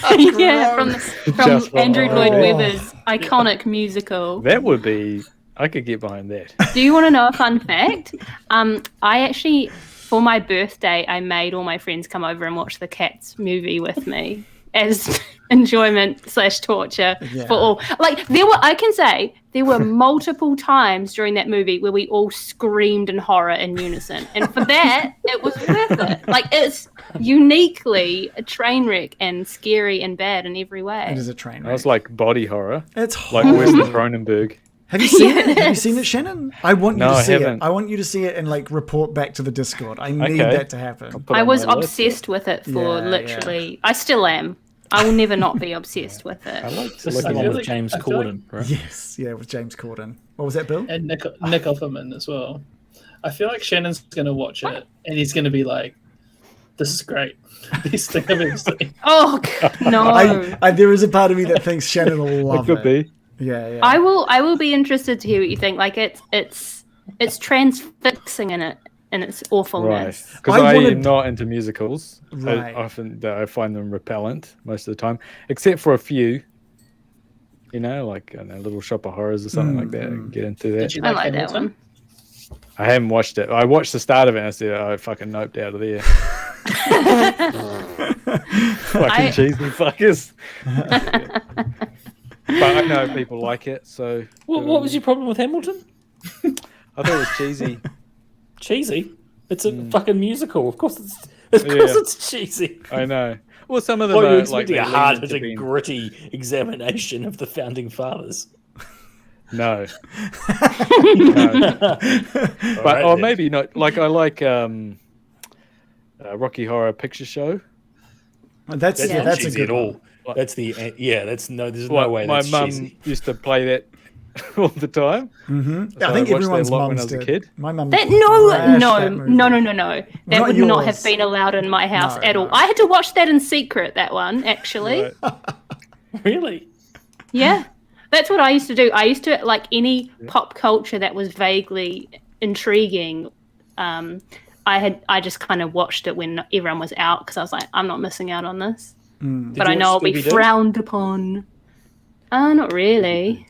Yeah, from Just from- Andrew Lloyd Oh. Webber's iconic musical. That would be. I could get behind that. Do you want to know a fun fact? I actually, for my birthday, I made all my friends come over and watch the Cats movie with me as enjoyment/torture Yeah. for all. Like I can say there were multiple times during that movie where we all screamed in horror in unison, and for that, it was worth it. Like it's uniquely a train wreck and scary and bad in every way. It is a train I wreck. was like body horror, It's like horrible. Weston Cronenberg. Have you seen it? Have you seen it, Shannon? I want you No, to I see it. haven't. I want you to see it and like report back to the Discord. I need Okay. that to happen. Put I on was my list. obsessed with it for Yeah, literally. I still am. I will never not be obsessed with it. I like to This is look the at one it. with James I feel like- Corden, right? Yes, yeah, with James Corden. What was that, Bill? And Nick Offerman as well. I feel like Shannon's going to watch it and he's going to be like, this is great. Best thing I've ever seen. Oh no! There is a part of me that thinks Shannon will It love could it. be. Yeah. I will be interested to hear what you think. Like it's transfixing in its Right, awfulness. because I I wanted- am not into musicals. Right. I find them repellent most of the time, except for a few. You know, like Little Shop of Horrors or something like that. I can get into that. Did you I like like that Hamilton? one. I haven't watched it. I watched the start of it and I said, I fucking noped out of there. Fucking cheesy fuckers. But I know people like it, so What was your problem with Hamilton? I thought it was cheesy. Cheesy. It's a Mm. fucking musical. Of course it's cheesy. I know. Well, some of them What are you are expecting? they A lean hard into hitting, being- gritty examination of the founding fathers. No. All But right, or then. maybe not. Like I like Rocky Horror Picture Show. That's That's yeah, not that's a cheesy good at all. one. That's the That's no. There's Like, no way my that's mum cheesy. used to play that all the time. Mm-hmm. So I think watched that everyone's a lot when mums I was a did. kid. My mum. No. That Not would not have yours. been allowed in my house No, at all. no. I had to watch that in secret. That one, actually. Right. Really? Yeah, that's what I used to do. I used to like any pop culture that was vaguely intriguing. I just kind of watched it when everyone was out because I was like, I'm not missing out on this. But I you know I'll watch be Scooby-Doo? frowned upon. Not really.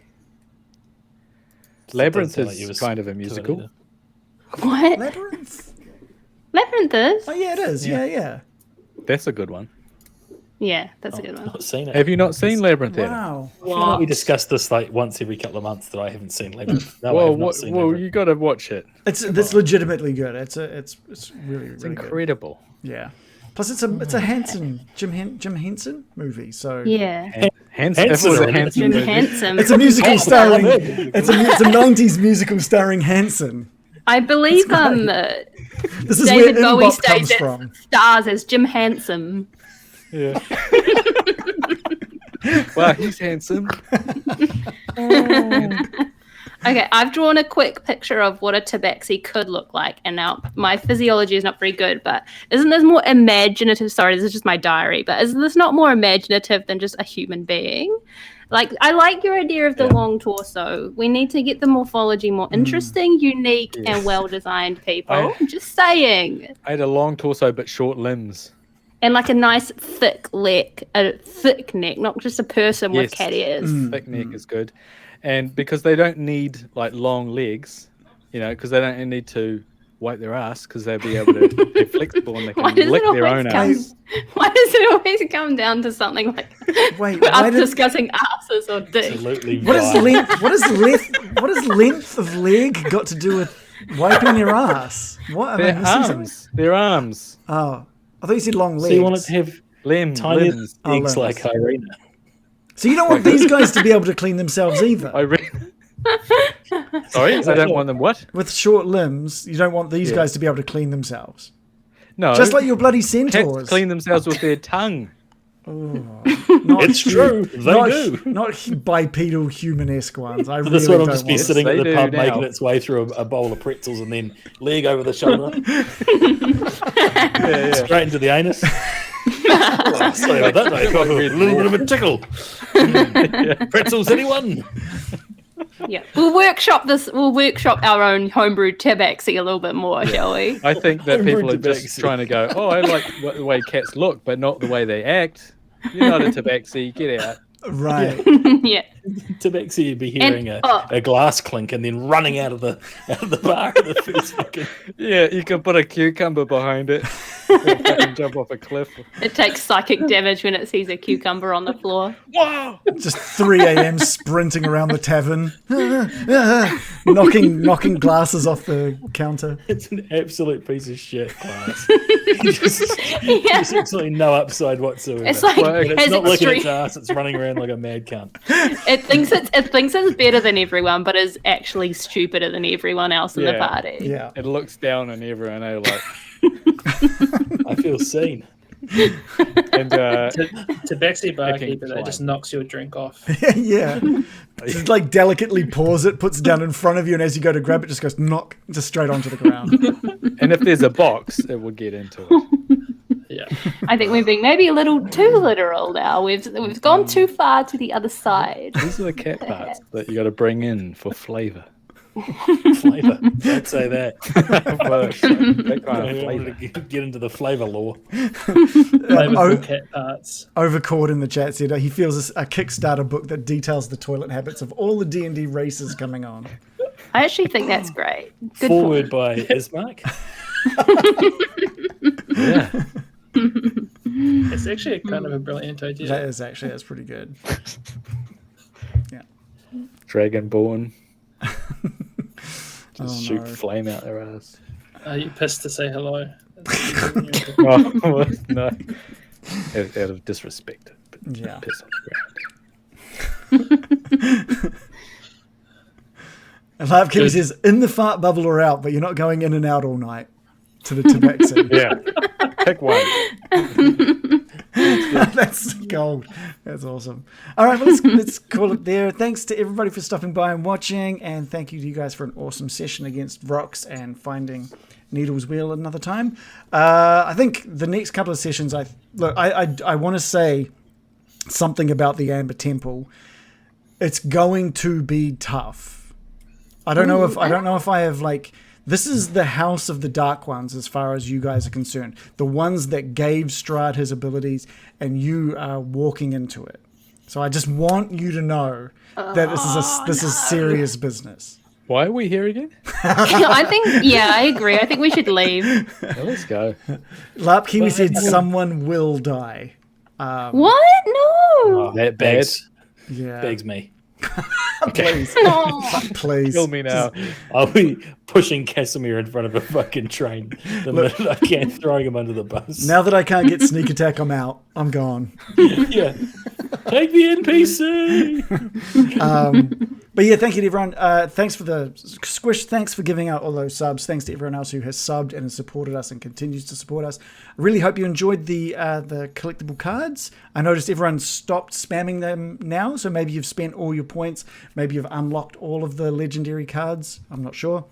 Labyrinth Doesn't sound like you is was kind of a to it musical. either. What? Labyrinth. Labyrinth is? Oh yeah, it is. Yeah. That's a good one. Yeah, that's a good one. Not seen it. Have you not seen Labyrinth yet? Wow. I feel like we discuss this like once every couple of months that I haven't seen Labyrinth. No, I Well, have not seen well, Labyrinth. you got to watch it. It's legitimately good. It's really It's really good. incredible. Yeah. Plus, it's a Hanson Jim Henson movie. So Yeah. Hanson. If it was a Hanson Jim movie. Handsome. it's a musical starring. It's a 90s musical starring Hanson. I believe This is David where Bowie Mbop comes stays from. at stars as Jim Handsome. Yeah. Wow, he's handsome. Okay, I've drawn a quick picture of what a tabaxi could look like, and now my physiology is not very good, but isn't this more imaginative? Sorry, this is just my diary, but isn't this not more imaginative than just a human being? Like, I like your idea of the long torso. We need to get the morphology more interesting, unique, and well-designed people. I'm just saying. I had a long torso but short limbs. And like a nice thick neck, not just a person with Yes. cat ears. Thick neck is good. And because they don't need like long legs, because they don't need to wipe their ass because they'll be able to be flexible and they Why can does lick it their always own come? ass. Why does it always come down to something like Wait, us why did- discussing asses or dicks? Absolutely. What is vile. length? What is length of leg got to do with wiping your ass? What am I Their missing something? arms. Their arms. Oh, I thought you said long So legs. you want it to have Limbs. tiny Limbs. legs limbs. like Irina? So you don't want these guys to be able to clean themselves either. Sorry, I don't want them what? With short limbs, you don't want these Yeah. guys to be able to clean themselves. No. Just like your bloody cats centaurs. clean themselves with their tongue. Not It's true. They not, do. Not bipedal human-esque ones. I So really this one will don't just be want. sitting They at the do pub now. making its way through a bowl of pretzels and then leg over the shoulder, Yeah. straight into the anus. Oh, sorry about that. I got a little bit of a tickle. Pretzels, anyone? Yeah, we'll workshop this. We'll workshop our own homebrewed tabaxi a little bit more, shall we? I think that people are just Tabaxi. trying to go, oh, I like the way cats look, but not the way they act. You're not a tabaxi. Get out. Right. Yeah. Tabaxi, you'd be hearing a glass clink and then running out of the bar at the first fucking. Yeah, you can put a cucumber behind it. Or fucking jump off a cliff. It takes psychic damage when it sees a cucumber on the floor. Wow! Just 3 a.m. sprinting around the tavern, knocking glasses off the counter. It's an absolute piece of shit class. There's absolutely no upside whatsoever. It's like And it's has not licking extreme. its ass, it's running around like a mad cunt. It thinks it's better than everyone, but is actually stupider than everyone else in the party. Yeah. It looks down on everyone. Like, I feel seen. and Tabaxi barkeeper that fly. just knocks your drink off. Yeah. Just like delicately pours it, puts it down in front of you, and as you go to grab it, just goes knock, just straight onto the ground. and if there's a box, it would get into it. Yeah. I think we're being maybe a little too literal now. We've gone too far to the other side. These are the cat parts that you got to bring in for flavour. Flavour. Don't say that. That kind I of wanted flavour. to get into the flavour law. Flavorful cat parts. Overcord in the chat said he feels a Kickstarter book that details the toilet habits of all the D&D races coming on. I actually think that's great. Good Forward point. by Ismark. Yeah. It's actually a kind of a brilliant idea. That's pretty good. Dragonborn. Just shoot no. flame out their ass. Are you pissed to say hello? Oh, no. Out of disrespect. But Yeah. piss on the ground. And Live Kitty says, in the fart bubble or out, but you're not going in and out all night to the tabaxi. Yeah. Pick one. That's gold. That's awesome. All right, well, let's call it there. Thanks to everybody for stopping by and watching, and thank you to you guys for an awesome session against vrocks and finding Needle's Wheel another time. I think the next couple of sessions, I want to say something about the Amber Temple. It's going to be tough. I don't know if I have like. This is the House of the Dark Ones as far as you guys are concerned. The ones that gave Strahd his abilities, and you are walking into it. So I just want you to know that this is serious business. Why are we here again? I think, yeah, I agree. I think we should leave. Well, let's go. Larp Kiwi said someone will die. What? No. Oh, That begs, Yeah. begs me. Please. No. Please. Kill me now. I'll be pushing Casimir in front of a fucking train the minute I can, throwing him under the bus. Now that I can't get sneak attack, I'm out. I'm gone. Yeah. Take the NPC. But yeah, thank you to everyone. Thanks for the squish. Thanks for giving out all those subs. Thanks to everyone else who has subbed and has supported us and continues to support us. I really hope you enjoyed the collectible cards. I noticed everyone stopped spamming them now, so maybe you've spent all your points. Maybe you've unlocked all of the legendary cards. I'm not sure.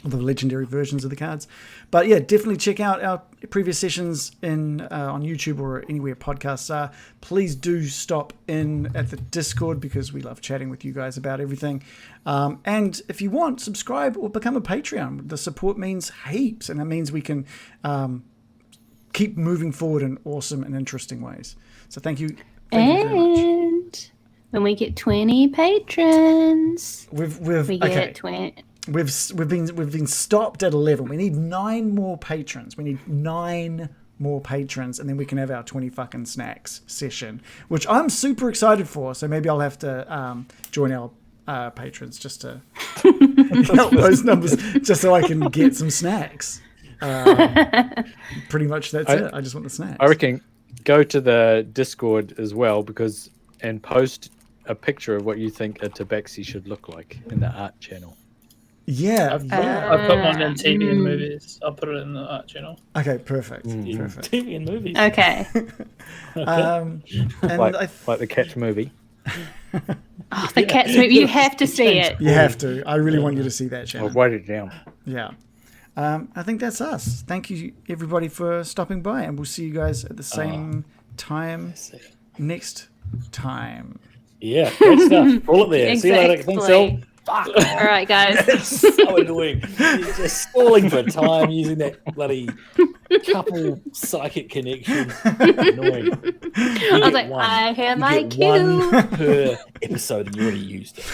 The legendary versions of the cards. But yeah, definitely check out our previous sessions on YouTube or anywhere podcasts are. Please do stop in at the Discord because we love chatting with you guys about everything. And if you want, subscribe or become a Patreon. The support means heaps, and it means we can keep moving forward in awesome and interesting ways. So thank you. Thank you very much. And when we get 20 patrons, we get 20. We've been stopped at 11. We need 9 more patrons. We need 9 more patrons, and then we can have our 20 fucking snacks session, which I'm super excited for. So maybe I'll have to join our patrons just to help those numbers, just so I can get some snacks. Pretty much that's it. I just want the snacks. I reckon go to the Discord as well and post a picture of what you think a tabaxi should look like in the art channel. Yeah. I put one in TV and movies. I'll put it in the art channel. Okay, perfect. Perfect. TV and movies. Okay. And like the Cats movie. Oh, the Cats movie. You have to see it. You have to. I really want you to see that I'll channel. write it down. Yeah. I think that's us. Thank you, everybody, for stopping by, and we'll see you guys at the same time next time. Yeah, great stuff. All it there. See you later. Exactly. Thanks, El. Fuck. All right, guys. It's so annoying. You're just stalling for time using that bloody couple psychic connection. Annoying. I was like, I hear my cue. One per episode, and you already used it.